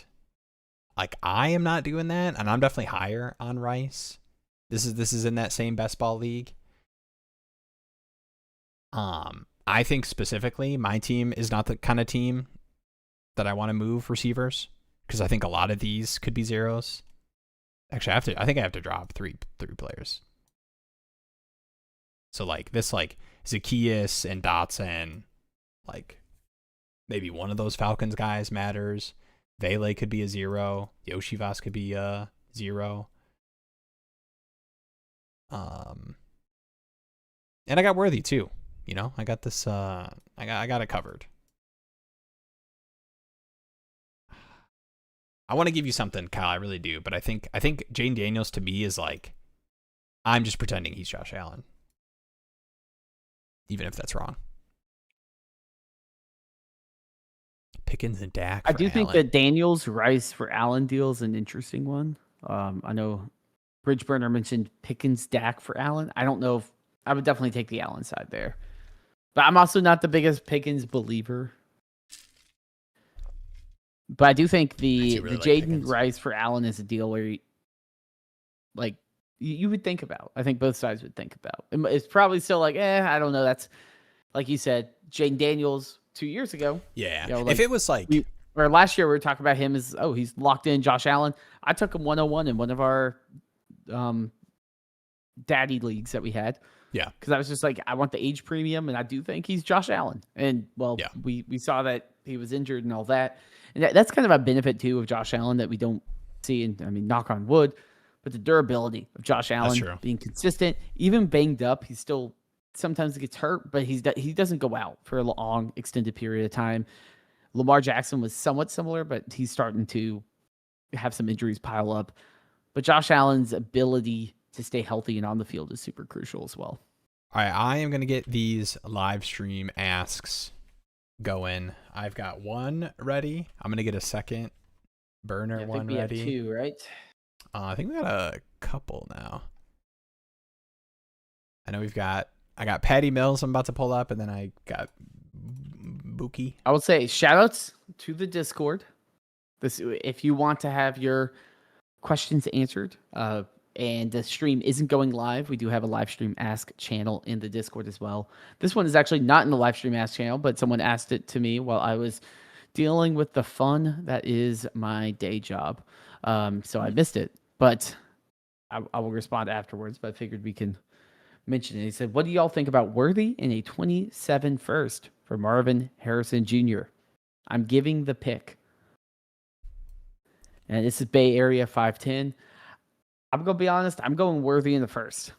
like, I am not doing that, and I'm definitely higher on Rice. This is in that same best ball league. I think specifically my team is not the kind of team that I want to move receivers, because I think a lot of these could be zeros. Actually, I think I have to drop three players. So like this, like Zacchaeus and Dotson, like maybe one of those Falcons guys matters. Vele could be a zero. Yoshivas could be a zero. And I got Worthy too. I got this. I got it covered. I want to give you something, Kyle. I really do, but I think Jayden Daniels to me is like, I'm just pretending he's Josh Allen, even if that's wrong. Pickens and Dak. I do think that Daniels Rice for Allen deal is an interesting one. I know Bridgeburner mentioned Pickens Dak for Allen. I don't know if I would definitely take the Allen side there, but I'm also not the biggest Pickens believer. But I do think the Jayden Rice for Allen is a deal where you would think about. I think both sides would think about. It's probably still like, I don't know. That's like you said, Jayden Daniels 2 years ago. Yeah. If it was like, or last year we were talking about him as, oh, he's locked in. Josh Allen. I took him 101 in one of our daddy leagues that we had. Yeah. Because I was just like, I want the age premium, and I do think he's Josh Allen. And, well, we saw that he was injured and all that. And that's kind of a benefit, too, of Josh Allen that we don't see. And, I mean, knock on wood. But the durability of Josh Allen being consistent, even banged up, he's still sometimes gets hurt, but he doesn't go out for a long, extended period of time. Lamar Jackson was somewhat similar, but he's starting to have some injuries pile up. But Josh Allen's ability to stay healthy and on the field is super crucial as well. All right, I am going to get these live stream asks going. I've got one ready. I'm going to get a second burner one ready. Have two, right? I think we got a couple now. I know I got Patty Mills I'm about to pull up, and then I got Buki. I would say shout-outs to the Discord. If you want to have your questions answered, and the stream isn't going live, we do have a live stream ask channel in the Discord as well. This one is actually not in the live stream ask channel, but someone asked it to me while I was dealing with the fun that is my day job. So I missed it, but I will respond afterwards, but I figured we can mention it. He said, what do y'all think about Worthy in a 27 first for Marvin Harrison Jr.? I'm giving the pick. And this is Bay Area 5'10". I'm going to be honest. I'm going Worthy in the first.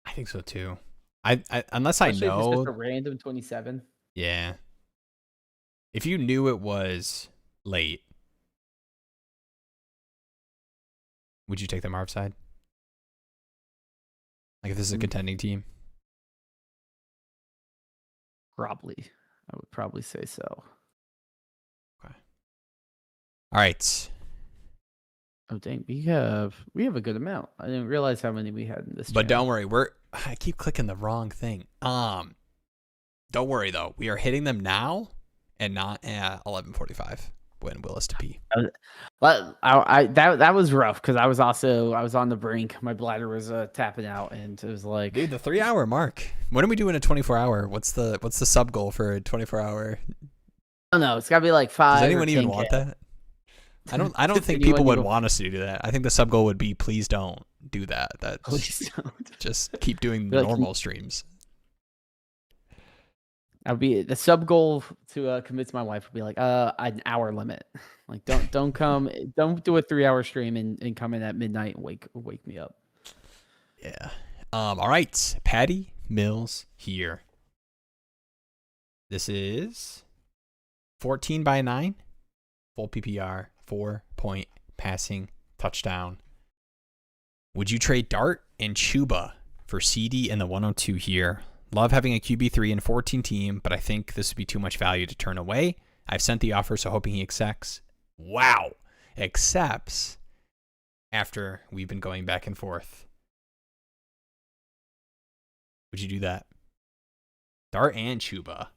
I think so too. I unless I know. If it's just a random 27. Yeah. If you knew it was late, would you take the Marv side? Like if this is a contending team? Probably. I would probably say so. Okay. All right. Oh dang, we have a good amount. I didn't realize how many we had in this. But don't worry, I keep clicking the wrong thing. Don't worry though, we are hitting them now and not at 11:45 when Willis to pee. But that was rough because I was on the brink. My bladder was tapping out, and it was like, dude, the 3 hour mark. When are we doing a 24 hour? What's the sub goal for a 24 hour? I don't know. It's gotta be like 5. Does anyone even want that? I don't think people would want us to do that. I think the sub goal would be, please don't do that. Please don't. Just keep doing normal streams. That would be the sub goal to convince my wife would be like an hour limit. Like don't do a 3 hour stream and come in at midnight and wake me up. Yeah. All right. Patty Mills here. This is 14/9, full PPR, 4-point passing touchdown. Would you trade Dart and Chuba for CeeDee and the 102 here? Love having a QB3 and 14 team, but I think this would be too much value to turn away. I've sent the offer, so hoping he accepts. Wow. Accepts after we've been going back and forth. Would you do that? Dart and Chuba.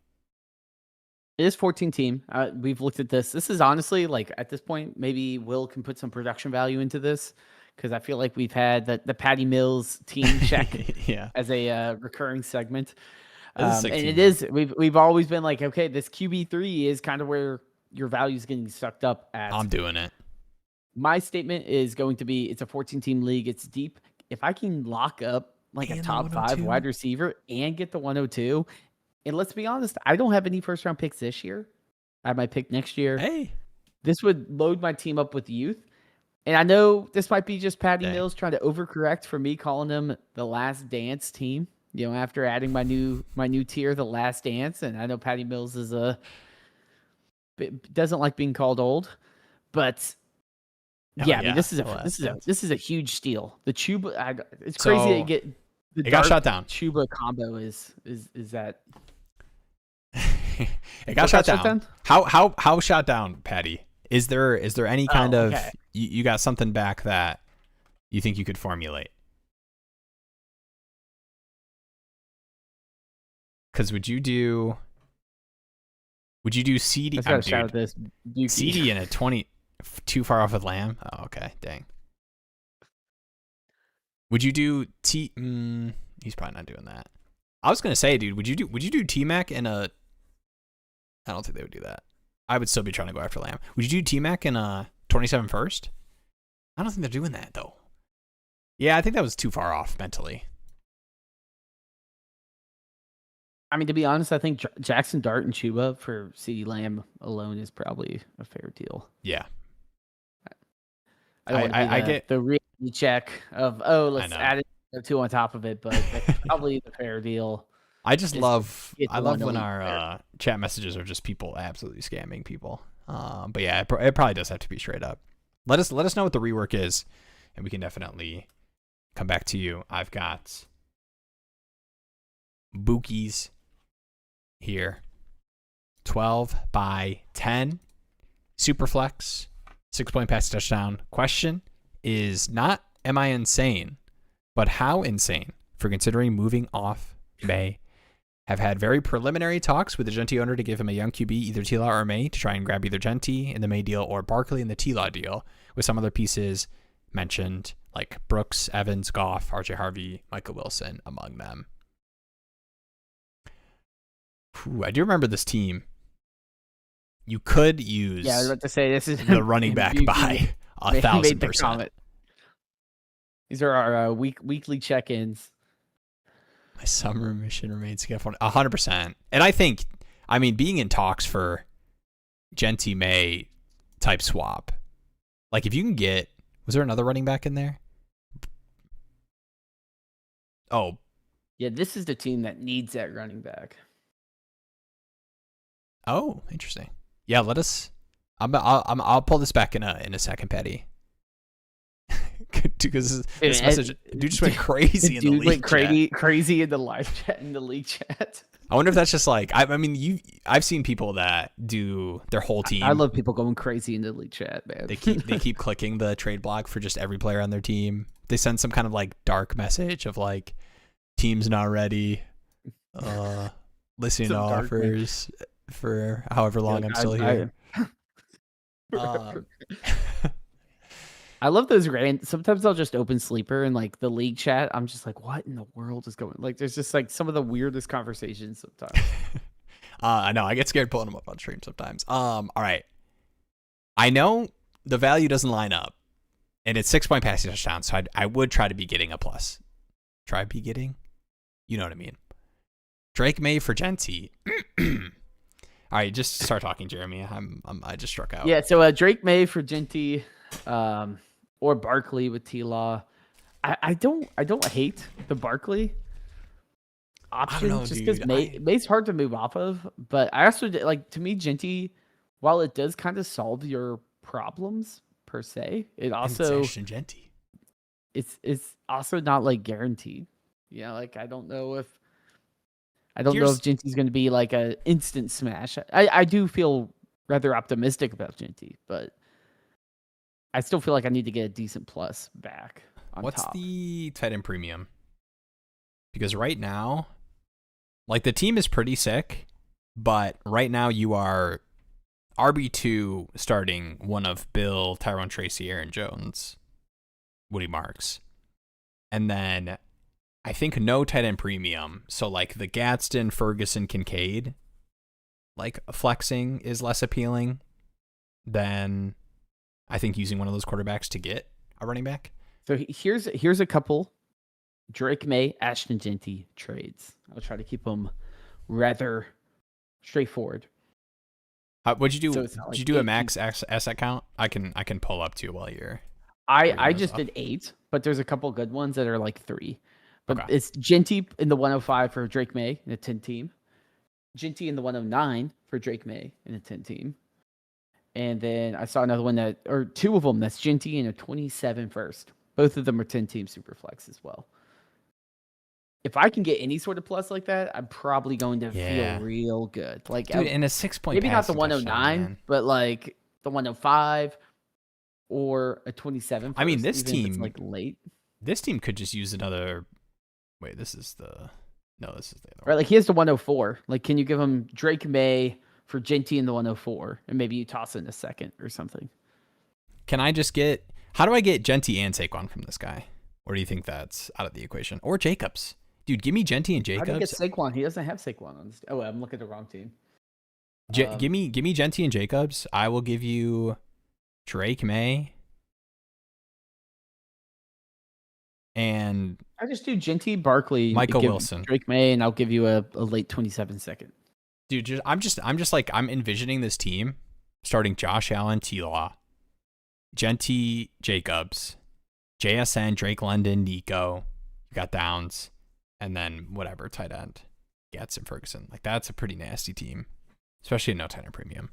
It is 14 team. We've looked at this. This is honestly, like, at this point, maybe Will can put some production value into this because I feel like we've had the Patty Mills team check as a recurring segment. And it is, we've always been like, okay, this QB3 is kind of where your value is getting sucked up at. I'm doing it. My statement is going to be, it's a 14-team league. It's deep. If I can lock up like a top 5 wide receiver and get the 102, and let's be honest, I don't have any first-round picks this year. I have my pick next year. Hey. This would load my team up with youth. And I know this might be just Patty Mills trying to overcorrect for me calling them the Last Dance team, you know, after adding my new tier, the Last Dance. And I know Patty Mills doesn't like being called old, but I mean, this is a huge steal. The Chuba, it's crazy to get the got shot down. Chuba combo is that it got shot down. How shot down, Patty? Is there any kind of you got something back that you think you could formulate? Because would you do CeeDee? CeeDee in a 20 too far off with Lamb? Oh, okay, dang. Would you do he's probably not doing that. I was gonna say, dude, would you do T-Mac in a? I don't think they would do that. I would still be trying to go after Lamb. Would you do T-Mac in 27 first? I don't think they're doing that, though. Yeah, I think that was too far off mentally. I mean, to be honest, I think Jackson Dart and Chuba for CeeDee Lamb alone is probably a fair deal. Yeah. I get the reality check of, let's add it 2 on top of it, but that's probably the fair deal. I just love when our chat messages are just people absolutely scamming people. But yeah, it probably does have to be straight up. Let us know what the rework is, and we can definitely come back to you. I've got Bookies here. 12 by 10. Superflex. 6-point pass touchdown. Question is not, am I insane? But how insane for considering moving off May? Have had very preliminary talks with the Genty owner to give him a young QB, either T-Law or May, to try and grab either Genty in the May deal or Barkley in the T-Law deal, with some other pieces mentioned like Brooks, Evans, Goff, RJ Harvey, Michael Wilson among them. I do remember this team. You could use I was about to say, this is the running back by 1,000%. These are our weekly check-ins. My summer mission remains careful. 100%. And I think, being in talks for Genty May type swap, like if you can get, was there another running back in there? Oh. Yeah, this is the team that needs that running back. Oh, interesting. Yeah, let us. I'll pull this back in a second, Patty. Because this message, dude just went crazy in the league chat. Crazy in the live chat, in the league chat. I wonder if that's just like, I've seen people that do their whole team. I love people going crazy in the league chat, man. They keep clicking the trade block for just every player on their team. They send some kind of like dark message of like, team's not ready. Listening to offers for however long I'm still here. I love those sometimes I'll just open Sleeper and like the league chat. I'm just like, what in the world is going? Like, there's just like some of the weirdest conversations sometimes. I know. I get scared pulling them up on stream sometimes. All right. I know the value doesn't line up, and it's 6-point passing touchdown, so I would try to be getting a plus. Try be getting? You know what I mean. Drake May for Genty. All right, just start talking, Jeremy. I just struck out. Yeah, so Drake May for Genty, or Barkley with T-Law. I don't hate the Barkley option just because May's hard to move off of. But I also like, to me, Genty, while it does kind of solve your problems per se, it also it's also not like guaranteed. Yeah, like I don't know if Genty's going to be like an instant smash. I do feel rather optimistic about Genty, but I still feel like I need to get a decent plus back on What's top. The tight end premium? Because right now, like the team is pretty sick, but right now you are RB2 starting one of Bill, Tyrone Tracy, Aaron Jones, Woody Marks. And then I think no tight end premium. So like the Gadsden, Ferguson, Kincaid, like flexing is less appealing than I think using one of those quarterbacks to get a running back. So here's a couple Drake May, Ashton Genty trades. I'll try to keep them rather straightforward. What'd you do? Did you do a max asset count? I can pull up too while you're. I just did 8, but there's a couple good ones that are like 3. But It's Genty in the 105 for Drake May in a 10 team. Genty in the 109 for Drake May in a 10 team. And then I saw another one or 2 of them, that's Genty in a 27 first. Both of them are 10 team super flex as well. If I can get any sort of plus like that, I'm probably going to feel real good. Like, dude, in a 6-point maybe not the 109, but like the 105 or a 27 first. I mean, this team like late. This team could just use another. Wait, this is the other one. Right, like he has the 104. Like, can you give him Drake May for Genty in the 104, and maybe you toss in a second or something? Can I just get? How do I get Genty and Saquon from this guy? Or do you think that's out of the equation? Or Jacobs, dude, give me Genty and Jacobs. How do you get Saquon? He doesn't have Saquon on this. Oh, I'm looking at the wrong team. Give me Genty and Jacobs. I will give you Drake May. And I just do Genty, Barkley, Michael Wilson, Drake May, and I'll give you a late 27 second. Dude, I'm just like, I'm envisioning this team starting Josh Allen, T-Law, Genty, Jacobs, JSN, Drake London, Nico. You got Downs, and then whatever tight end, Gatson, Ferguson. Like, that's a pretty nasty team, especially in no tight end premium.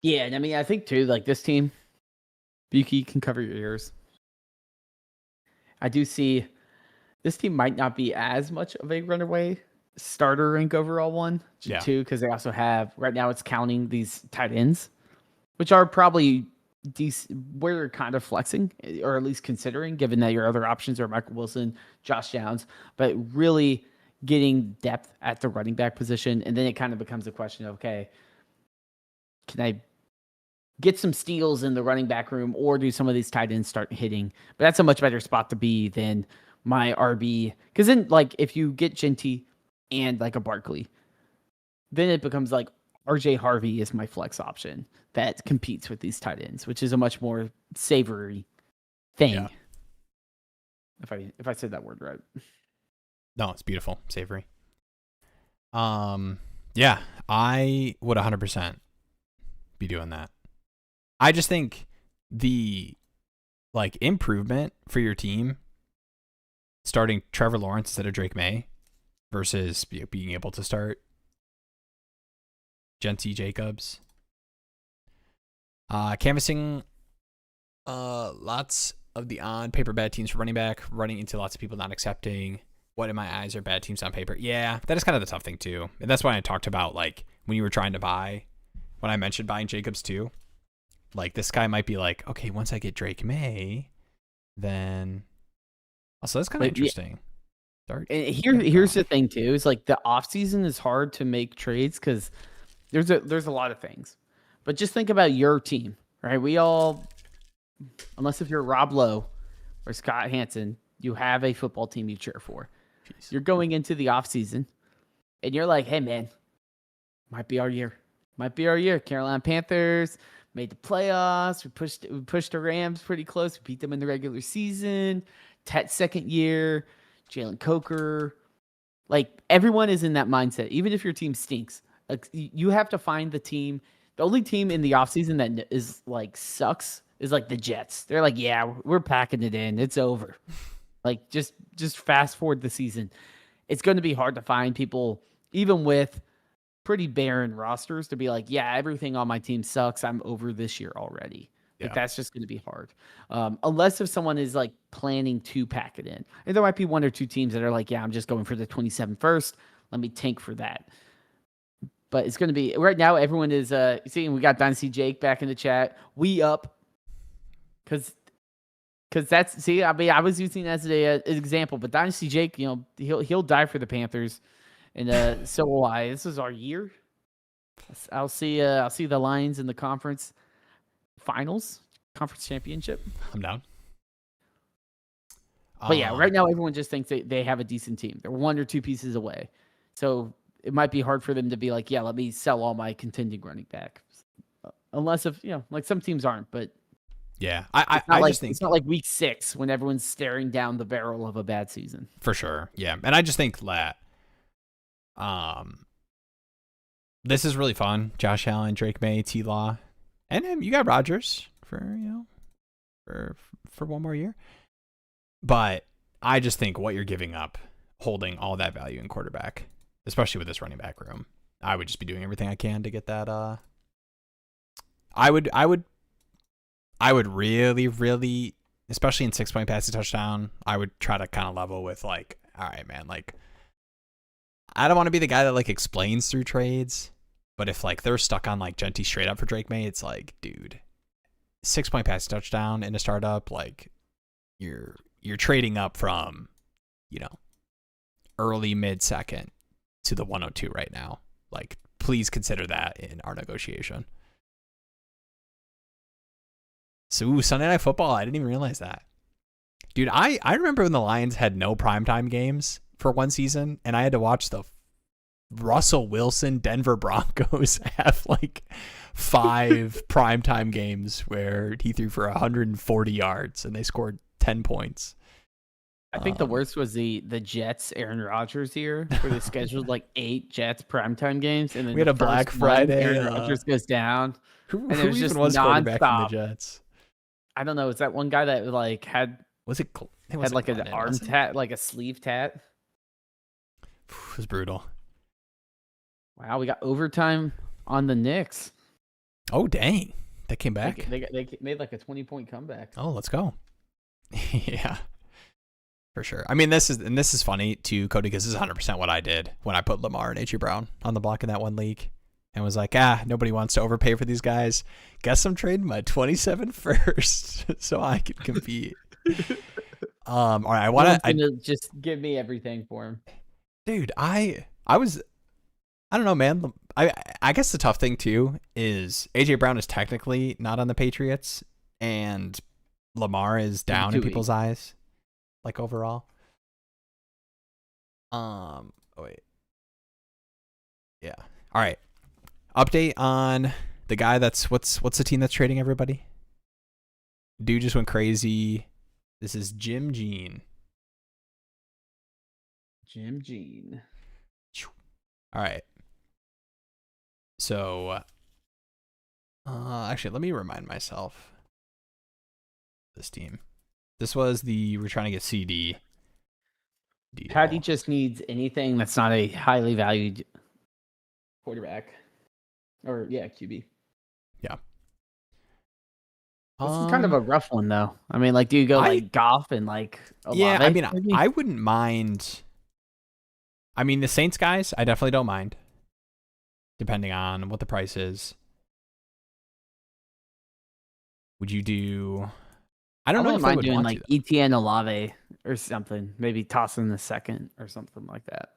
Yeah, and I mean, I think too, like this team, Buki can cover your ears. I do see this team might not be as much of a runaway starter rank overall one, too, because they also have, right now it's counting these tight ends, which are probably where you're kind of flexing, or at least considering, given that your other options are Michael Wilson, Josh Downs, but really getting depth at the running back position. And then it kind of becomes a question of, okay, can I get some steals in the running back room, or do some of these tight ends start hitting? But that's a much better spot to be than my RB. Because then, like, if you get Genty and like a Barkley, then it becomes like RJ Harvey is my flex option that competes with these tight ends, which is a much more savory thing. Yeah. If I said that word right. No, it's beautiful. Savory. Yeah, I would 100% be doing that. I just think the like improvement for your team starting Trevor Lawrence instead of Drake May versus being able to start Genty, Jacobs. Canvassing lots of the on paper bad teams for running back, running into lots of people not accepting what in my eyes are bad teams on paper. Yeah, that is kind of the tough thing too. And that's why I talked about, like, when you were trying to buy, when I mentioned buying Jacobs too, like this guy might be like, okay, once I get Drake May, then also that's kind of interesting. And here's the thing too, is like the off season is hard to make trades because there's a lot of things. But just think about your team, right? We all, unless if you're Rob Lowe or Scott Hansen, you have a football team you cheer for. Jeez. You're going into the off season and you're like, hey man, might be our year. Carolina Panthers made the playoffs. We pushed the Rams pretty close. We beat them in the regular season. Tet's second year, Jalen Coker. Like, everyone is in that mindset, even if your team stinks. Like, you have to find the team. The only team in the offseason that is like sucks is like the Jets. They're like, yeah, we're packing it in. It's over. Like, just fast forward the season. It's going to be hard to find people, even with pretty barren rosters, to be like, yeah, everything on my team sucks. I'm over this year already. Yeah. Like, that's just going to be hard. Unless if someone is like planning to pack it in. And there might be one or two teams that are like, yeah, I'm just going for the 27 first. Let me tank for that. But it's going to be, right now, everyone is, seeing we got Dynasty Jake back in the chat. We up. Because that's, see, I mean, I was using that as an example, but Dynasty Jake, you know, he'll die for the Panthers. And so will I. This is our year. I'll see the Lions in the conference finals, conference championship. I'm down. But yeah, right now everyone just thinks they have a decent team. They're one or two pieces away. So it might be hard for them to be like, yeah, let me sell all my contending running back. Unless if, you know, like some teams aren't, but yeah, just think it's not like week 6 when everyone's staring down the barrel of a bad season. For sure. Yeah. And I just think that this is really fun. Josh Allen, Drake May, T-Law, and you got Rodgers for, you know, for one more year. But I just think what you're giving up, holding all that value in quarterback, especially with this running back room, I would just be doing everything I can to get that. I would really, really, especially in 6-point passing touchdown, I would try to kind of level with like, all right, man, like, I don't want to be the guy that like explains through trades, but if like they're stuck on like Genty straight up for Drake May, it's like, dude, 6-point passing touchdown in a startup, like you're trading up from, you know, early mid second to the 102 right now. Like, please consider that in our negotiation. So Sunday Night Football, I didn't even realize that. Dude, I remember when the Lions had no primetime games for one season, and I had to watch the Russell Wilson, Denver Broncos have like 5 primetime games where he threw for 140 yards and they scored 10 points. I think the worst was the Jets Aaron Rodgers year, where they scheduled like 8 Jets primetime games, and then we had a Black Friday. Aaron Rodgers goes down. Who it was even just was quarterback in the nonstop. Jets? I don't know. Is that one guy that like had like an arm tat, like a sleeve tat? It was brutal. Wow, we got overtime on the Knicks. Oh dang, they came back. They made like a 20-point comeback. Oh, let's go. Yeah, for sure. I mean, this is funny too, Cody, because this is 100% what I did when I put Lamar and AJ Brown on the block in that one league, and was like, nobody wants to overpay for these guys. Guess I'm trading my 27 first so I can compete. All right, I just give me everything for him, dude. I don't know, man. I guess the tough thing too is AJ Brown is technically not on the Patriots, and Lamar is down in people's eyes, like overall. Oh wait, yeah. All right. Update on the guy that's what's the team that's trading everybody? Dude just went crazy. This is Jim Jean. Jim Jean. All right. So, actually, let me remind myself. This team. This was we're trying to get CeeDee. Patty just needs anything that's not a highly valued quarterback. Or, QB. Yeah. This is kind of a rough one, though. I mean, like, do you go like Goff and like Olave? Yeah, I mean, I wouldn't mind. I mean, the Saints guys, I definitely don't mind. Depending on what the price is. Would you do... I wouldn't mind doing like Etienne Olave or something. Maybe toss in the second or something like that.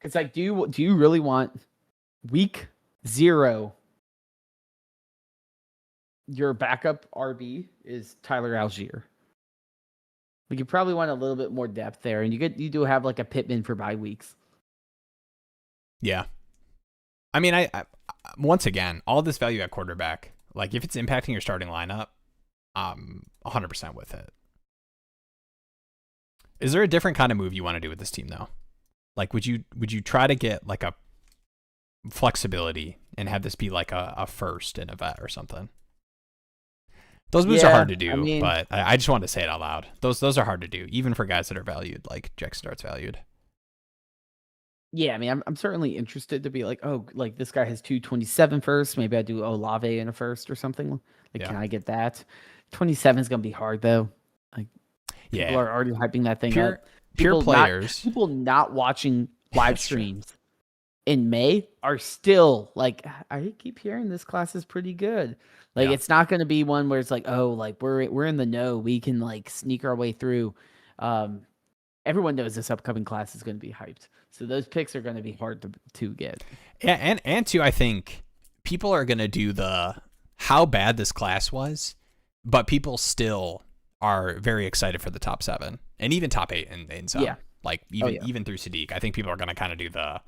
It's like, do you really want week 0? Your backup RB is Tyler Algier. Like, you probably want a little bit more depth there, and you do have like a Pittman for bye weeks. Yeah. I mean, I once again, all this value at quarterback, like if it's impacting your starting lineup, I'm 100% with it. Is there a different kind of move you want to do with this team though? Like, would you try to get like a flexibility and have this be like a first and a vet or something? Those moves are hard to do, but I just wanted to say it out loud. Those are hard to do, even for guys that are valued, like Jackson Dart's valued. Yeah, I mean, I'm certainly interested to be like, oh, like this guy has 227 first. Maybe I do Olave in a first or something. Like, can I get that? 27 is gonna be hard though. Like, people are already hyping that thing up. Pure players, people not watching live streams in May are still like, I keep hearing this class is pretty good. Like, it's not going to be one where it's like, oh, like we're in the know, we can like sneak our way through. Everyone knows this upcoming class is going to be hyped, so those picks are going to be hard to get. Yeah, and two, I think people are going to do the how bad this class was, but people still are very excited for the top 7 and even top 8 in some. Yeah. Like even through Sadiq, I think people are going to kind of do the,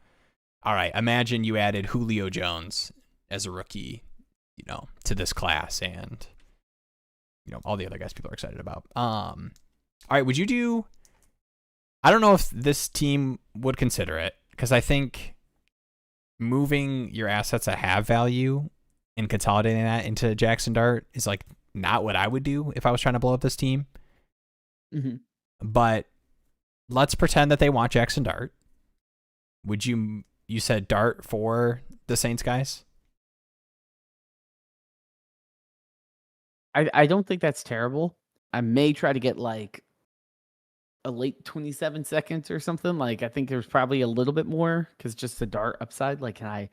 all right, imagine you added Julio Jones as a rookie, to this class, and all the other guys people are excited about. All right, would you do? I don't know if this team would consider it, because I think moving your assets that have value and consolidating that into Jackson Dart is like not what I would do if I was trying to blow up this team. Mm-hmm. But let's pretend that they want Jackson Dart. Would you said Dart for the Saints guys? I don't think that's terrible. I may try to get like a late 27 seconds or something. Like, I think there's probably a little bit more because just the Dart upside. Like, can I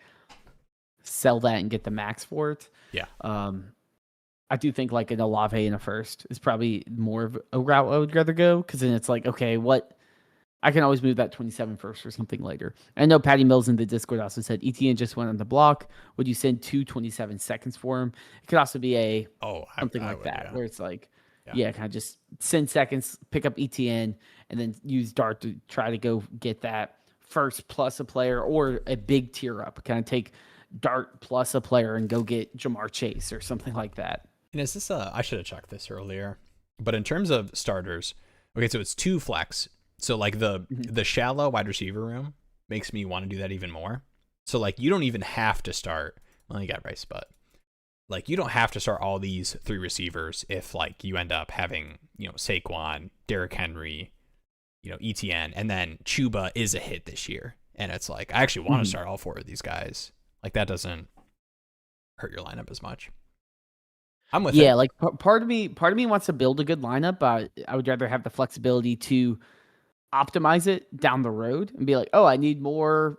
sell that and get the max for it? Yeah. I do think like an Olave in a first is probably more of a route I would rather go, because then it's like, okay, what? I can always move that 27 first or something later. I know Patty Mills in the Discord also said Etienne just went on the block. Would you send 27 seconds for him? It could also be something like that, where it's like, kind of just send seconds, pick up Etienne, and then use Dart to try to go get that first plus a player or a big tier up. Kind of take Dart plus a player and go get Jamar Chase or something like that. And is this I should have checked this earlier, but in terms of starters, okay, so it's 2 flex. So like the shallow wide receiver room makes me want to do that even more. So like you don't even have to start. Well, you got Rice, but like you don't have to start all these 3 receivers if like you end up having, Saquon, Derrick Henry, ETN, and then Chuba is a hit this year. And it's like I actually want to start all 4 of these guys. Like that doesn't hurt your lineup as much. I'm with it. Yeah, like part of me wants to build a good lineup, but I would rather have the flexibility to optimize it down the road and be like, oh, I need more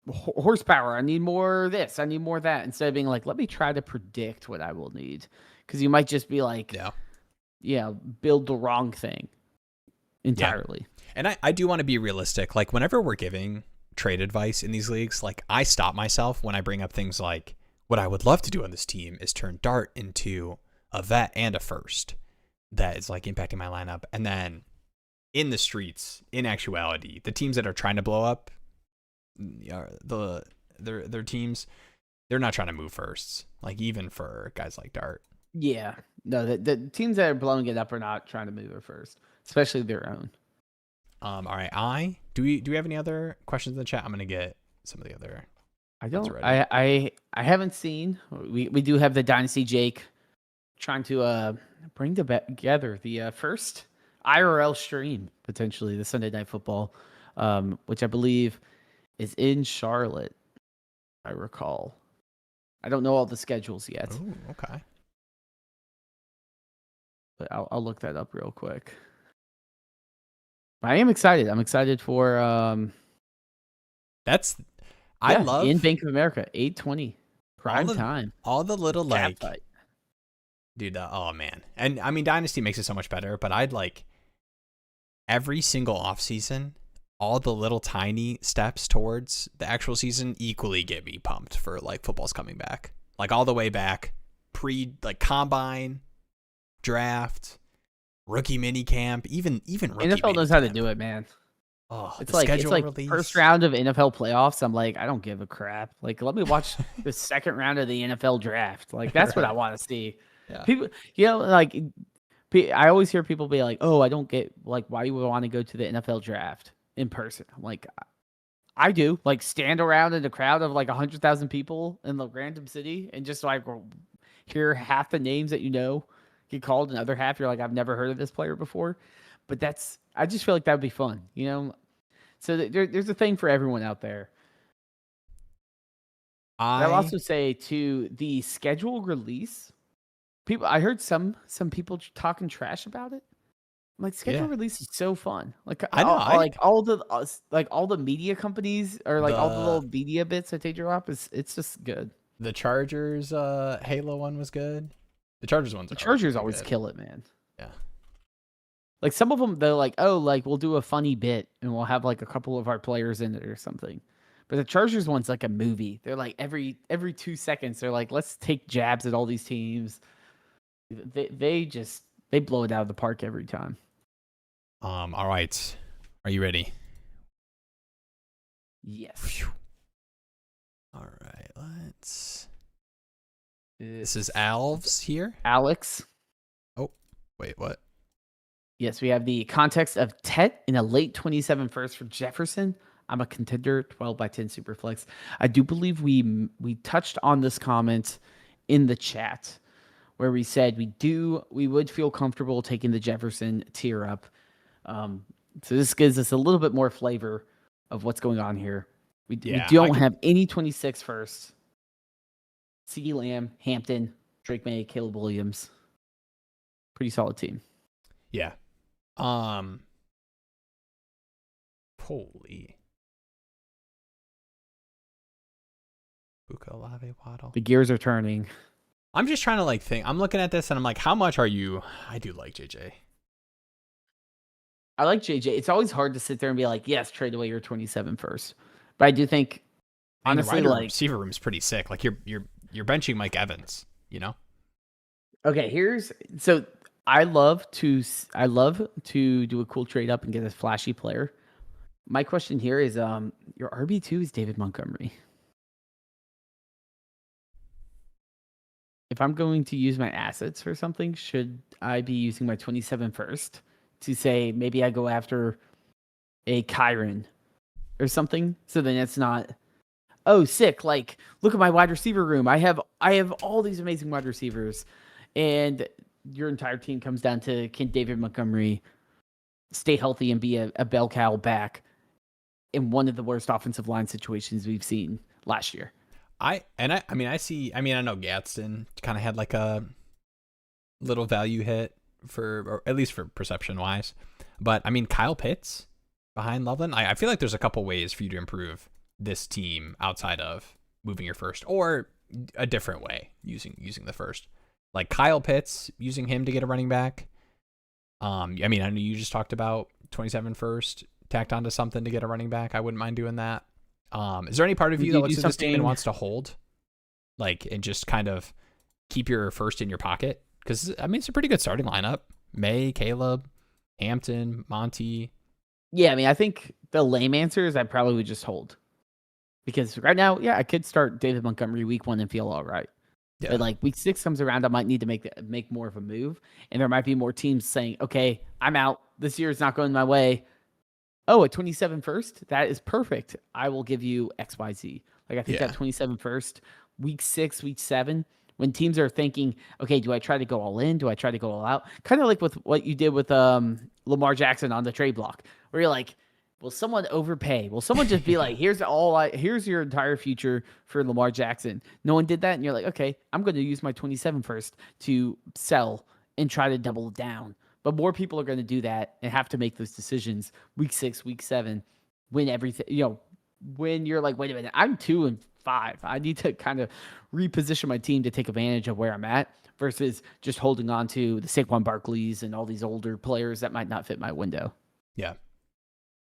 horsepower. I need more this. I need more that. Instead of being like, let me try to predict what I will need. Because you might just be like, build the wrong thing entirely. Yeah. And I do want to be realistic. Like whenever we're giving trade advice in these leagues, like I stop myself when I bring up things like, what I would love to do on this team is turn Dart into a vet and a first. That is like impacting my lineup. And then in the streets, in actuality, the teams that are trying to blow up their teams, they're not trying to move firsts. Like even for guys like Dart. Yeah, no, the teams that are blowing it up are not trying to move it first, especially their own. All right, do we have any other questions in the chat? I'm gonna get some of the other. I don't. I haven't seen. We do have the Dynasty Jake trying to bring together the first IRL stream potentially the Sunday Night Football, which I believe is in Charlotte. I recall. I don't know all the schedules yet. Oh, okay. But I'll look that up real quick. I am excited. I'm excited for I love in Bank of America 8:20 prime time. All the little like dude, oh man. And I mean Dynasty makes it so much better, but I'd like every single offseason, all the little tiny steps towards the actual season equally get me pumped for like football's coming back. Like all the way back, like combine, draft, rookie mini camp, even rookie NFL knows how to do it, man. Oh, it's like release. First round of NFL playoffs. I'm like, I don't give a crap. Like, let me watch the second round of the NFL draft. Like, that's what I want to see. Yeah. People, like I always hear people be like, "Oh, I don't get like why you would want to go to the NFL draft in person." I'm like, I do. Like, stand around in a crowd of like 100,000 people in the random city and just like hear half the names that get called, and other half you're like, I've never heard of this player before. But I just feel like that would be fun, So there's a thing for everyone out there. I'll also say to the schedule release, I heard some people talking trash about it. I'm like, schedule release is so fun. Like I know, all the media companies or like all the little media bits that they drop it's just good. The Chargers Halo one was good. The Chargers ones. The Chargers always kill it, man. Yeah. Like some of them, they're like, oh, like we'll do a funny bit and we'll have like a couple of our players in it or something. But the Chargers one's like a movie. They're like every 2 seconds, they're like, let's take jabs at all these teams. They blow it out of the park every time. All right. Are you ready? Yes. Whew. All right. This is Alves here. Alex. Oh, wait, what? Yes, we have the context of Tet in a late 27 first for Jefferson. I'm a contender 12x10 Superflex. I do believe we touched on this comment in the chat where we said we would feel comfortable taking the Jefferson tier up. So this gives us a little bit more flavor of what's going on here. We don't have any 26 first. CeeDee Lamb, Hampton, Drake May, Caleb Williams. Pretty solid team. Yeah. Holy. Buka Olave Waddle. The gears are turning. I'm just trying to like think. I'm looking at this and I'm like, how much are you? I do like JJ. I like JJ. It's always hard to sit there and be like, yes, trade away your 27 first. But I do think, honestly, the receiver room is pretty sick. Like you're benching Mike Evans, Okay, so I love to do a cool trade up and get a flashy player. My question here is, your RB2 is David Montgomery. If I'm going to use my assets for something, should I be using my 27 first to say maybe I go after a Kyron or something? So then it's not, oh, sick. Like, look at my wide receiver room. I have all these amazing wide receivers, and your entire team comes down to, can David Montgomery stay healthy and be a bell cow back in one of the worst offensive line situations we've seen last year? I know Gadsden kind of had like a little value hit or at least for perception wise, but I mean, Kyle Pitts behind Loveland, I feel like there's a couple ways for you to improve this team outside of moving your first, or a different way using the first, like Kyle Pitts, using him to get a running back. I know you just talked about 27 first tacked onto something to get a running back. I wouldn't mind doing that. Is there any part of you that looks at this team and wants to hold, like, and just kind of keep your first in your pocket? Because it's a pretty good starting lineup. May, Caleb, Hampton, Monty. Yeah, I think the lame answer is I probably would just hold, because right now, I could start David Montgomery week 1 and feel all right. Yeah. But like week 6 comes around, I might need to make more of a move, and there might be more teams saying, "Okay, I'm out. This year is not going my way. Oh, a 27 first? That is perfect. I will give you XYZ." Like, I think that 27 first, week 6, week 7, when teams are thinking, okay, do I try to go all in? Do I try to go all out? Kind of like with what you did with Lamar Jackson on the trade block, where you're like, will someone overpay? Will someone just be like, here's your entire future for Lamar Jackson? No one did that, and you're like, okay, I'm going to use my 27 first to sell and try to double down. But more people are going to do that and have to make those decisions week 6, week 7, when everything, when you're like, wait a minute, I'm 2-5. I need to kind of reposition my team to take advantage of where I'm at, versus just holding on to the Saquon Barkleys and all these older players that might not fit my window. Yeah.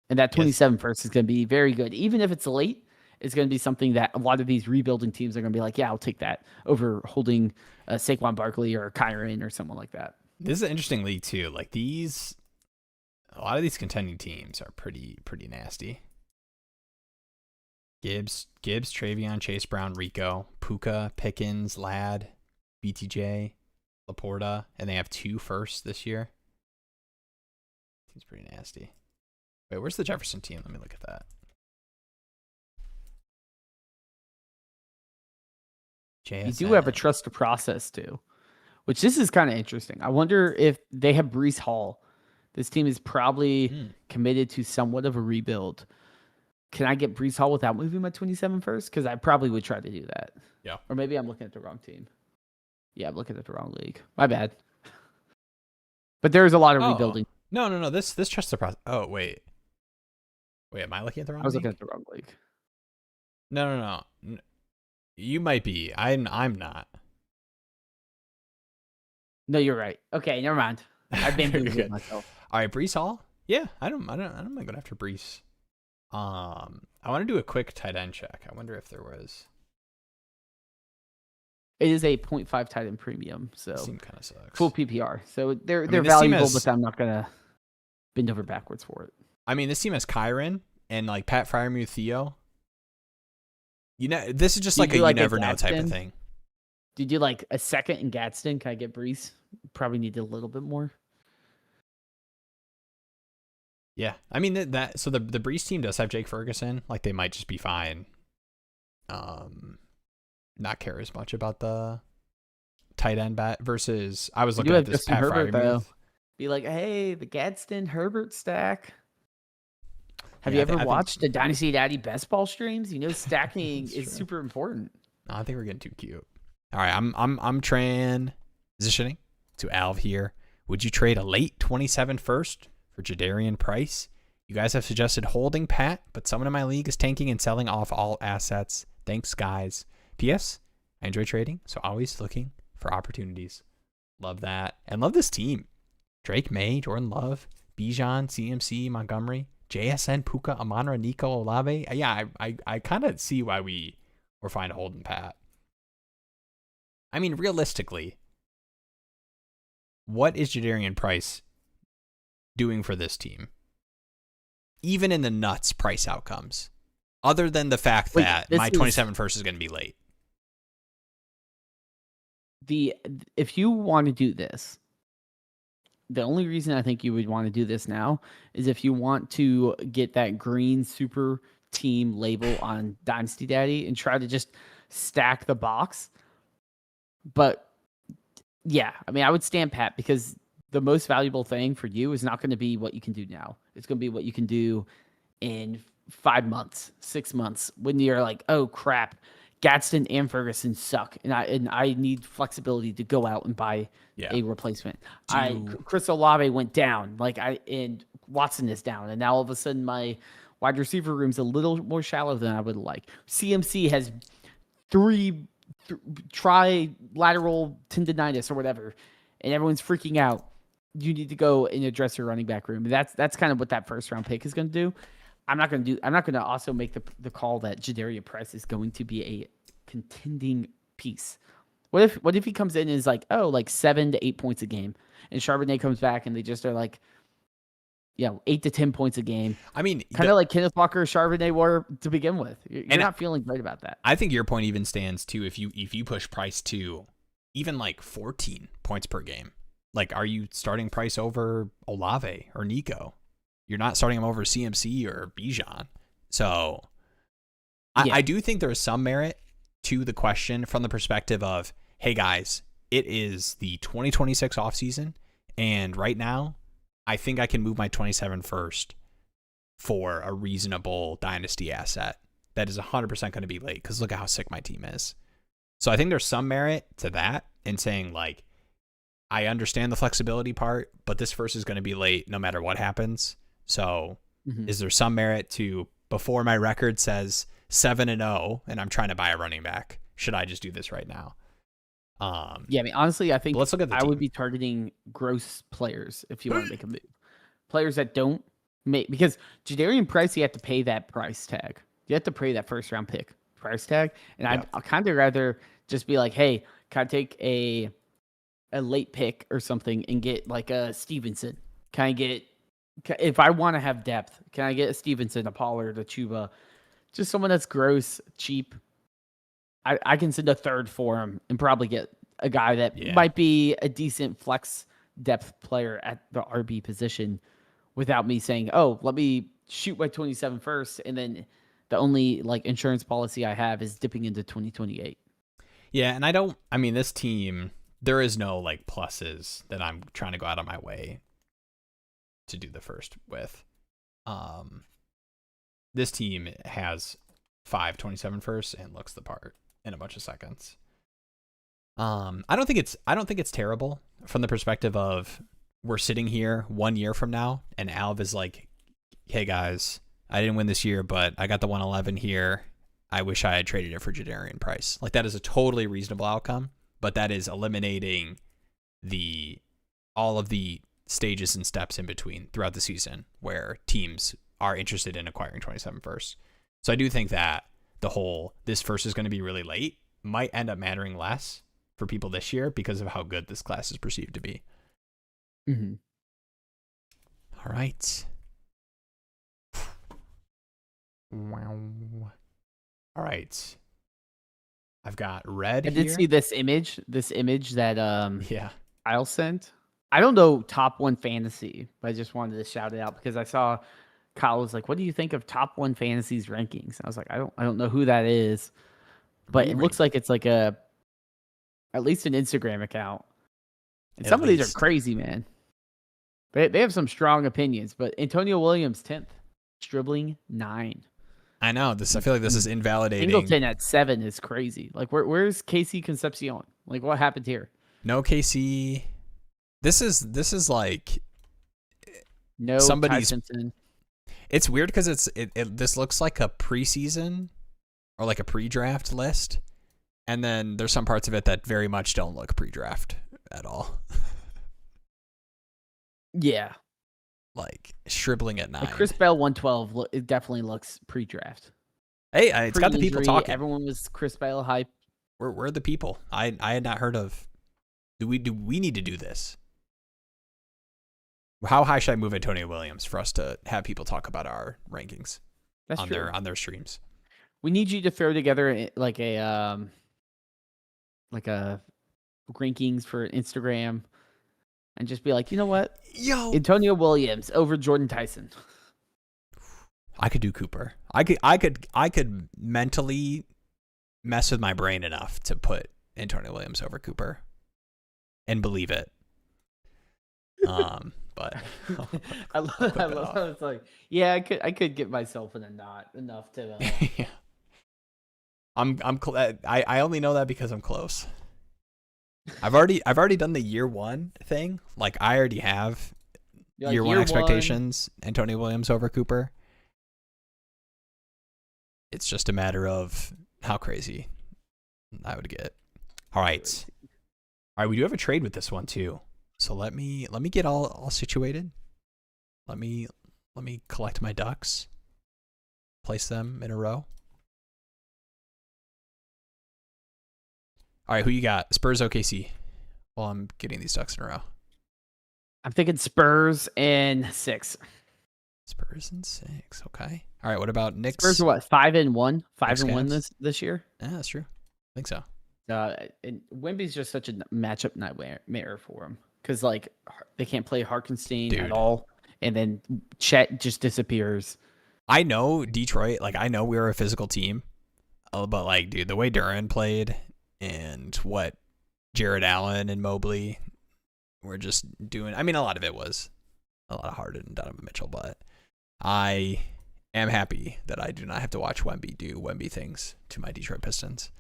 And that 27 first is going to be very good. Even if it's late, it's going to be something that a lot of these rebuilding teams are going to be like, yeah, I'll take that over holding Saquon Barkley or Kyron or someone like that. This is an interesting league too. Like, a lot of these contending teams are pretty nasty. Gibbs, Travion, Chase Brown, Rico, Puka, Pickens, Ladd, BTJ, Laporta, and they have 2 firsts this year. Seems pretty nasty. Wait, where's the Jefferson team? Let me look at that. JSN. You do have a trust to process too, which this is kind of interesting. I wonder if they have Breece Hall. This team is probably committed to somewhat of a rebuild. Can I get Breece Hall without moving my 27 first? Because I probably would try to do that. Yeah. Or maybe I'm looking at the wrong team. Yeah, I'm looking at the wrong league. My bad. But there's a lot of rebuilding. No. This trust the process. Oh, wait. Am I looking at the wrong league? I was looking at the wrong league. No. You might be. I'm not. No, you're right. Okay, never mind. I've been good myself. All right, Breece Hall. Yeah, I don't mind going after Breece. I want to do a quick tight end check. I wonder if there was. It is a 0.5 tight end premium, so this team kind of sucks. Full PPR, so they're valuable, but I'm not gonna bend over backwards for it. I mean, this team has Kyron and like Pat Freiermuth, Theo. This is just like you never know type of thing. Did you like a second in Gadsden? Can I get Breece? Probably need a little bit more. Yeah, I mean so the Breece team does have Jake Ferguson. Like, they might just be fine. Not care as much about the tight end bat versus I was looking at this Pat Freiermuth. Be like, hey, the Gadsden Herbert stack. Have you ever watched the Dynasty Daddy best ball streams? Stacking is super important. No, I think we're getting too cute. All right, I'm transitioning to Alv here. Would you trade a late 27 first for Jadarian Price? You guys have suggested holding Pat, but someone in my league is tanking and selling off all assets. Thanks, guys. P.S. I enjoy trading, so always looking for opportunities. Love that. And love this team. Drake May, Jordan Love, Bijan, CMC, Montgomery, JSN, Puka, Amon-Ra, Nico, Olave. Yeah, I kind of see why we were fine holding Pat. I mean, realistically, what is Jadarian Price doing for this team? even in the nuts price outcomes, other than the fact that my 27 first is going to be late. If you want to do this, the only reason I think you would want to do this now is if you want to get that green super team label on Dynasty Daddy and try to just stack the box. But yeah, I mean, I would stand pat because the most valuable thing for you is not going to be what you can do now. It's going to be what you can do in 5 months, 6 months, when you're like, oh crap, Gadsden and Ferguson suck, and I need flexibility to go out and buy a replacement. Chris Olave went down, and Watson is down, and now all of a sudden my wide receiver room's a little more shallow than I would like. CMC has trilateral tendonitis or whatever, and everyone's freaking out. You need to go and address your running back room. That's kind of what that first round pick is going to do. I'm not going to also make the call that Jadarian Price is going to be a contending piece. What if he comes in and is like 7 to 8 points a game, and Charbonnet comes back and they just are like, 8 to 10 points a game. I mean, kind of like Kenneth Walker, Charbonnet were to begin with. You're not feeling great about that. I think your point even stands too if you push Price to even 14 points per game. Are you starting Price over Olave or Nico? You're not starting him over CMC or Bijan. So I do think there is some merit to the question from the perspective of, hey guys, it is the 2026 offseason, and right now I think I can move my 27 first for a reasonable dynasty asset that is 100% going to be late because look at how sick my team is. So I think there's some merit to that in saying, I understand the flexibility part, but this first is going to be late no matter what happens. So is there some merit to, before my record says 7-0 and I'm trying to buy a running back, should I just do this right now? I mean, honestly, I think let's look at the team. would be targeting gross players if you want to make a move. Players that don't make, because Jadarian Price, you have to pay that price tag. You have to pay that first round pick price tag. And I'd kind of rather just be like, hey, can I take a late pick or something and get a Stevenson? Can I get, if I want to have depth, can I get a Stevenson, a Pollard, a Chuba, just someone that's gross, cheap? I can send a third for him and probably get a guy that might be a decent flex depth player at the RB position without me saying, oh, let me shoot my 27 first, and then the only insurance policy I have is dipping into 2028. Yeah, and this team, there is no pluses that I'm trying to go out of my way to do the first with. This team has 5 27 firsts and looks the part in a bunch of seconds. I don't think it's terrible from the perspective of we're sitting here 1 year from now and Alv is like, hey guys, I didn't win this year, but I got the 111 here. I wish I had traded it for Jadarian Price. That is a totally reasonable outcome, but that is eliminating all of the stages and steps in between throughout the season where teams are interested in acquiring 27 firsts. So I do think that this first is going to be really late might end up mattering less for people this year because of how good this class is perceived to be. Mm-hmm. All right. Wow. All right. I've got red. I did see this image that Kyle sent. I don't know top 1 fantasy, but I just wanted to shout it out because I saw Kyle was like, what do you think of top 1 fantasies rankings? I was like, I don't know who that is, but it looks like it's at least an Instagram account. And some of these are crazy, man. They have some strong opinions, but Antonio Williams 10th, Stribling 9. I know I feel like this is invalidating. Singleton at 7 is crazy. Where's Casey Concepcion? What happened here? No KC. This is no somebody's. Ty Simpson. It's weird because this looks like a preseason or a pre-draft list, and then there's some parts of it that very much don't look pre-draft at all. Yeah, Stribling at 9. Chris Bell 112. It definitely looks pre-draft. Hey, it's got the people talking. Everyone was Chris Bell hype. We're the people. I had not heard of. Do we need to do this? How high should I move Antonio Williams for us to have people talk about our rankings That's true. on their streams? We need you to throw together like a rankings for Instagram and just be like, you know what? Yo, Antonio Williams over Jordan Tyson. I could do Cooper. I could mentally mess with my brain enough to put Antonio Williams over Cooper and believe it. But I love how it's like, yeah, I could get myself in a knot enough to. Yeah. I only know that because I'm close. I've already done the year one thing. Like I already have year one expectations. Antonio Williams over Cooper. It's just a matter of how crazy I would get. All right. We do have a trade with this one too. So let me get all situated. Let me collect my ducks. Place them in a row. All right, who you got? Spurs, OKC. Well, I'm getting these ducks in a row. I'm thinking Spurs and 6. Spurs and 6. Okay. All right. What about Knicks? Spurs are what? 5-1. Knicks 5-1 this year. Yeah, that's true. I think so. And Wemby's just such a matchup nightmare for him because like they can't play Harkenstein at all, and then Chet just disappears. I know Detroit. Like I know we're a physical team, but like, dude, the way Duran played and what Jared Allen and Mobley were just doing. I mean, a lot of it was a lot of Harden and Donovan Mitchell, but I am happy that I do not have to watch Wemby do Wemby things to my Detroit Pistons.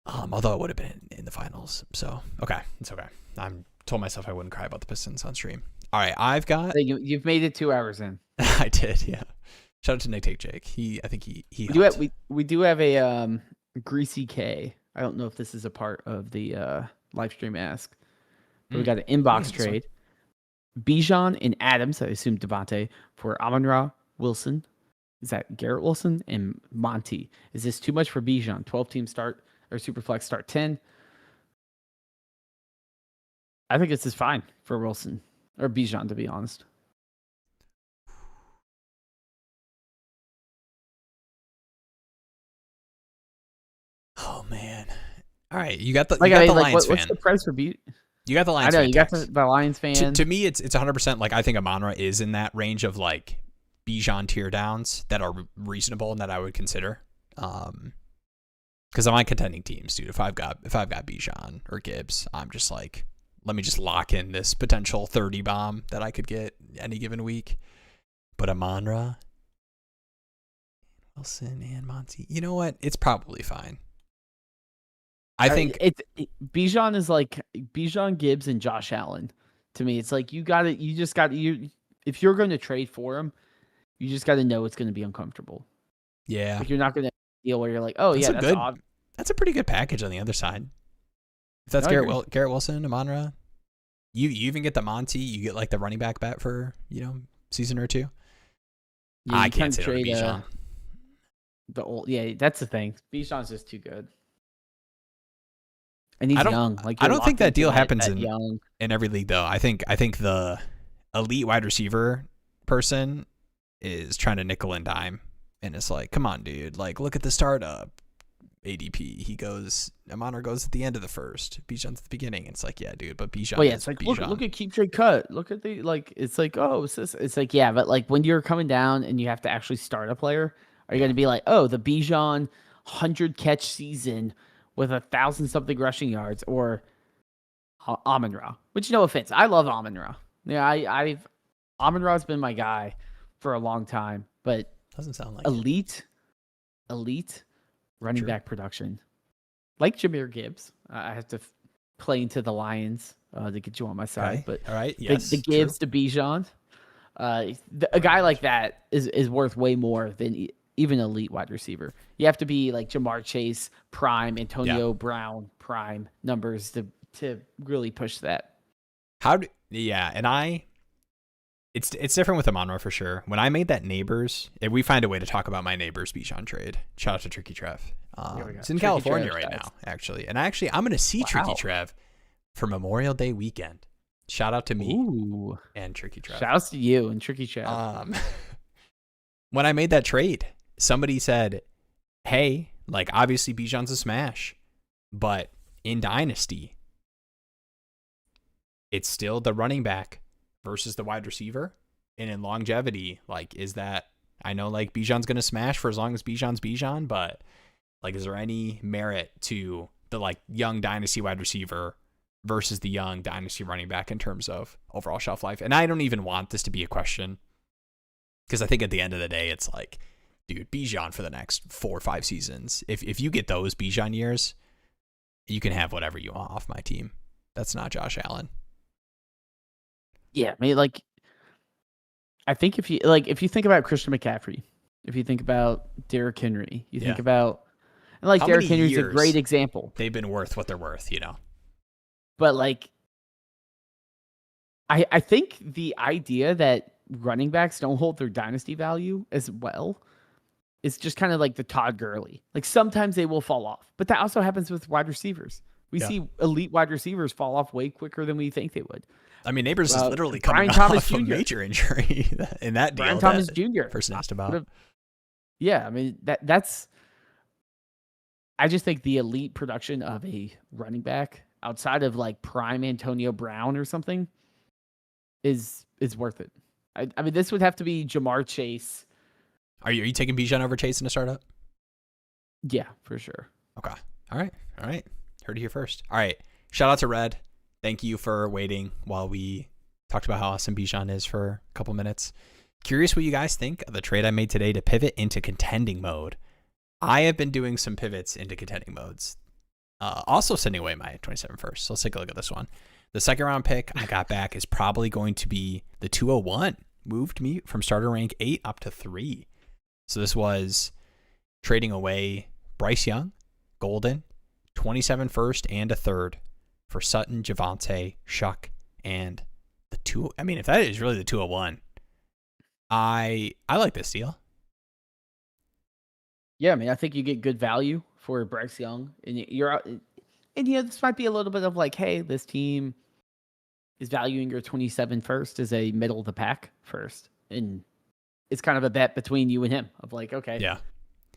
Although it would have been in the finals. So, okay. It's okay. I told myself I wouldn't cry about the Pistons on stream. All right. I've got... So you've made it 2 hours in. I did, yeah. Shout out to Nick Take Jake. I think he we do have a Greasy K. I don't know if this is a part of the live stream ask. But we got an inbox trade. Bijan and Adams, I assume Devontae, for Amon-Ra, Wilson. Is that Garrett Wilson? And Monty. Is this too much for Bijan? 12-team start or Superflex start 10? I think this is fine for Wilson or Bijan, to be honest. Oh man! All right, you got the Lions Lions fan. What's the price for Bijan? You got the Lions. I know fan you got the Lions fan. To me, it's 100%. Like I think Amon-Ra is in that range of like Bijan tier downs that are reasonable and that I would consider. Because I'm on contending teams, dude. If I've got Bijan or Gibbs, I'm just like, let me just lock in this potential 30 bomb that I could get any given week. But Amon-Ra, Wilson, and Monty, you know what? It's probably fine. I think Bijan is like Bijan, Gibbs, and Josh Allen. To me, it's like you just got to if you're going to trade for him, you just got to know it's going to be uncomfortable. Yeah, like you're not going to deal where you're like, oh that's yeah, odd. That's a pretty good package on the other side. If that's Garrett Wilson, Amon-Ra, you even get the Monty, you get like the running back bet for season or two. Yeah, I can't say trade Bijan. That's the thing. Bijan's just too good. And he's young. Like I don't think that deal happens in every league though. I think the elite wide receiver person is trying to nickel and dime, and it's like, come on, dude. Like, look at the startup ADP. Amon-Ra goes at the end of the first. Bijan's at the beginning. It's like, yeah, dude, but Bijan. Well, yeah, it's like look at KeepTradeCut. Look at the it's like, oh, it's like, yeah, but like when you're coming down and you have to actually start a player, are you going to be like, oh, the Bijan 100-catch season with 1,000-something rushing yards, or Amon-Ra? Which, no offense, I love Amon-Ra. Yeah, Amon-Ra's been my guy for a long time, but doesn't sound like elite running back production, like Jahmyr Gibbs. I have to play into the Lions to get you on my side, but all right, yes, the Gibbs to Bijan, a guy like that is worth way more than even elite wide receiver. You have to be like Jamar Chase prime, Antonio Brown prime numbers to really push that. It's different with Amon-Ra for sure. When I made that Neighbors, if we find a way to talk about my Neighbors Bijan trade, shout out to Tricky Trev. It's in California right now, actually. And I'm going to see Tricky Trev for Memorial Day weekend. Shout out to me Ooh. and Tricky Trev. Shouts to you and Tricky Trev. When I made that trade, somebody said, hey, like obviously Bijan's a smash, but in Dynasty, it's still the running back versus the wide receiver. And in longevity, like, is that, I know like Bijan's going to smash for as long as Bijan's Bijan, but like, is there any merit to the like young Dynasty wide receiver versus the young Dynasty running back in terms of overall shelf life? And I don't even want this to be a question, because I think at the end of the day, it's like, dude, Bijan for the next 4 or 5 seasons. If you get those Bijan years, you can have whatever you want off my team. That's not Josh Allen. Yeah, I mean, like, I think if you think about Christian McCaffrey, if you think about Derrick Henry, you think about, and like Derrick Henry's a great example. They've been worth what they're worth, you know. But like, I think the idea that running backs don't hold their dynasty value as well is just kind of like the Todd Gurley. Like sometimes they will fall off, but that also happens with wide receivers. We see elite wide receivers fall off way quicker than we think they would. I mean, Neighbors is literally coming off a major injury in that deal. Brian Thomas Jr. Person asked about. Yeah, I mean that's. I just think the elite production of a running back outside of like prime Antonio Brown or something is worth it. I mean, this would have to be Jamar Chase. Are you taking Bijan over Chase in a startup? Yeah, for sure. Okay. All right. Heard it here first. All right. Shout out to Red. Thank you for waiting while we talked about how awesome Bijan is for a couple minutes. Curious what you guys think of the trade I made today to pivot into contending mode. I have been doing some pivots into contending modes. Also sending away my 27 first. So let's take a look at this one. The second round pick I got back is probably going to be the 201. Moved me from starter rank 8 up to 3. So this was trading away Bryce Young, Golden, 27 first and a third for Sutton, Javonte, Shuck, and the 2. I mean, if that is really the 201, I like this deal. Yeah, I mean, I think you get good value for Bryce Young, and this might be a little bit of like, hey, this team is valuing your 27 first as a middle of the pack first, and it's kind of a bet between you and him of like, okay, yeah,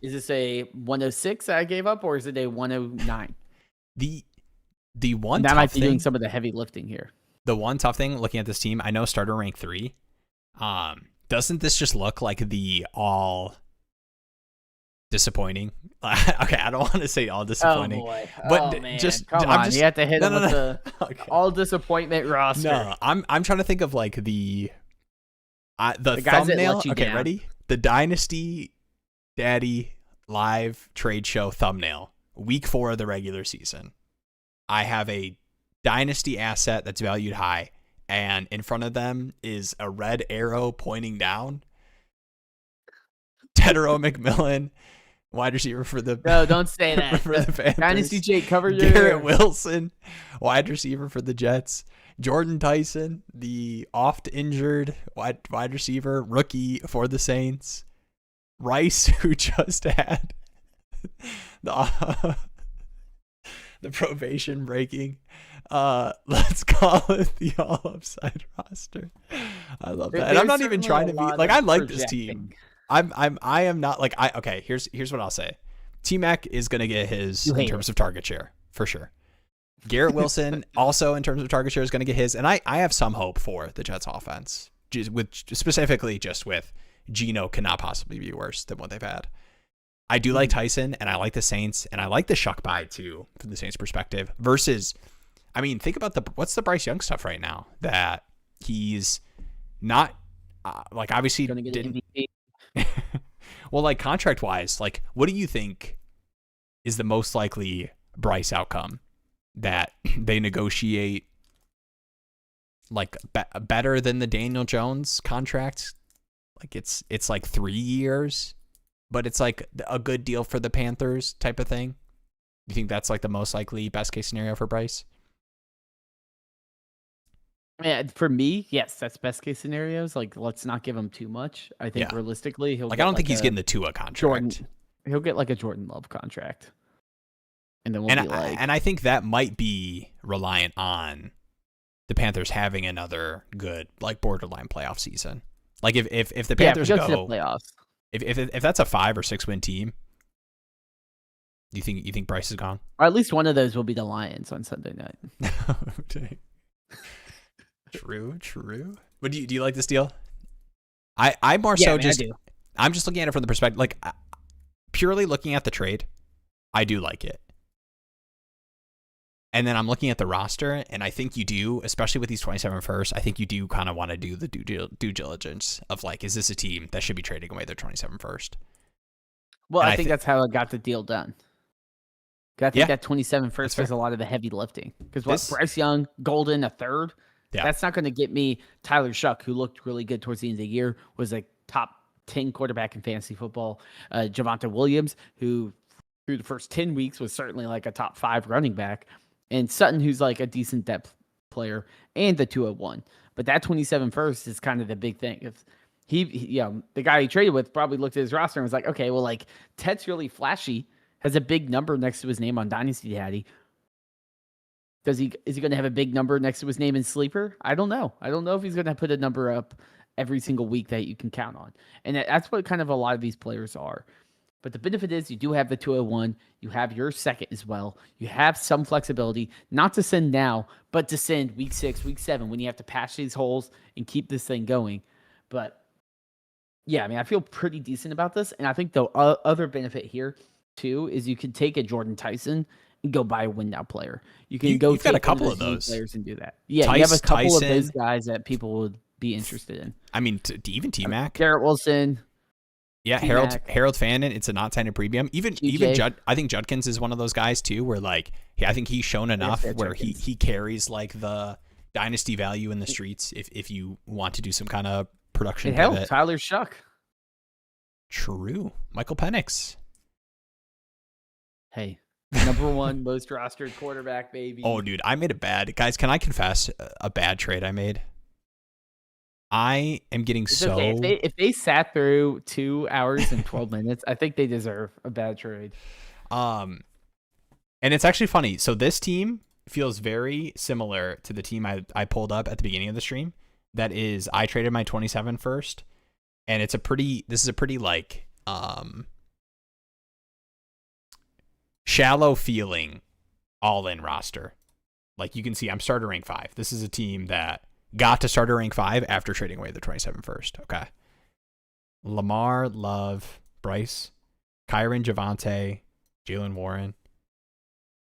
is this a 106 I gave up, or is it a 109? The one that tough might be thing, doing some of the heavy lifting here. The one tough thing looking at this team, I know starter rank 3. Doesn't this just look like the all disappointing? Okay, I don't want to say all disappointing. Oh boy, but man. just Come on, you have to hit him with the okay. all disappointment roster. No, I'm trying to think of like the guys that thumbnail. let you Okay, down. ready? The Dynasty Daddy live trade show thumbnail. Week 4 of the regular season. I have a Dynasty asset that's valued high, and in front of them is a red arrow pointing down. Tedero McMillan, wide receiver for the No, don't say that. for the Panthers. Dynasty Jake, cover your Garrett Wilson, wide receiver for the Jets. Jordan Tyson, the oft injured wide receiver, rookie for the Saints. Rice, who just had the probation breaking. Let's call it the all upside roster. I love that. And I'm not even trying to be like, I like this team. I am not like, okay, here's what I'll say. T-Mac is going to get his in terms of target share for sure. Garrett Wilson also in terms of target share is going to get his. And I have some hope for the Jets offense, specifically with Geno cannot possibly be worse than what they've had. I do like Tyson, and I like the Saints, and I like the Shuck buy too from the Saints perspective versus, I mean, think about what's the Bryce Young stuff right now that he's not like obviously didn't. Well, like contract wise, like what do you think is the most likely Bryce outcome that they negotiate like better than the Daniel Jones contract? Like it's like 3 years, but it's like a good deal for the Panthers type of thing. You think that's like the most likely best case scenario for Bryce? Yeah, for me, yes, that's best case scenarios. Like, let's not give him too much. I think realistically, he'll like. I don't think he's getting the Tua contract. He'll get like a Jordan Love contract, and then we'll and I think that might be reliant on the Panthers having another good, like, borderline playoff season. Like, if the Panthers go to the playoffs, if that's a 5 or 6 win team, you think Bryce is gone? or at least one of those will be the Lions on Sunday night. Okay. True. But do you like this deal? I more so just I'm just looking at it from the perspective, like, purely looking at the trade. I do like it. And then I'm looking at the roster, and I think you do, especially with these 27 firsts, I think you do kind of want to do the due diligence of, like, is this a team that should be trading away their 27 first? Well, I think that's how I got the deal done. I think that 27 first was a lot of the heavy lifting. Because Bryce Young, Golden, a third, that's not going to get me Tyler Shuck, who looked really good towards the end of the year, was a top 10 quarterback in fantasy football. Javonte Williams, who through the first 10 weeks was certainly like a top 5 running back. And Sutton, who's like a decent depth player, and the 201. But that 27 first is kind of the big thing. If the guy he traded with probably looked at his roster and was like, okay, well, like, Ted's really flashy, has a big number next to his name on Dynasty Daddy. Is he going to have a big number next to his name in Sleeper? I don't know. I don't know if he's going to put a number up every single week that you can count on. And that's what kind of a lot of these players are. But the benefit is you do have the 201. You have your second as well. You have some flexibility, not to send now, but to send week 6, week 7, when you have to patch these holes and keep this thing going. But yeah, I mean, I feel pretty decent about this. And I think the other benefit here, too, is you can take a Jordan Tyson and go buy a win now player. You can go take got a couple of those players and do that. Yeah, you have a couple of those guys that people would be interested in. I mean, even T-Mac. Garrett Wilson. Yeah, Harold Fannin. It's a not signed premium. Even Judd. I think Judkins is one of those guys too, where, like, I think he's shown enough where he carries, like, the dynasty value in the streets. If you want to do some kind of production, hell, Tyler Shuck. True, Michael Penix. Hey, number 1 most rostered quarterback, baby. Oh, dude, I made guys. Can I confess a bad trade I made? I am getting okay. If they sat through 2 hours and 12 minutes, I think they deserve a bad trade. And it's actually funny. So this team feels very similar to the team I pulled up at the beginning of the stream. That is, I traded my 27 first, and this is a pretty like shallow feeling all in roster. Like, you can see I'm starter rank 5. This is a team that got to starter rank 5 after trading away the 27 first. Okay. Lamar, Love, Bryce, Kyron, Javonte, Jalen Warren,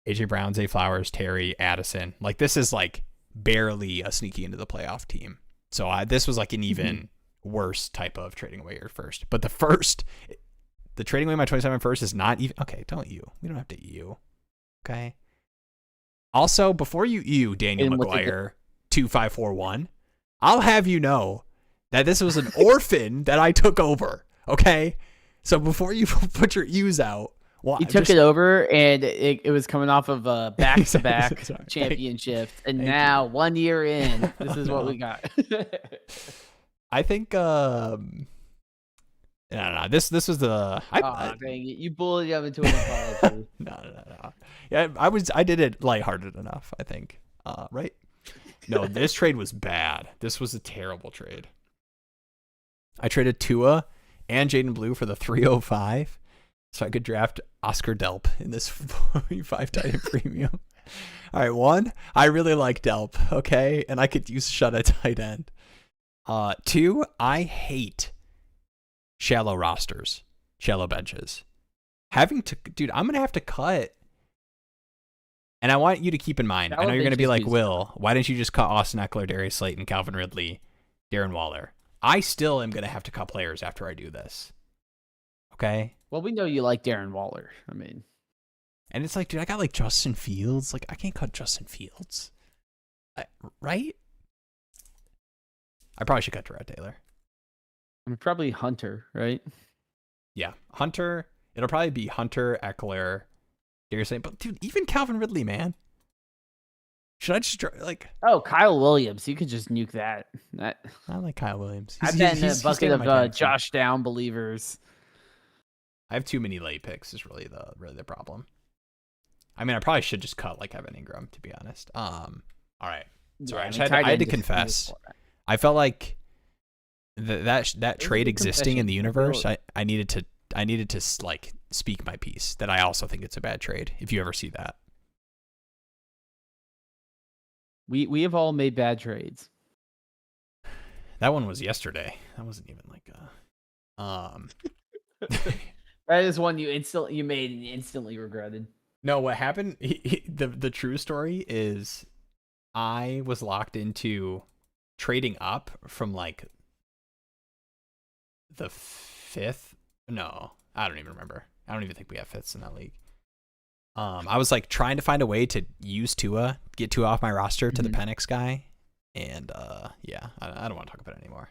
AJ Brown, Zay Flowers, Terry, Addison. Like, this is, like, barely a sneaky into the playoff team. So this was like an even worse type of trading away your first. But the trading away my 27 first is not even okay. We don't have to you. Okay. Also, before you Daniel McGuire 2541, I'll have you know that this was an orphan that I took over. Okay. So before you put your U's out, well, you took it over, and it was coming off of a back-to-back championship, and now 1 year in, this is what we got. I think no. This was the. Dang it. You bullied him into an apology. No. Yeah, I did it lighthearted enough, I think. Right? No, this trade was bad. This was a terrible trade. I traded Tua and Jayden Blue for the 305, so I could draft Oscar Delp in this 5 tight end premium. All right, 1, I really like Delp, okay, and I could use shut a tight end. 2, I hate shallow rosters, shallow benches. Dude, I'm gonna have to cut. And I want you to keep in mind, I know you're going to be like, Will, why didn't you just cut Austin Eckler, Darius Slayton, Calvin Ridley, Darren Waller? I still am going to have to cut players after I do this. Okay? Well, we know you like Darren Waller. I mean. And it's like, dude, I got like Justin Fields. Like, I can't cut Justin Fields. Right? I probably should cut Tyrod Taylor. I mean, probably Hunter, right? Yeah. Hunter. It'll probably be Hunter, Eckler, Darius Slayton. But, dude, even Calvin Ridley, man. Should I just like? Oh, Kyle Williams. You could just nuke that. I like Kyle Williams. I've been a bucket of Josh Down believers. I have too many late picks. Is really the problem. I mean, I probably should just cut like Evan Ingram, to be honest. All right. Sorry, Yeah, I, I just mean, had tight to end is confess. format. I felt like that It was a trade good existing in the confession. universe. I needed to like speak my piece that I also think it's a bad trade. If you ever see that, We have all made bad trades. that one was yesterday. That wasn't even like That is one you made and instantly regretted. No, what happened? The true story is I was locked into trading up from like the fifth. No, I don't even remember. I don't even think we have fifths in that league. I was like trying to find a way to use Tua, get Tua off my roster to the Penix guy, and yeah, I don't want to talk about it anymore.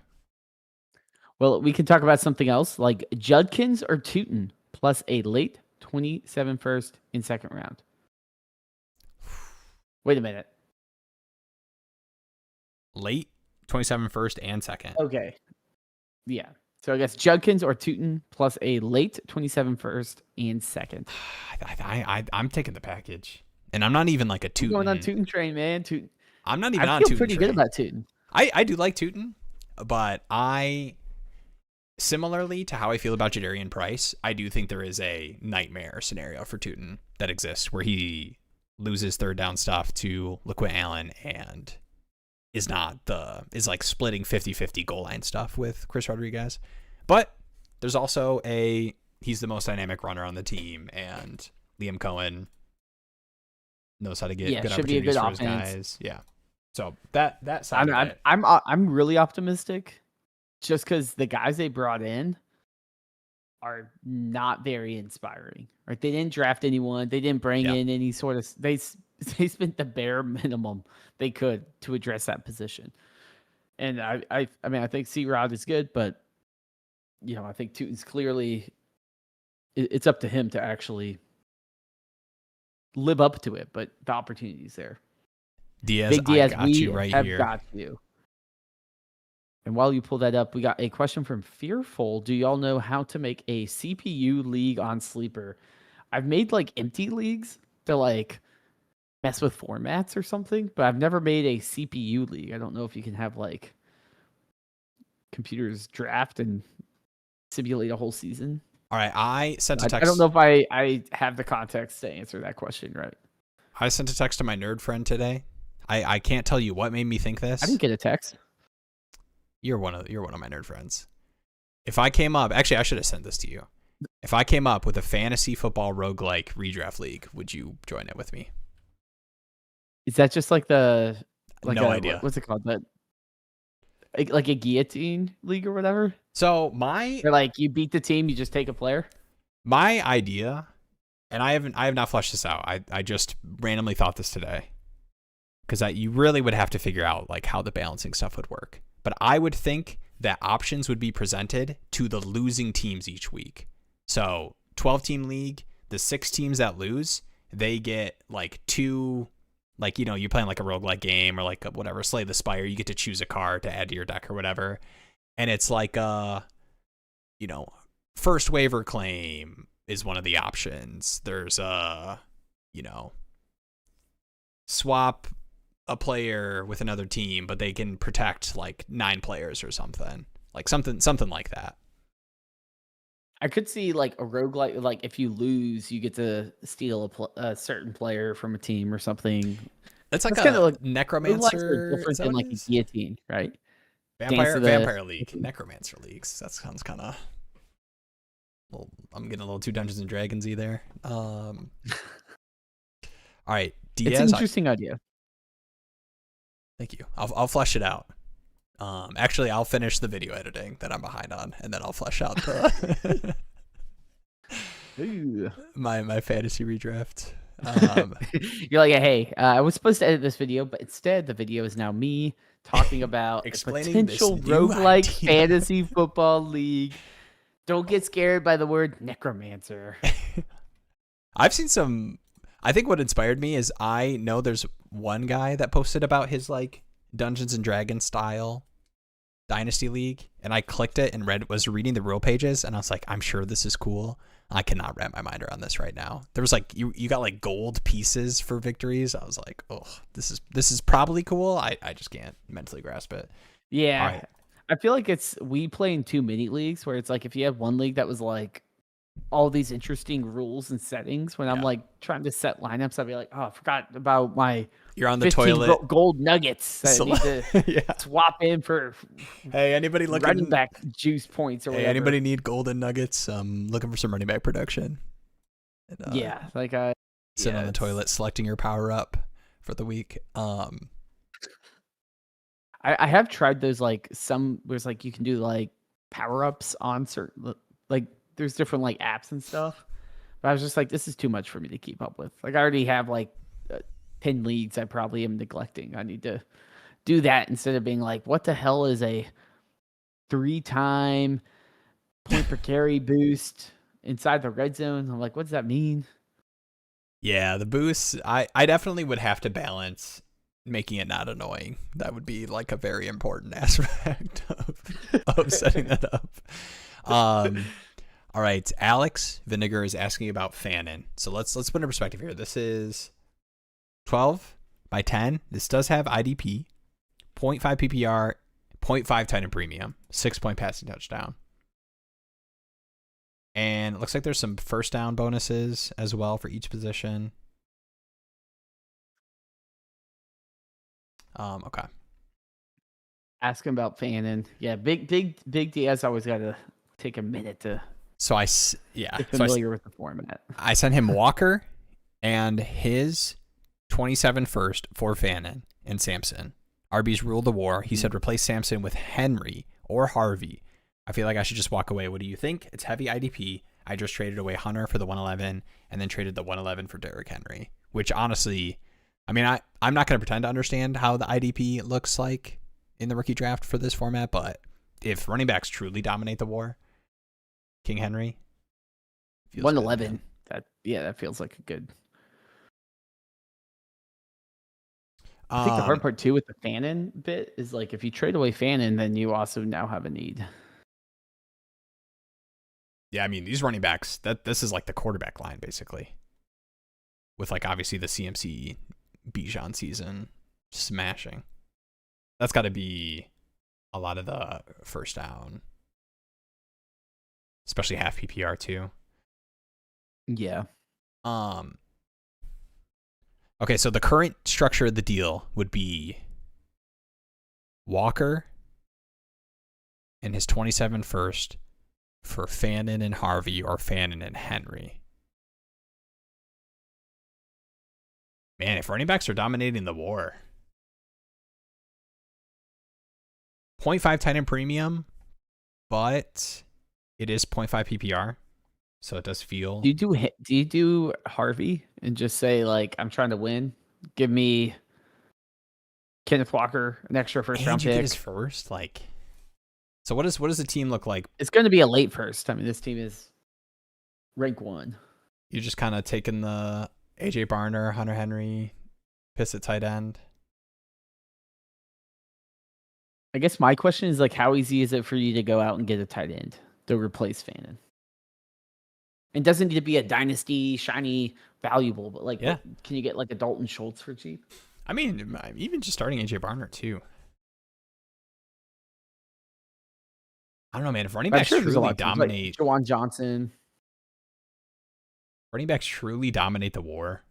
Well, we can talk about something else like Judkins or Tootin plus a late 27 first in second round. Wait a minute. Late 27 first and second. Okay. Yeah. So I guess Judkins or Tootin plus a late 27 first and second. I'm taking the package, and I'm not even like a Tootin. Going on Tootin train, man. Tootin. I'm not even I on feel Tootin pretty train. good about Tootin. I do like Tootin, but similarly to how I feel about Jadarian Price, I do think there is a nightmare scenario for Tootin that exists where he loses third down stuff to LaQuint Allen and is like splitting 50-50 goal line stuff with Chris Rodriguez. But there's also he's the most dynamic runner on the team, and Liam Cohen knows how to get good should be a opportunities good for his offense. guys. Yeah. So that side of it. I'm really optimistic just because the guys they brought in are not very inspiring. Right? They didn't draft anyone. They didn't bring in any sort of they spent the bare minimum they could to address that position. And I mean I think C-Rod is good, but I think Tootin's clearly it's up to him to actually live up to it, but the opportunity's there. Diaz, Big Diaz, I got we you right have here. got you. And while you pull that up, we got a question from Fearful. Do y'all know how to make a CPU league on Sleeper? I've made like empty leagues to like mess with formats or something, but I've never made a CPU league. I don't know if you can have like computers draft and simulate a whole season. All right, I sent a text. I don't know if I have the context to answer that question right. I sent a text to my nerd friend today. I can't tell you what made me think this. I didn't get a text. You're one of my nerd friends. If I came up, actually, I should have sent this to you. If I came up with a fantasy football roguelike redraft league, would you join it with me? Is that just like no idea. What's it called? Like a guillotine league or whatever? So or like you beat the team, you just take a player? My idea, and I have not fleshed this out. I just randomly thought this today. Because you really would have to figure out like how the balancing stuff would work. But I would think that options would be presented to the losing teams each week. So 12-team league, the 6 teams that lose, they get like 2, like, you're playing like a roguelike game or like whatever, Slay the Spire. You get to choose a card to add to your deck or whatever. And it's like, first waiver claim is one of the options. There's swap a player with another team, but they can protect like 9 players or something. Like something like that. I could see like a roguelike, like if you lose, you get to steal a certain player from a team or something. That's like kind of like necromancer. Different than like a guillotine, right? Vampire League, necromancer leagues. That sounds kind of. Well, I'm getting a little too Dungeons and Dragons-y there. All right, Diaz. It's an interesting idea. Thank you. I'll flesh it out. Actually, I'll finish the video editing that I'm behind on, and then I'll flesh out the my fantasy redraft. You're like, hey, I was supposed to edit this video, but instead the video is now me talking about explaining potential roguelike fantasy football league. Don't get scared by the word necromancer. I've seen some. I think what inspired me is I know there's one guy that posted about his like Dungeons and Dragons style Dynasty League, and I clicked it and was reading the rule pages, and I was like, I'm sure this is cool. I cannot wrap my mind around this right now. There was like you got like gold pieces for victories. I was like, oh, this is probably cool. I just can't mentally grasp it. Yeah. Right. I feel like we play in too many leagues where it's like if you had one league that was like all these interesting rules and settings, when I'm like trying to set lineups, I'd be like, oh, I forgot about my you're on the toilet gold nuggets that I need to swap in for hey, anybody looking running back juice points or whatever. Anybody need golden nuggets? Looking for some running back production. And, like sitting on the toilet selecting your power up for the week. I have tried those, like there's like you can do like power ups on certain, like there's different like apps and stuff, but I was just like, this is too much for me to keep up with. Like I already have like 10 leagues I probably am neglecting. I need to do that instead of being like, what the hell is a 3-time point per carry boost inside the red zone? I'm like, what does that mean? Yeah, the boosts, I definitely would have to balance making it not annoying. That would be like a very important aspect of setting that up. All right, Alex Vinegar is asking about Fannin. So let's put in perspective here. This is 12 by 10. This does have IDP, 0.5 PPR, 0.5 tight end premium, 6-point passing touchdown. And it looks like there's some first down bonuses as well for each position. Okay. Asking about Fannin. Yeah, big DS always got to take a minute to get familiar with the format. I sent him Walker and his 27 first for Fannin and Sampson. RB's ruled the war. He said replace Sampson with Henry or Harvey. I feel like I should just walk away. What do you think? It's heavy IDP. I just traded away Hunter for the 111 and then traded the 111 for Derrick Henry, which honestly, I mean, I'm not going to pretend to understand how the IDP looks like in the rookie draft for this format, but if running backs truly dominate the war, King Henry, 111. That feels like a good. I think the hard part too with the Fannin bit is like if you trade away Fannin, then you also now have a need. Yeah, I mean, these running backs, this is like the quarterback line basically. With like obviously the CMC Bijan season smashing. That's got to be a lot of the first down, especially half PPR too. Yeah. Okay, so the current structure of the deal would be Walker and his 27 first for Fannin and Harvey or Fannin and Henry. Man, if running backs are dominating the war. 0.5 tight end premium, but it is 0.5 PPR. So it does feel. Do you do Harvey and just say like, I'm trying to win? Give me Kenneth Walker, an extra first round pick. Get his first, like. So what does the team look like? It's going to be a late first. I mean, this team is rank 1. You're just kind of taking the AJ Barner, Hunter Henry, piss at tight end. I guess my question is like, how easy is it for you to go out and get a tight end to replace Fannin? It doesn't need to be a dynasty, shiny, valuable, but like, can you get like a Dalton Schultz for cheap? I mean, even just starting AJ Barner too. I don't know, man. If running backs truly dominate, like Jawan Johnson, running backs truly dominate the war.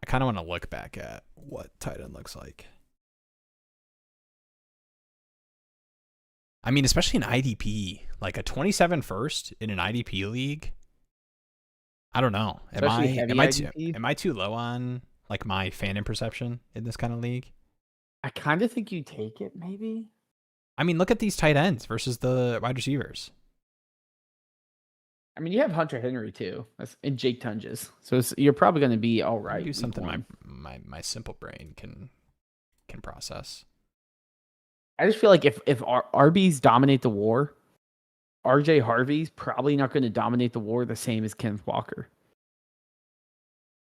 I kind of want to look back at what tight end looks like. I mean, especially in IDP, like a 27 first in an IDP league. I don't know. Am I too low on like my Fannin perception in this kind of league? I kind of think you take it, maybe. I mean, look at these tight ends versus the wide receivers. I mean, you have Hunter Henry too, and Jake Tunges, so you're probably going to be all right. Do something my simple brain can process. I just feel like if RBs dominate the war, RJ Harvey's probably not going to dominate the war the same as Kenneth Walker.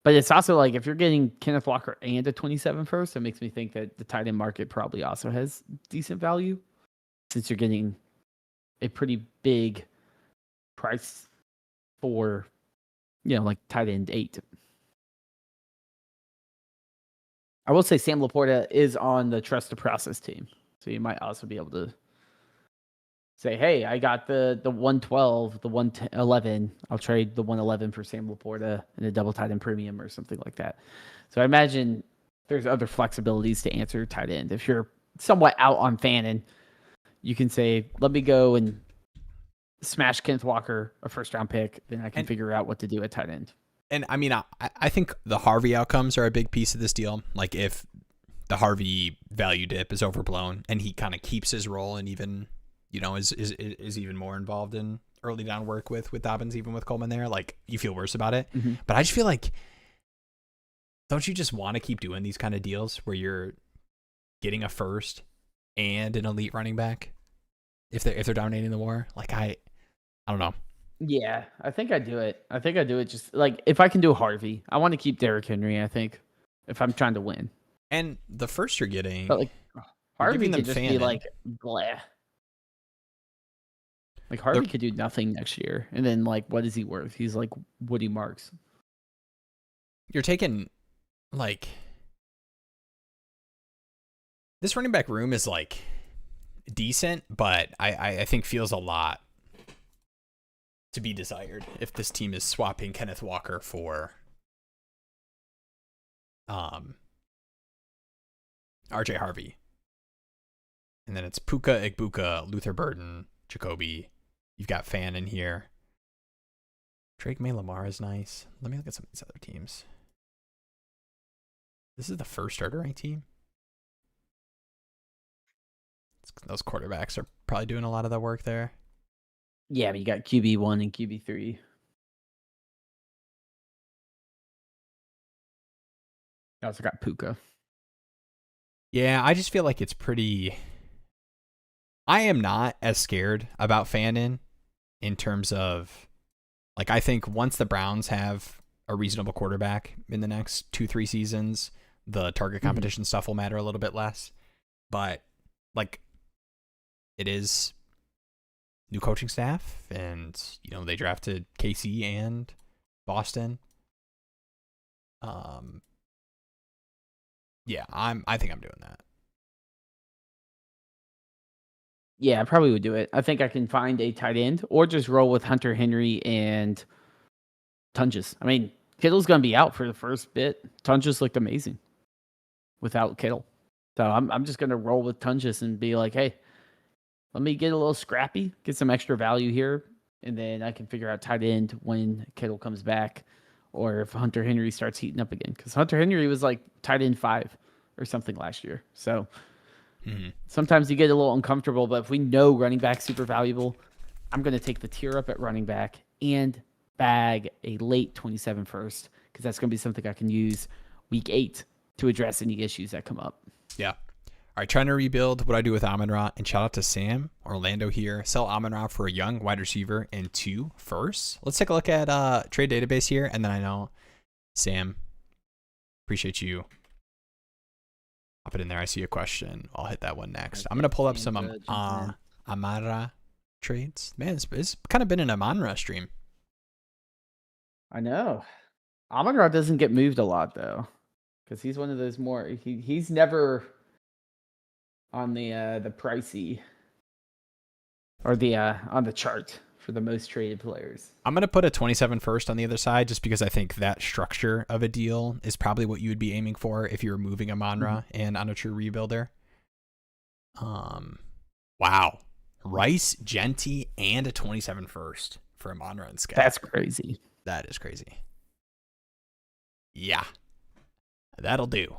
But it's also like if you're getting Kenneth Walker and a 27 first, it makes me think that the tight end market probably also has decent value since you're getting a pretty big price for, like tight end 8. I will say Sam Laporta is on the Trust the Process team. So you might also be able to say, hey, I got the 112, the 111. I'll trade the 111 for Sam Laporta and a double tight end premium or something like that. So I imagine there's other flexibilities to answer tight end. If you're somewhat out on Fannin, you can say, let me go and smash Kenneth Walker, a first-round pick. Then I can figure out what to do at tight end. And I mean, I think the Harvey outcomes are a big piece of this deal. Like if the Harvey value dip is overblown and he kind of keeps his role and even, is even more involved in early down work with Dobbins, even with Coleman there, like you feel worse about it. Mm-hmm. But I just feel like, don't you just want to keep doing these kind of deals where you're getting a first and an elite running back if they're dominating the war? Like I don't know. Yeah, I think I do it. Just like if I can do Harvey, I want to keep Derrick Henry, I think, if I'm trying to win. And the first you're getting, but like Harvey could just Fannin. be like blah. Like Harvey could do nothing next year, and then like what is he worth? He's like Woody Marks. You're taking like this running back room is like decent, but I think feels a lot to be desired if this team is swapping Kenneth Walker for RJ Harvey. And then it's Puka, Igbuka, Luther Burden, Jacoby. You've got Fan in here. Drake May Lamar is nice. Let me look at some of these other teams. This is the first starter ranked team. Those quarterbacks are probably doing a lot of the work there. Yeah, but you got QB1 and QB3. I also got Puka. Yeah, I just feel like it's pretty... I am not as scared about Fannin in terms of... Like, I think once the Browns have a reasonable quarterback in the next 2-3 seasons, the target competition stuff will matter a little bit less. But, like, it is... new coaching staff, and they drafted KC and Boston. Yeah, I think I'm doing that. Yeah, I probably would do it. I think I can find a tight end or just roll with Hunter Henry and Tunges. I mean, Kittle's going to be out for the first bit. Tunges looked amazing without Kittle. So I'm just going to roll with Tunges and be like, hey, let me get a little scrappy, get some extra value here, and then I can figure out tight end when Kittle comes back or if Hunter Henry starts heating up again. Because Hunter Henry was like tight end 5 or something last year. So sometimes you get a little uncomfortable, but if we know running back super valuable, I'm going to take the tier up at running back and bag a late 27 first because that's going to be something I can use week 8 to address any issues that come up. Yeah. All right, trying to rebuild what I do with Amon-Ra, and shout out to Sam Orlando here. Sell Amon-Ra for a young wide receiver and 2 firsts. Let's take a look at trade database here, and then I know Sam, appreciate you. Pop it in there. I see a question. I'll hit that one next. I'm gonna pull up some Amon-Ra trades. Man, it's kind of been an Amon-Ra stream. I know. Amon-Ra doesn't get moved a lot though, because he's one of those more. He's never on the pricey or the on the chart for the most traded players. I'm going to put a 27 first on the other side just because I think that structure of a deal is probably what you would be aiming for if you were moving Amon-Ra and on a true rebuilder. Wow. Rice, Genty, and a 27 first for Amon-Ra and Sky. That's crazy. That is crazy. Yeah. That'll do.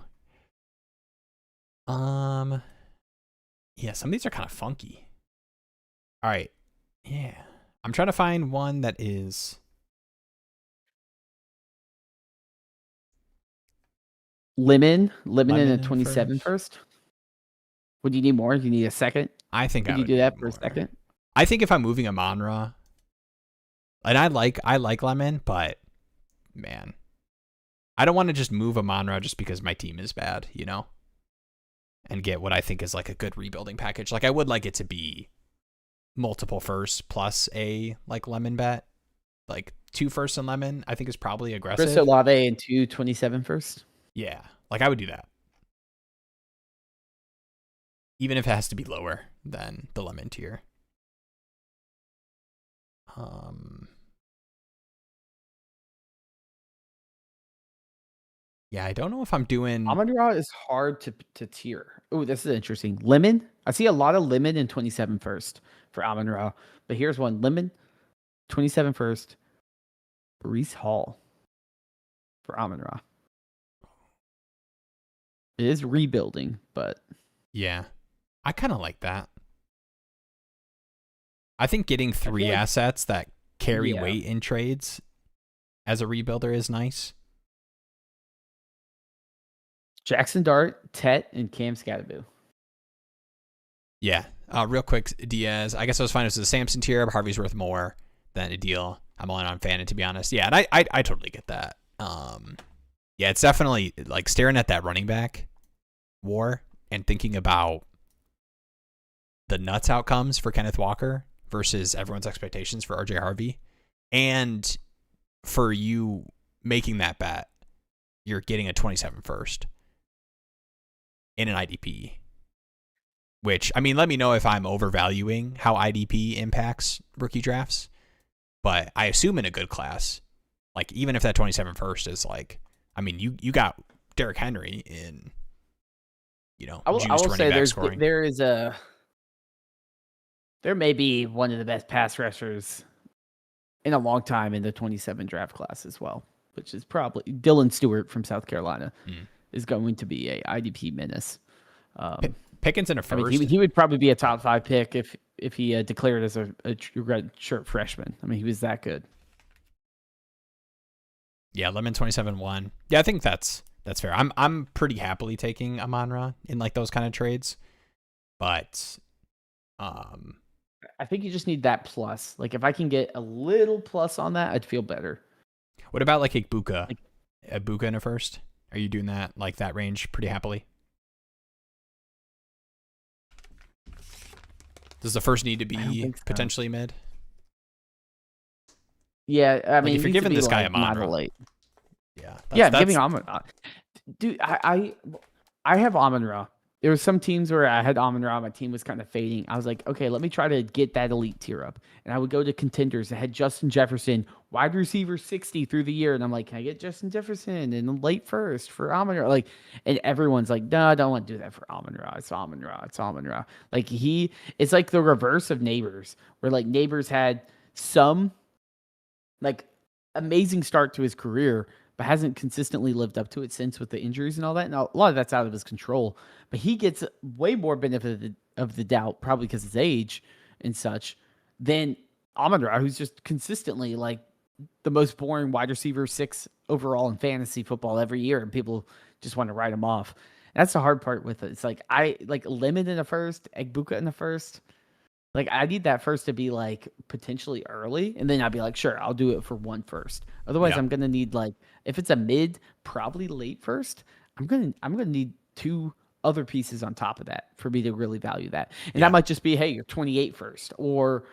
Yeah, some of these are kind of funky. All right. Yeah. I'm trying to find one that is... Lemon in a 27 first. Would you need more? Do you need a second? I think Could you do that for a second? I think if I'm moving Amon-Ra, and I like Lemon, but man, I don't want to just move Amon-Ra just because my team is bad, and get what I think is like a good rebuilding package. Like I would like it to be multiple firsts plus a like lemon bet, like 2 firsts and lemon. I think is probably aggressive. Chris Olave and 227 first. Yeah, like I would do that, even if it has to be lower than the lemon tier. Yeah, I don't know if I'm doing. Amon-Ra is hard to tier. Oh, this is interesting. Lemon. I see a lot of lemon in 27 first for Amon-Ra, but here's one: lemon, 27 first. Breece Hall for Amon-Ra. It is rebuilding, but yeah, I kind of like that. I think getting 3 assets that carry weight in trades as a rebuilder is nice. Jackson Dart, Tet, and Cam Scatterbo. Yeah. Real quick, Diaz. I guess I was fine. It was the Samson tier, but Harvey's worth more than a deal. I'm all in on Fannin, to be honest. Yeah, and I totally get that. Yeah, it's definitely like staring at that running back war and thinking about the nuts outcomes for Kenneth Walker versus everyone's expectations for RJ Harvey. And for you making that bet, you're getting a 27 first in an IDP, which, I mean, let me know if I'm overvaluing how IDP impacts rookie drafts, but I assume in a good class, like even if that 27 first is like, I mean, you got Derrick Henry in, I will say there may be one of the best pass rushers in a long time in the 27 draft class as well, which is probably Dylan Stewart from South Carolina is going to be a IDP menace. Pickens in a first. I mean, he would probably be a top 5 pick if he declared as a red shirt freshman. I mean, he was that good. Yeah, Lemon 27-1. Yeah, I think that's fair. I'm pretty happily taking Amon-Ra in like those kind of trades, but I think you just need that plus. Like if I can get a little plus on that, I'd feel better. What about like Ibuka? Ibuka in a first? Are you doing that like that range pretty happily? Does the first need to be potentially mid? Yeah, I mean, if you're giving this guy Amon-Ra, yeah, giving Amon-Ra. Dude, I have Amon-Ra. There were some teams where I had Amon-Ra, my team was kind of fading. I was like, okay, let me try to get that elite tier up. And I would go to contenders that had Justin Jefferson, wide receiver 60 through the year. And I'm like, can I get Justin Jefferson in the late first for Amon-Ra? Like, and everyone's like, no, I don't want to do that for Amon-Ra. It's Amon-Ra. It's Amon-Ra. Like it's like the reverse of Neighbors, where like Neighbors had some like amazing start to his career, but hasn't consistently lived up to it since with the injuries and all that. Now, a lot of that's out of his control, but he gets way more benefit of the doubt, probably because of his age and such, than Amon-Ra, who's just consistently like the most boring wide receiver 6 overall in fantasy football every year, and people just want to write him off. That's the hard part with it. It's like I like Lemon in the first, Egbuka in the first. Like, I need that first to be, like, potentially early, and then I'd be like, sure, I'll do it for 1 first. Otherwise, I'm going to need, like, if it's a mid, probably late first, I'm gonna need 2 other pieces on top of that for me to really value that. And that might just be, hey, you're 28 first, or,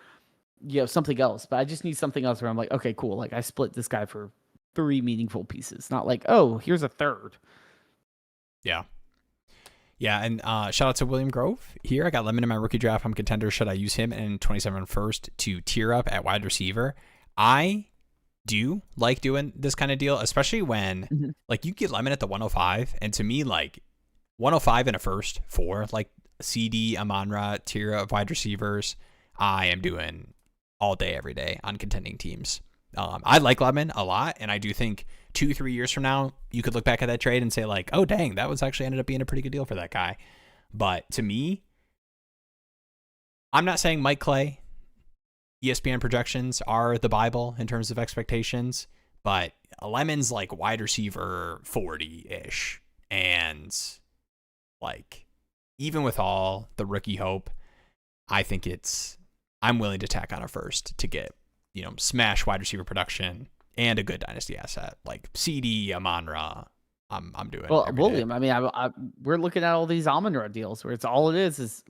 something else. But I just need something else where I'm like, okay, cool. Like, I split this guy for 3 meaningful pieces. Not like, oh, here's a third. Yeah. Yeah, and shout out to William Grove here. I got Lemon in my rookie draft. I'm contender. Should I use him in 27 first to tier up at wide receiver? I do like doing this kind of deal, especially when like you get Lemon at the 105, and to me, like 105 in a first for like CeeDee, Amon-Ra tier of wide receivers, I am doing all day, every day on contending teams. I like Lemon a lot, and I do think 2-3 years from now, you could look back at that trade and say like, oh, dang, that was actually ended up being a pretty good deal for that guy. But to me, I'm not saying Mike Clay, ESPN projections are the Bible in terms of expectations, but Lemon's like wide receiver 40-ish. And like, even with all the rookie hope, I think I'm willing to tack on a first to get, smash wide receiver production and a good dynasty asset like CeeDee, Amon-Ra. I'm doing. Well, every William, day. I mean, we're looking at all these Amon-Ra deals where it's all it is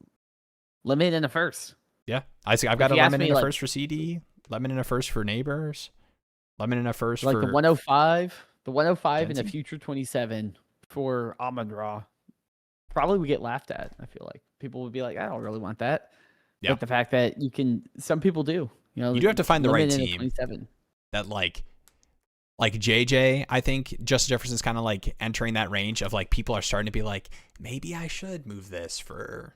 lemon and a first. Yeah, I've got a you ask lemon me, and a like- first for CeeDee, lemon and a first for Neighbors, lemon and a first Like for the 105 and a Jensen? future 27 for Amon-Ra. Probably would get laughed at. I feel like people would be like, I don't really want that. Yeah. But the fact that some people do. You do have to find the right lemon and a team 27. that like JJ. I think Justin Jefferson's kind of like entering that range of like people are starting to be like, maybe I should move this for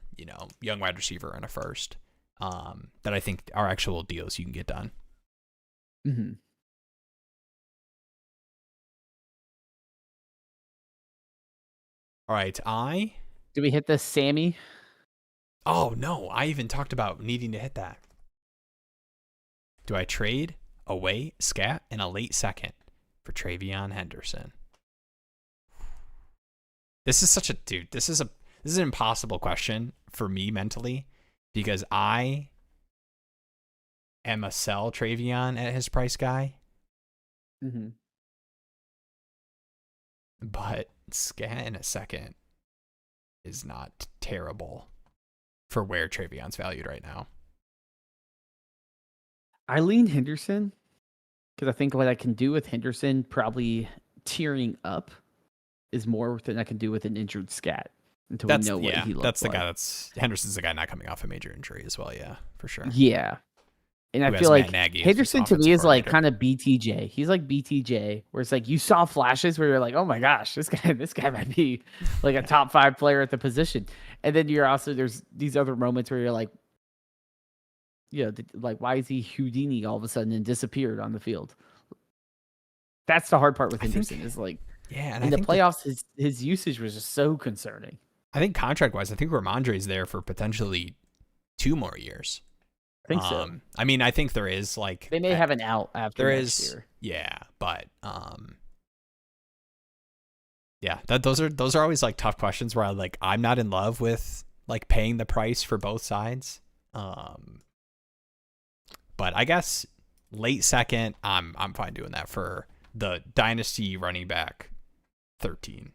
young wide receiver and a first. That I think are actual deals you can get done. Mm-hmm. All right, Do we hit the Sammy? Oh no, I even talked about needing to hit that. Do I trade away Scat in a late second for Travion Henderson? This is such a dude. This is an impossible question for me mentally because I am a sell Travion at his price guy. Mm-hmm. But Scat in a second is not terrible for where Travion's valued right now. I lean Henderson because I think what I can do with Henderson probably tiering up is more than I can do with an injured Scat until we know what he looks that's the like. guy Henderson's the guy not coming off a major injury as well. Yeah, for sure. Yeah. And Who I has feel like Matt Nagy as his Henderson to me offensive is like coordinator. kind of BTJ. He's like BTJ, where it's like you saw flashes where you're like, oh my gosh, this guy might be like a top 5 player at the position. And then there's these other moments where you're like, like why is he Houdini all of a sudden and disappeared on the field? That's the hard part with Henderson is like, and in I the think playoffs, his usage was just so concerning. I think contract wise, I think Ramondre's there for potentially 2 more years. I think so. I mean, I think there is like They may have an out after there next is year. Yeah, but those are always like tough questions where I'm not in love with like paying the price for both sides. But I guess late second, I'm fine doing that for the dynasty running back 13,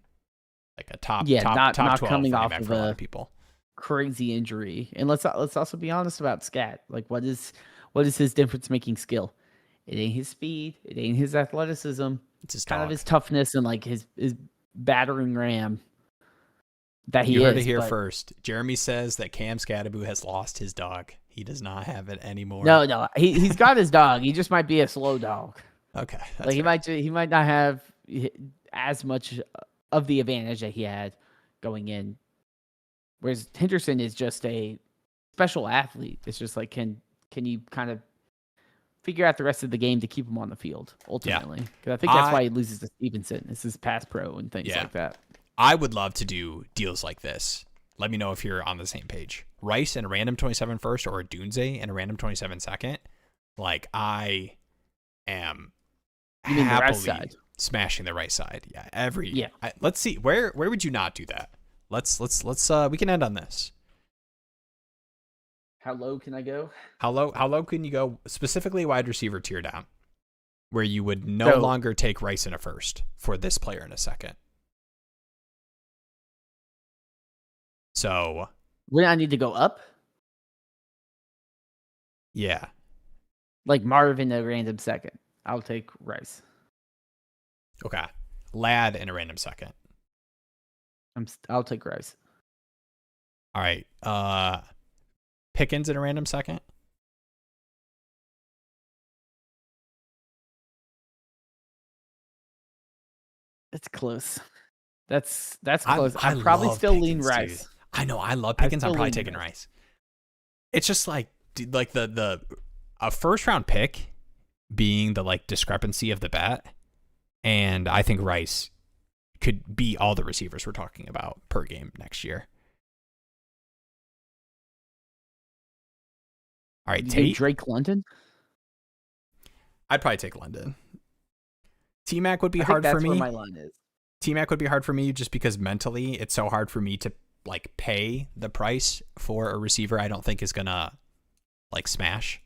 like a top top 12 coming running off back of for a lot of people. Crazy injury. And let's also be honest about Scat. Like what is his difference making skill? It ain't his speed, it ain't his athleticism. It's his kind dog. of his toughness and like his battering ram that You heard it here first. Jeremy says that Cam Scadaboo has lost his dog. He does not have it anymore. No, he's got his dog. He just might be a slow dog. Okay. Like he might not have as much of the advantage that he had going in. Whereas Henderson is just a special athlete. It's just like can you kind of figure out the rest of the game to keep him on the field ultimately? Because I think that's why he loses to Stevenson. It's his pass pro and things like that. I would love to do deals like this. Let me know if you're on the same page. Rice and a random 27 first or a Dunze and a random 27 second. Like I am happily smashing the right side. Yeah. Let's see. Where would you not do that? Let's we can end on this. How low can I go? How low can you go? Specifically wide receiver tier down. Where you would no longer take Rice in a first for this player in a second. So when I need to go up? Yeah. Like Marvin a random second. I'll take Rice. Okay. Lad in a random second. I'll take Rice. All right. Pickens in a random second. It's close. That's close. I I'd probably still Pickens, lean Rice. Dude. I know. I love Pickens. I'm probably taking Rice. It's just like, dude, like a first round pick being the like discrepancy of the bet, and I think Rice could be all the receivers we're talking about per game next year. All right, Tate. Drake London? I'd probably take London. T-Mac would be I hard think for me. That's where my line is. T-Mac would be hard for me just because mentally it's so hard for me to like pay the price for a receiver I don't think is gonna like smash,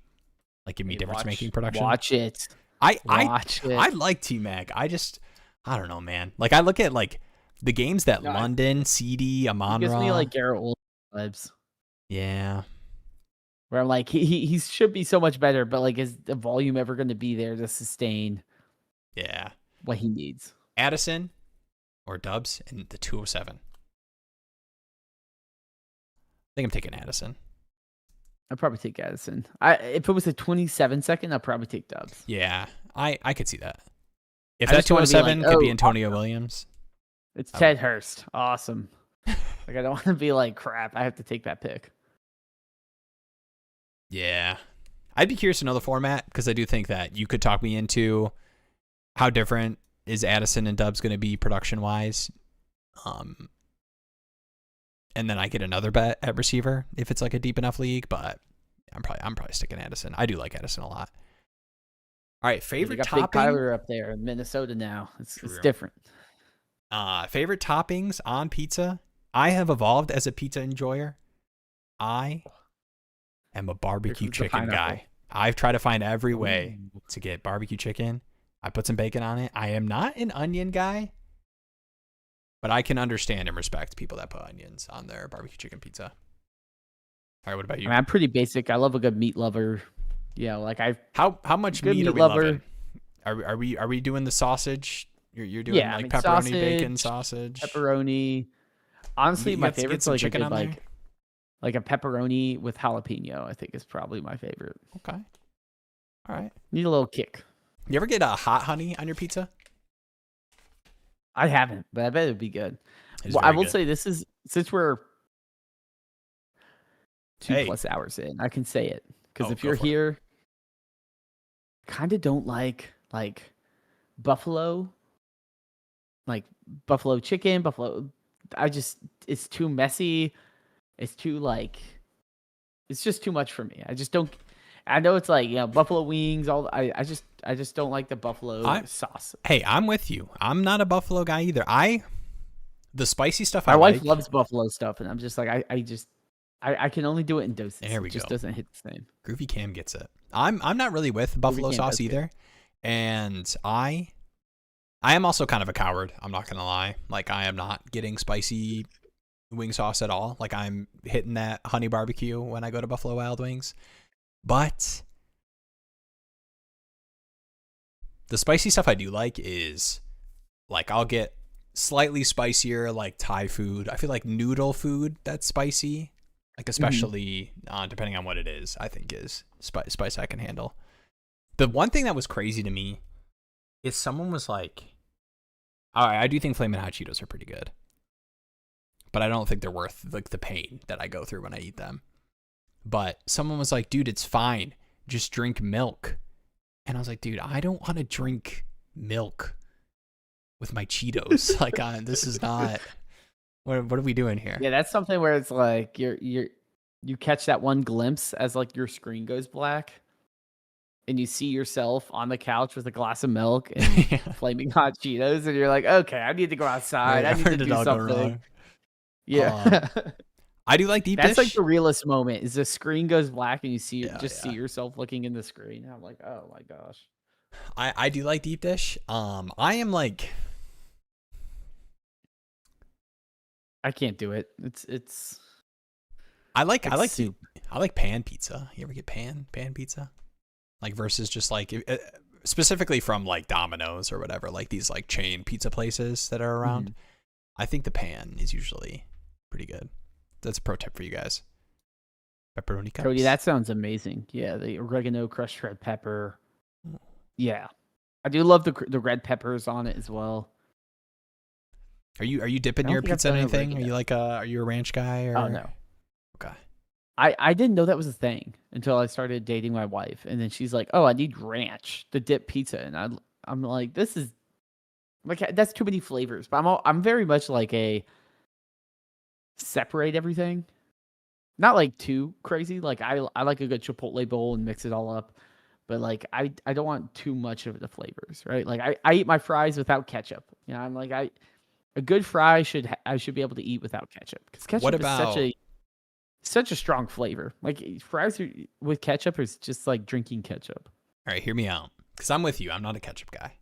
like give me difference making production. Watch it. Watch it. I like T-Mac. I don't know, man. Like I look at like the games that London, CeeDee, Amon-Ra. Gives me like Garrett Wilson vibes. Yeah. Where I'm like, he should be so much better, but like, is the volume ever going to be there to sustain? Yeah. What he needs. Addison or Dubs in the 207. I think I'm taking Addison. I'd probably take Addison. If it was a 27-second, I'd probably take Dubs. Yeah, I could see that. If that 207 could be Antonio Williams. It's Ted Hurst. Awesome. Like, I don't want to be like, crap, I have to take that pick. Yeah. I'd be curious to know the format because I do think that you could talk me into how different is Addison and Dubs going to be production-wise. And then I get another bet at receiver if it's like a deep enough league, but I'm probably sticking Addison. I do like Addison a lot. All right, favorite topping. Big Kyler up there in Minnesota now. It's different. Favorite toppings on pizza. I have evolved as a pizza enjoyer. I am a barbecue chicken guy. I've tried to find every way to get barbecue chicken. I put some bacon on it. I am not an onion guy, but I can understand and respect people that put onions on their barbecue chicken pizza. All right, what about you? I'm pretty basic. I love a good meat lover. Yeah, like how much meat are we loving? Are we doing the sausage? You're doing pepperoni, sausage, bacon, sausage, pepperoni. Honestly, my favorite's like chicken on there? Like a pepperoni with jalapeno. I think is probably my favorite. Okay. All right. Need a little kick. You ever get a hot honey on your pizza? I haven't, but I bet it'd be good. Well, I will say this is since we're 2+ hours in, I can say it because if you're here, kind of don't like buffalo, like buffalo chicken, buffalo. It's too messy. It's too it's just too much for me. I just don't. I know it's like buffalo wings. I just don't like the buffalo sauce. Hey, I'm with you. I'm not a buffalo guy either. The spicy stuff. My wife loves buffalo stuff, and I'm just like I can only do it in doses. There we go. It just doesn't hit the same. Groovy Cam gets it. I'm not really with buffalo sauce either, and I am also kind of a coward. I'm not gonna lie. Like I am not getting spicy wing sauce at all. Like I'm hitting that honey barbecue when I go to Buffalo Wild Wings. But the spicy stuff I do like is like I'll get slightly spicier like Thai food. I feel like noodle food that's spicy, like especially depending on what it is, I think is spice I can handle. The one thing that was crazy to me is someone was like, all right, I do think Flamin' Hot Cheetos are pretty good, but I don't think they're worth like the pain that I go through when I eat them. But someone was like, dude, it's fine. Just drink milk. And I was like, dude, I don't want to drink milk with my Cheetos. Like, this is not. What are we doing here? Yeah, that's something where it's like you catch that one glimpse as like your screen goes black, and you see yourself on the couch with a glass of milk and flaming hot Cheetos, and you're like, okay, I need to go outside. I need to do something. Yeah. I do like deep dish. That's like the realest moment is the screen goes black and you see see yourself looking in the screen. And I'm like, oh my gosh. I do like deep dish. I am like, I can't do it. It's. I like soup. I like pan pizza. You ever get pan pizza? Like versus just like specifically from like Domino's or whatever, like these like chain pizza places that are around. I think the pan is usually pretty good. That's a pro tip for you guys. Pepperoni cups. Cody, that sounds amazing. Yeah, the oregano, crushed red pepper. Yeah, I do love the red peppers on it as well. Are you dipping your pizza in anything? Are you are you a ranch guy? Or? Oh no. Okay. I didn't know that was a thing until I started dating my wife, and then she's like, "Oh, I need ranch to dip pizza," and I'm like, "This is like that's too many flavors." But I'm very much like a separate everything, not like too crazy. Like I like a good Chipotle bowl and mix it all up, but like I don't want too much of the flavors, right? Like I eat my fries without ketchup. I'm like a good fry I should be able to eat without ketchup because ketchup is such a strong flavor. Like fries with ketchup is just like drinking ketchup. All right, hear me out. Because I'm with you. I'm not a ketchup guy.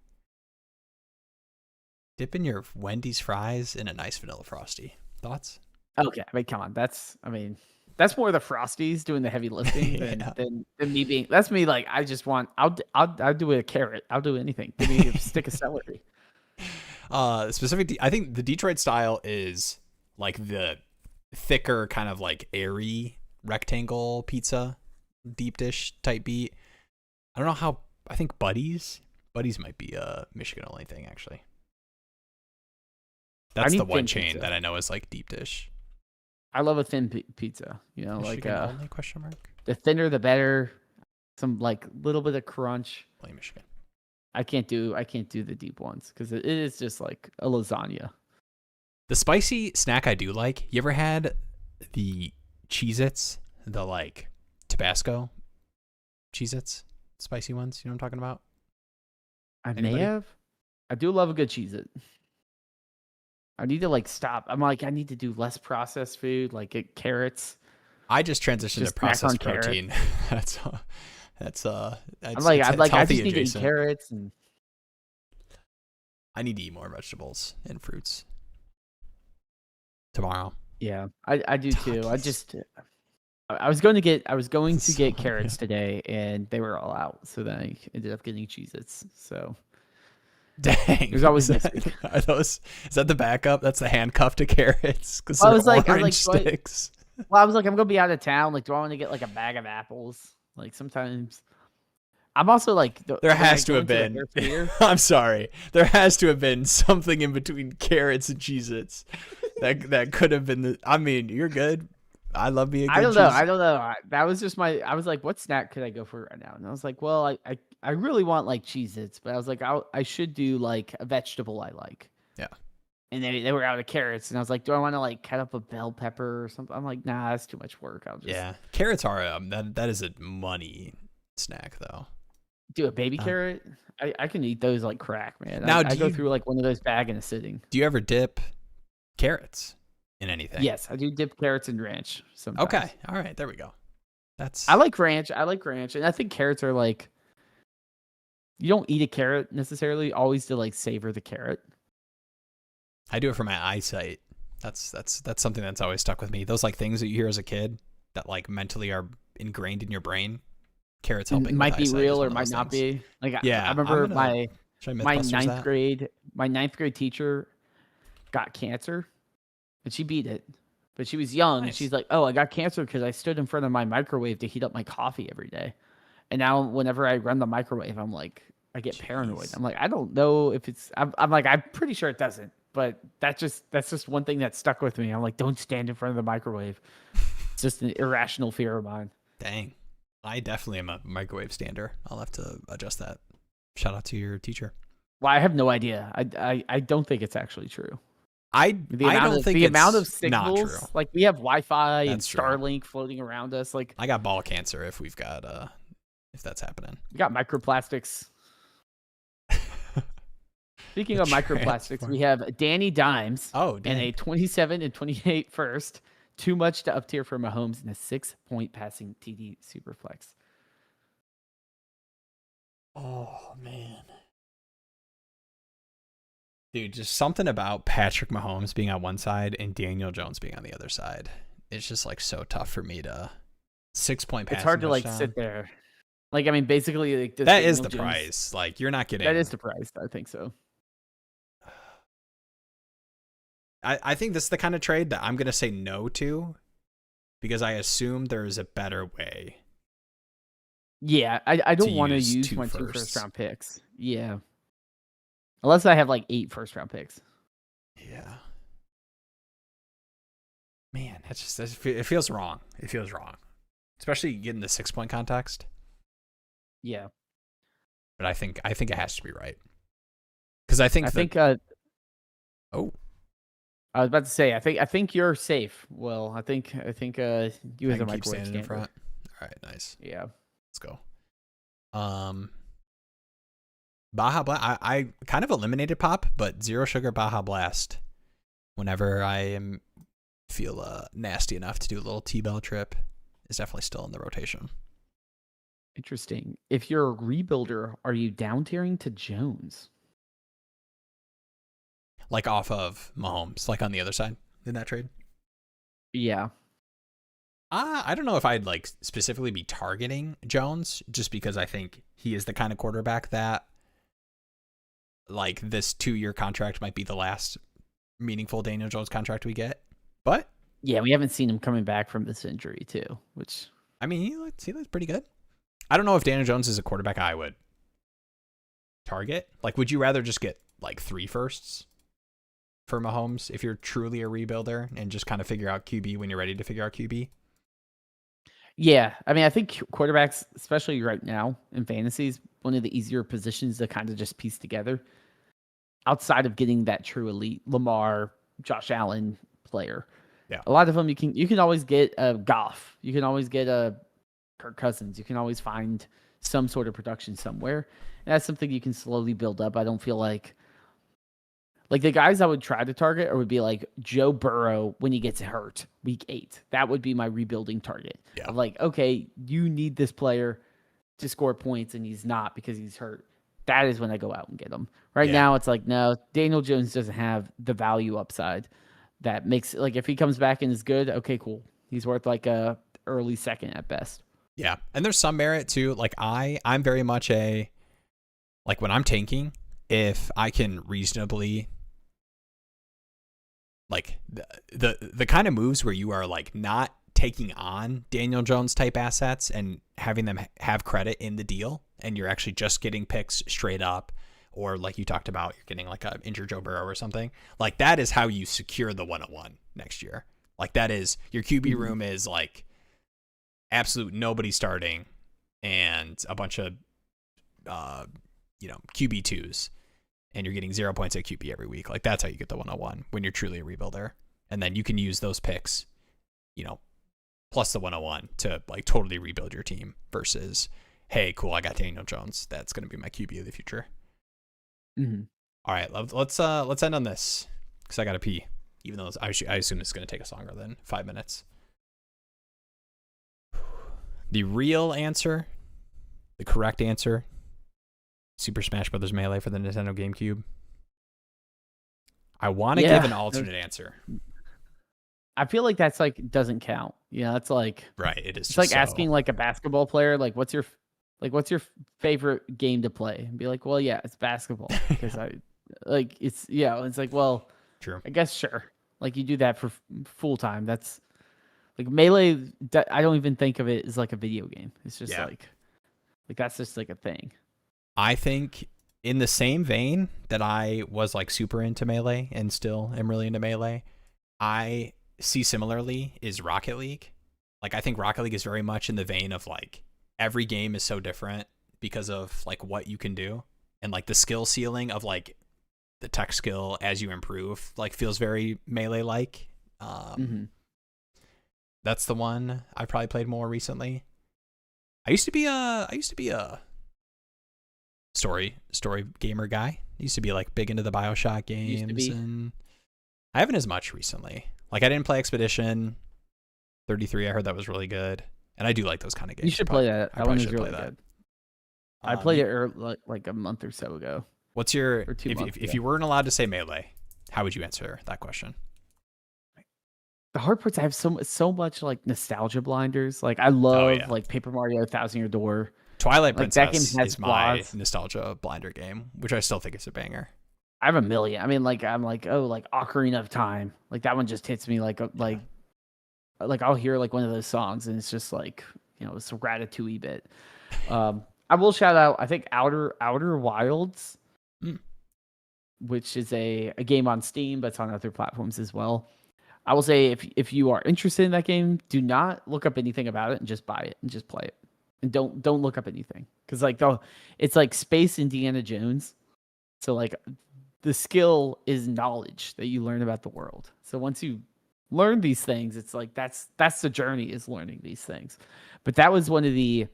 Dipping your Wendy's fries in a nice vanilla Frosty. Thoughts? Okay, I mean, come on. That's more the Frosties doing the heavy lifting than me being. That's me. Like, I just want. I'll do a carrot. I'll do anything. Give me a stick of celery. I think the Detroit style is like the thicker, kind of like airy rectangle pizza, deep dish type beat. I don't know how. I think Buddies might be a Michigan only thing actually. That's the one chain pizza that I know is like deep dish. I love a thin pizza. You know, Michigan only question mark. The thinner the better. Some like little bit of crunch. Only Michigan. I can't do the deep ones because it is just like a lasagna. The spicy snack I do like. You ever had the Cheez-Its, the like Tabasco Cheez-Its, spicy ones? You know what I'm talking about? May have. I do love a good Cheez-It. I need to like stop. I'm like, I need to do less processed food, like get carrots. I just transitioned to processed protein. That's I just need to eat carrots and I need to eat more vegetables and fruits tomorrow. Yeah, I do too. I was going to get carrots today and they were all out. So then I ended up getting Cheez-Its. So dang. There's always is that the backup? That's the handcuff to carrots? Because I was like sticks. Well, I was like, I'm gonna be out of town. Like, do I want to get like a bag of apples? Like sometimes I'm also like there has to have been. I'm sorry. There has to have been something in between carrots and Cheez-Its. that could have been the. I mean, you're good. I love being. I don't know. That was just I was like, what snack could I go for right now? And I was like, well, I really want like Cheez-Its, but I was like, I should do like a vegetable I like. Yeah. And they were out of carrots, and I was like, do I want to like cut up a bell pepper or something? I'm like, nah, that's too much work. I'll just Carrots are that is a money snack though. Do a baby carrot. I can eat those like crack, man. Now I go through like one of those bag in a sitting. Do you ever dip carrots in anything? Yes, I do dip carrots in ranch sometimes. Okay, all right, there we go. I like ranch, and I think carrots are like. You don't eat a carrot necessarily, always to like savor the carrot. I do it for my eyesight. That's something that's always stuck with me. Those like things that you hear as a kid that like mentally are ingrained in your brain. Carrots helping. It might be real or might not be. Like I remember my ninth grade teacher got cancer, and she beat it, but she was young. Nice. And she's like, "Oh, I got cancer because I stood in front of my microwave to heat up my coffee every day." And now whenever I run the microwave, I'm like, I get paranoid. I'm like, I don't know if it's. I'm like, I'm pretty sure it doesn't. But that's just one thing that stuck with me. I'm like, don't stand in front of the microwave. It's just an irrational fear of mine. Dang. I definitely am a microwave stander. I'll have to adjust that. Shout out to your teacher. Well, I have no idea. I don't think it's actually true. I don't think the it's amount of signals, not true. Like we have Wi-Fi and That's Starlink floating around us. Like I got ball cancer if we've got if that's happening. We got microplastics. Speaking of microplastics, we have Danny Dimes and a 27 and 28 first. Too much to up tier for Mahomes in a 6-point passing TD Superflex. Oh, man. Dude, just something about Patrick Mahomes being on one side and Daniel Jones being on the other side. It's just like so tough for me to 6-point passing. It's hard to touchdown. Like sit there. Like, I mean, basically, like that is the price. Like, you're not getting. That is the price. I think so. I think this is the kind of trade that I'm going to say no to because I assume there's a better way. Yeah, I don't want to use my 2 first-round picks. Yeah. Unless I have like 8 first-round picks. Yeah. Man, it feels wrong. It feels wrong. Especially getting the 6-point context. Yeah. But I think it has to be right. Because I think I was about to say, I think you're safe. Well, I think you as a microwave standing in front. All right, nice. Yeah, let's go. Baja Blast. I kind of eliminated Pop, but Zero Sugar Baja Blast. Whenever I feel nasty enough to do a little T-Bell trip, is definitely still in the rotation. Interesting. If you're a rebuilder, are you down tiering to Jones? Like off of Mahomes, like on the other side in that trade? Yeah. I don't know if I'd like specifically be targeting Jones, just because I think he is the kind of quarterback that like this 2-year contract might be the last meaningful Daniel Jones contract we get. But yeah, we haven't seen him coming back from this injury too, which I mean, he looks pretty good. I don't know if Daniel Jones is a quarterback I would target. Like, would you rather just get like 3 firsts for Mahomes if you're truly a rebuilder and just kind of figure out QB when you're ready to figure out QB? yeah, I mean, I think quarterbacks, especially right now in fantasy, is one of the easier positions to kind of just piece together. Outside of getting that true elite Lamar, Josh Allen player, Yeah, a lot of them you can always get a Goff, you can always get a Kirk Cousins, you can always find some sort of production somewhere, and that's something you can slowly build up. I don't feel like the guys I would try to target or would be like Joe Burrow when he gets hurt week 8. That would be my rebuilding target. yeah, Of like, okay, you need this player to score points and he's not because he's hurt. That is when I go out and get him. Right now, it's like, no, Daniel Jones doesn't have the value upside that makes like if he comes back and is good, okay, cool. He's worth like a early second at best. Yeah. And there's some merit too. Like I'm very much like when I'm tanking, if I can reasonably like the kind of moves where you are like not taking on Daniel Jones type assets and having them have credit in the deal, and you're actually just getting picks straight up, or like you talked about, you're getting like a injured Joe Burrow or something. Like that is how you secure the 101 next year. Like that is your QB room is like absolute nobody starting and a bunch of QB2s, and you're getting 0 points at QB every week. Like that's how you get the 101 when you're truly a rebuilder. And then you can use those picks, plus the 101 to like totally rebuild your team versus, hey, cool, I got Daniel Jones. That's going to be my QB of the future. Mm-hmm. All right, let's end on this because I got to pee, even though I assume it's going to take us longer than 5 minutes. The real answer, the correct answer, Super Smash Bros. Melee for the Nintendo GameCube. I want to give an alternate answer. I feel like that's like doesn't count. That's like right. It is. It's like asking like a basketball player, like what's your favorite game to play, and be like, well, yeah, it's basketball because it's like, well, true. I guess sure. Like you do that for full time. That's like Melee. I don't even think of it as like a video game. It's just like that's just like a thing. I think in the same vein that I was like super into Melee and still am really into Melee, I see similarly is Rocket League. Like I think Rocket League is very much in the vein of like every game is so different because of like what you can do, and like the skill ceiling of like the tech skill as you improve like feels very Melee like. That's the one I probably played more recently. I used to be a story gamer guy. I used to be like big into the BioShock games, and I haven't as much recently. Like I didn't play Expedition 33. I heard that was really good, and I do like those kind of games. You should play that. That one is really good. I played it like a month or so ago. What's your if you weren't allowed to say Melee, how would you answer that question? The hard parts, I have so much like nostalgia blinders. Like I love like Paper Mario Thousand Year Door. Twilight Princess that game has is my nostalgia blinder game, which I still think is a banger. I have a million. I mean, like I'm like, oh, like Ocarina of Time. Like that one just hits me like I'll hear like one of those songs and it's just like, it's a Ratatouille bit. I will shout out, I think Outer Wilds, which is a game on Steam, but it's on other platforms as well. I will say if you are interested in that game, do not look up anything about it and just buy it and just play it. And don't look up anything. Because like it's like Space Indiana Jones. So like the skill is knowledge that you learn about the world. So once you learn these things, it's like that's the journey, is learning these things. But that was one of the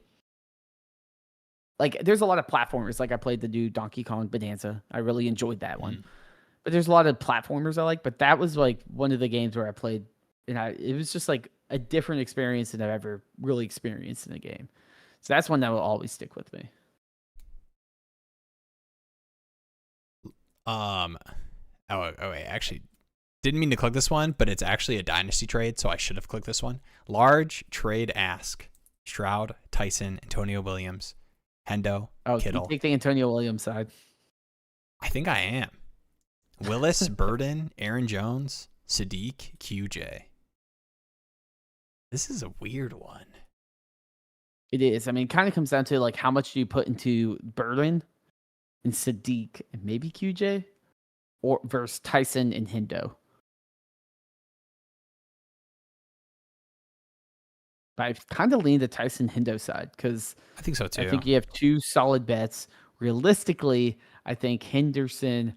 like there's a lot of platformers. Like I played the new Donkey Kong Bonanza. I really enjoyed that one. But there's a lot of platformers I like, but that was like one of the games where I played and it was just like a different experience than I've ever really experienced in a game. So that's one that will always stick with me. Oh wait, actually didn't mean to click this one, but it's actually a dynasty trade, so I should have clicked this one. Large trade ask. Stroud, Tyson, Antonio Williams, Hendo, Kittle. Take the Antonio Williams side. I think I am. Willis, Burden, Aaron Jones, Sadiq, QJ. This is a weird one. It is. I mean, it kind of comes down to like how much do you put into Burden and Sadiq and maybe QJ, or versus Tyson and Hendo. But I kind of lean the Tyson Hendo side because I think so too. I think you have two solid bets. Realistically, I think Henderson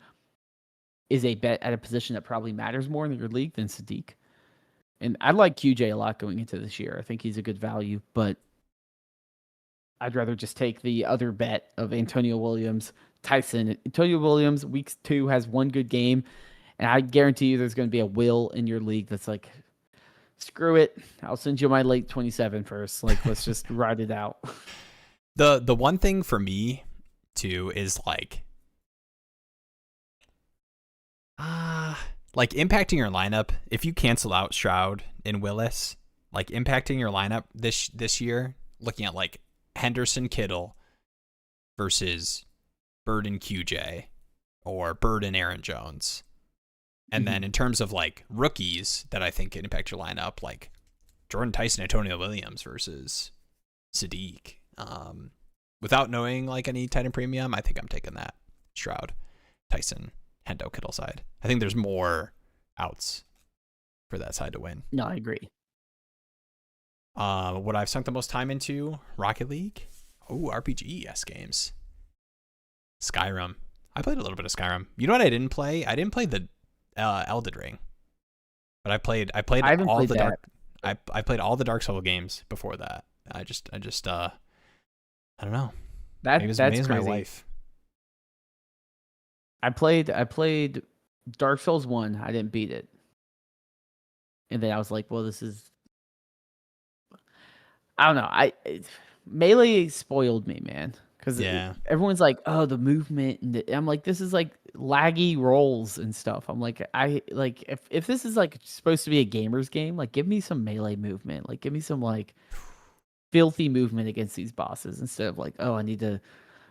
is a bet at a position that probably matters more in your league than Sadiq. And I like QJ a lot going into this year. I think he's a good value, but I'd rather just take the other bet of Antonio Williams, Tyson. Antonio Williams, week 2 has one good game, and I guarantee you there's going to be a will in your league that's like, screw it, I'll send you my late 27 first. Like, let's just ride it out. The one thing for me too is like impacting your lineup. If you cancel out Stroud and Willis, like impacting your lineup this year, looking at like Henderson Kittle versus Burden QJ or Burden Aaron Jones. And then in terms of like rookies that I think can impact your lineup, like Jordan Tyson, Antonio Williams versus Sadiq. Without knowing like any tight end premium, I think I'm taking that Stroud, Tyson, Hendo, Kittle side. I think there's more outs for that side to win. No, I agree. What I've sunk the most time into, Rocket League. Oh, RPG games. Skyrim. I played a little bit of Skyrim. You know what I didn't play? I didn't play the Elden Ring, but I played all the Dark. I played all the Dark Souls games before that. I don't know. That's crazy. My wife. I played Dark Souls 1. I didn't beat it, and then I was like, well, this is. I don't know. Melee spoiled me, man. Because everyone's like, oh, the movement, and I'm like, this is like laggy rolls and stuff. I'm like, if this is like supposed to be a gamer's game, like give me some melee movement, like give me some like filthy movement against these bosses instead of like, oh, I need to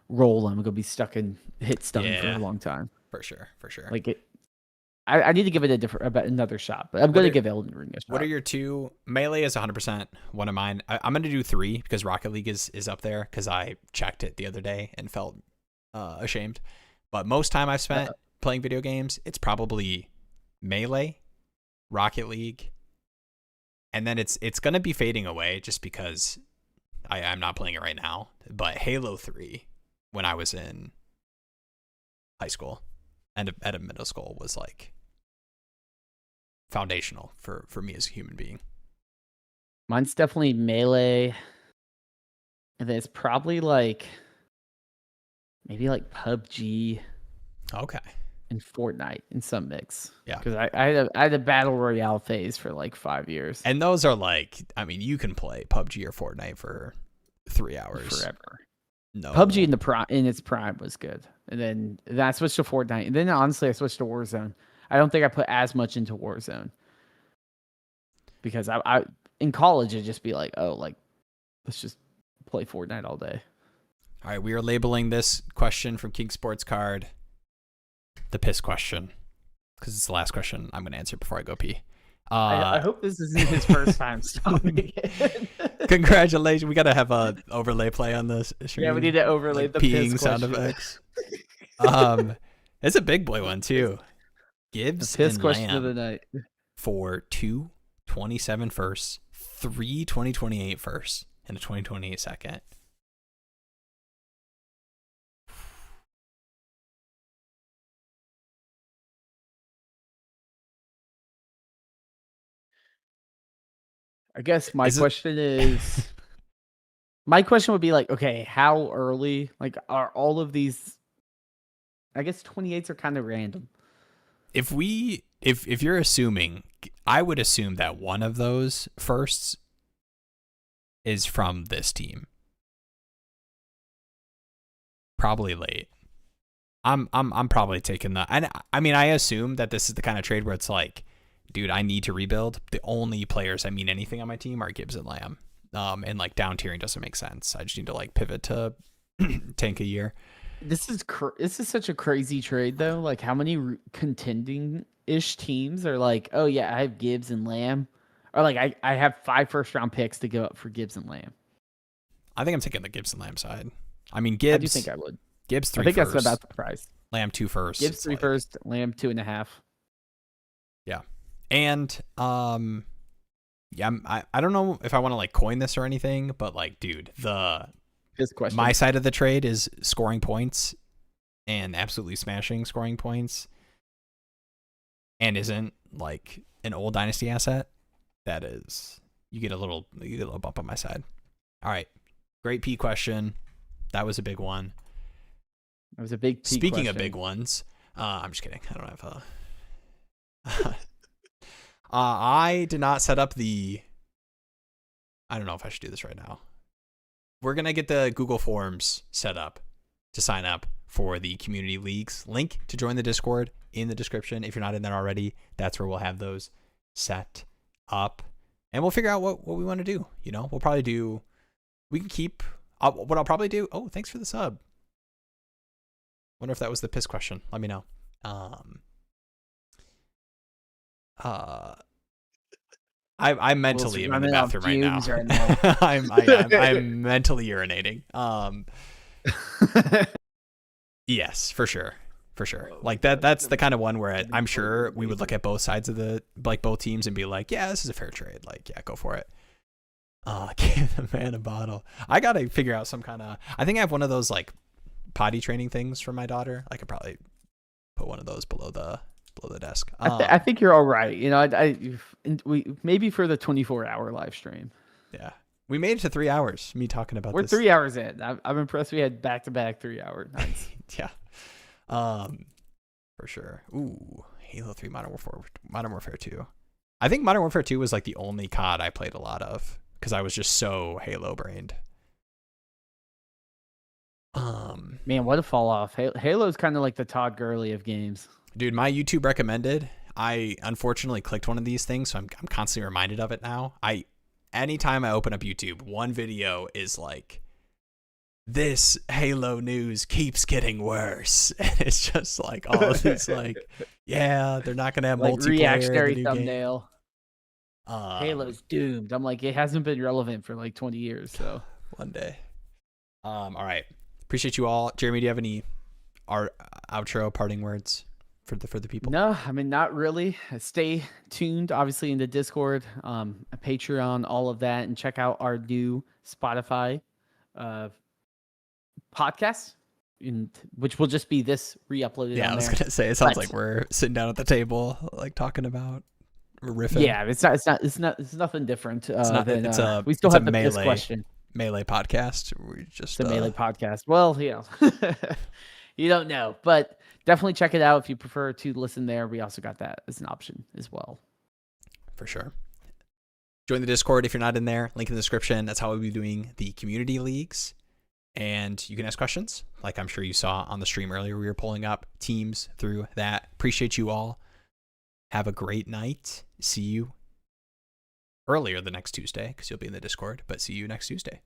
roll. I'm gonna be stuck in hit stun for a long time. For sure. Like I need to give it another shot, but I'm going to give Elden Ring a shot. What are your two? Melee is 100% one of mine. I'm going to do 3 because Rocket League is up there because I checked it the other day and felt ashamed. But most time I've spent playing video games, it's probably Melee, Rocket League, and then it's going to be fading away just because I'm not playing it right now. But Halo 3, when I was in high school and at a middle school, was like foundational for me as a human being. Mine's definitely Melee, and then it's probably like maybe like PUBG. Okay. And Fortnite in some mix. Yeah. Because I had a battle royale phase for like 5 years. And those are like, I mean, you can play PUBG or Fortnite for 3 hours. Forever. No. PUBG in its prime was good. And then I switched to Fortnite. And then honestly, I switched to Warzone. I don't think I put as much into Warzone. Because I in college, it'd just be like, oh, like, let's just play Fortnite all day. All right, we are labeling this question from King Sports Card the piss question. Because it's the last question I'm going to answer before I go pee. I hope this isn't his first time stopping again. Congratulations. We got to have a overlay play on this. Yeah, we need to overlay like the peeing piss sound question. effects. It's a big boy one too. Gibbs the piss and question Lamb of the night for 2/27 firsts, 3 2028 firsts, and a 2028 second. I guess my question would be like, okay, how early, like, are all of these, I guess 28s are kind of random. If you're assuming, I would assume that one of those firsts is from this team. probably late. I'm probably taking the. And I mean, I assume that this is the kind of trade where it's like, dude, I need to rebuild. The only players that mean anything on my team are Gibbs and Lamb. And like down tiering doesn't make sense. I just need to like pivot to tank a year. This is such a crazy trade though. Like how many contending ish teams are like, oh yeah, I have Gibbs and Lamb, or like I have 5 first-round picks to go up for Gibbs and Lamb. I think I'm taking the Gibbs and Lamb side. I mean, Gibbs. I do think I would. Gibbs 3 I think first. that's about the price. Lamb 2 first. Gibbs 3 first. Lamb 2.5. Yeah, and yeah, I don't know if I want to like coin this or anything, but like, dude, this question. My side of the trade is scoring points and absolutely smashing scoring points, and isn't like an old dynasty asset. That is, you get a little bump on my side. All right, great P question. That was a big one. That was a big P Speaking question. of big ones, I'm just kidding. I don't have I did not set up the. I don't know if I should do this right now. We're going to get the Google Forms set up to sign up for the community leagues. Link to join the Discord in the description. If you're not in there already, that's where we'll have those set up. And we'll figure out what we want to do. You know, we'll probably do. We can keep. What I'll probably do. Oh, thanks for the sub. Wonder if that was the piss question. Let me know. I'm mentally in the bathroom right now. I'm mentally urinating. Yes, for sure. Like that's the kind of one where I'm sure we would look at both sides of both teams and be like, yeah, this is a fair trade. Like, yeah, go for it. Give the man a bottle. I gotta figure out some kind of. I think I have one of those like potty training things for my daughter. I could probably put one of those below the desk. I think you're all right. You know, we maybe for the 24-hour live stream. Yeah, we made it to 3 hours. Me talking about We're this. 3 hours in. I'm impressed. We had back-to-back 3-hour nights. Yeah, for sure. Ooh, Halo 3, Modern Warfare 2. I think Modern Warfare 2 was like the only COD I played a lot of because I was just so Halo brained. Man, what a fall off. Halo's kind of like the Todd Gurley of games. Dude, my YouTube recommended. I unfortunately clicked one of these things, so I'm constantly reminded of it now. Anytime I open up YouTube, one video is like, this Halo news keeps getting worse. And it's just like all of these like, yeah, they're not gonna have like multiplayer. Reactionary thumbnail. Game. Halo's doomed. I'm like, it hasn't been relevant for like 20 years, so one day. All right. Appreciate you all. Jeremy, do you have any outro parting words for the people? No, I mean, not really. Stay tuned, obviously, in the Discord, Patreon, all of that, and check out our new Spotify podcast, which will just be this re-uploaded. Yeah, I was gonna say it sounds like we're sitting down at the table, like talking about riffing. Yeah, it's nothing different. We still have the melee, this question. Melee podcast. We just the melee podcast. Well, you know, you don't know, but definitely check it out if you prefer to listen there. We also got that as an option as well. For sure. Join the Discord if you're not in there. Link in the description. That's how we'll be doing the community leagues. And you can ask questions, like I'm sure you saw on the stream earlier. We were pulling up teams through that. Appreciate you all. Have a great night. See you earlier the next Tuesday because you'll be in the Discord, but see you next Tuesday.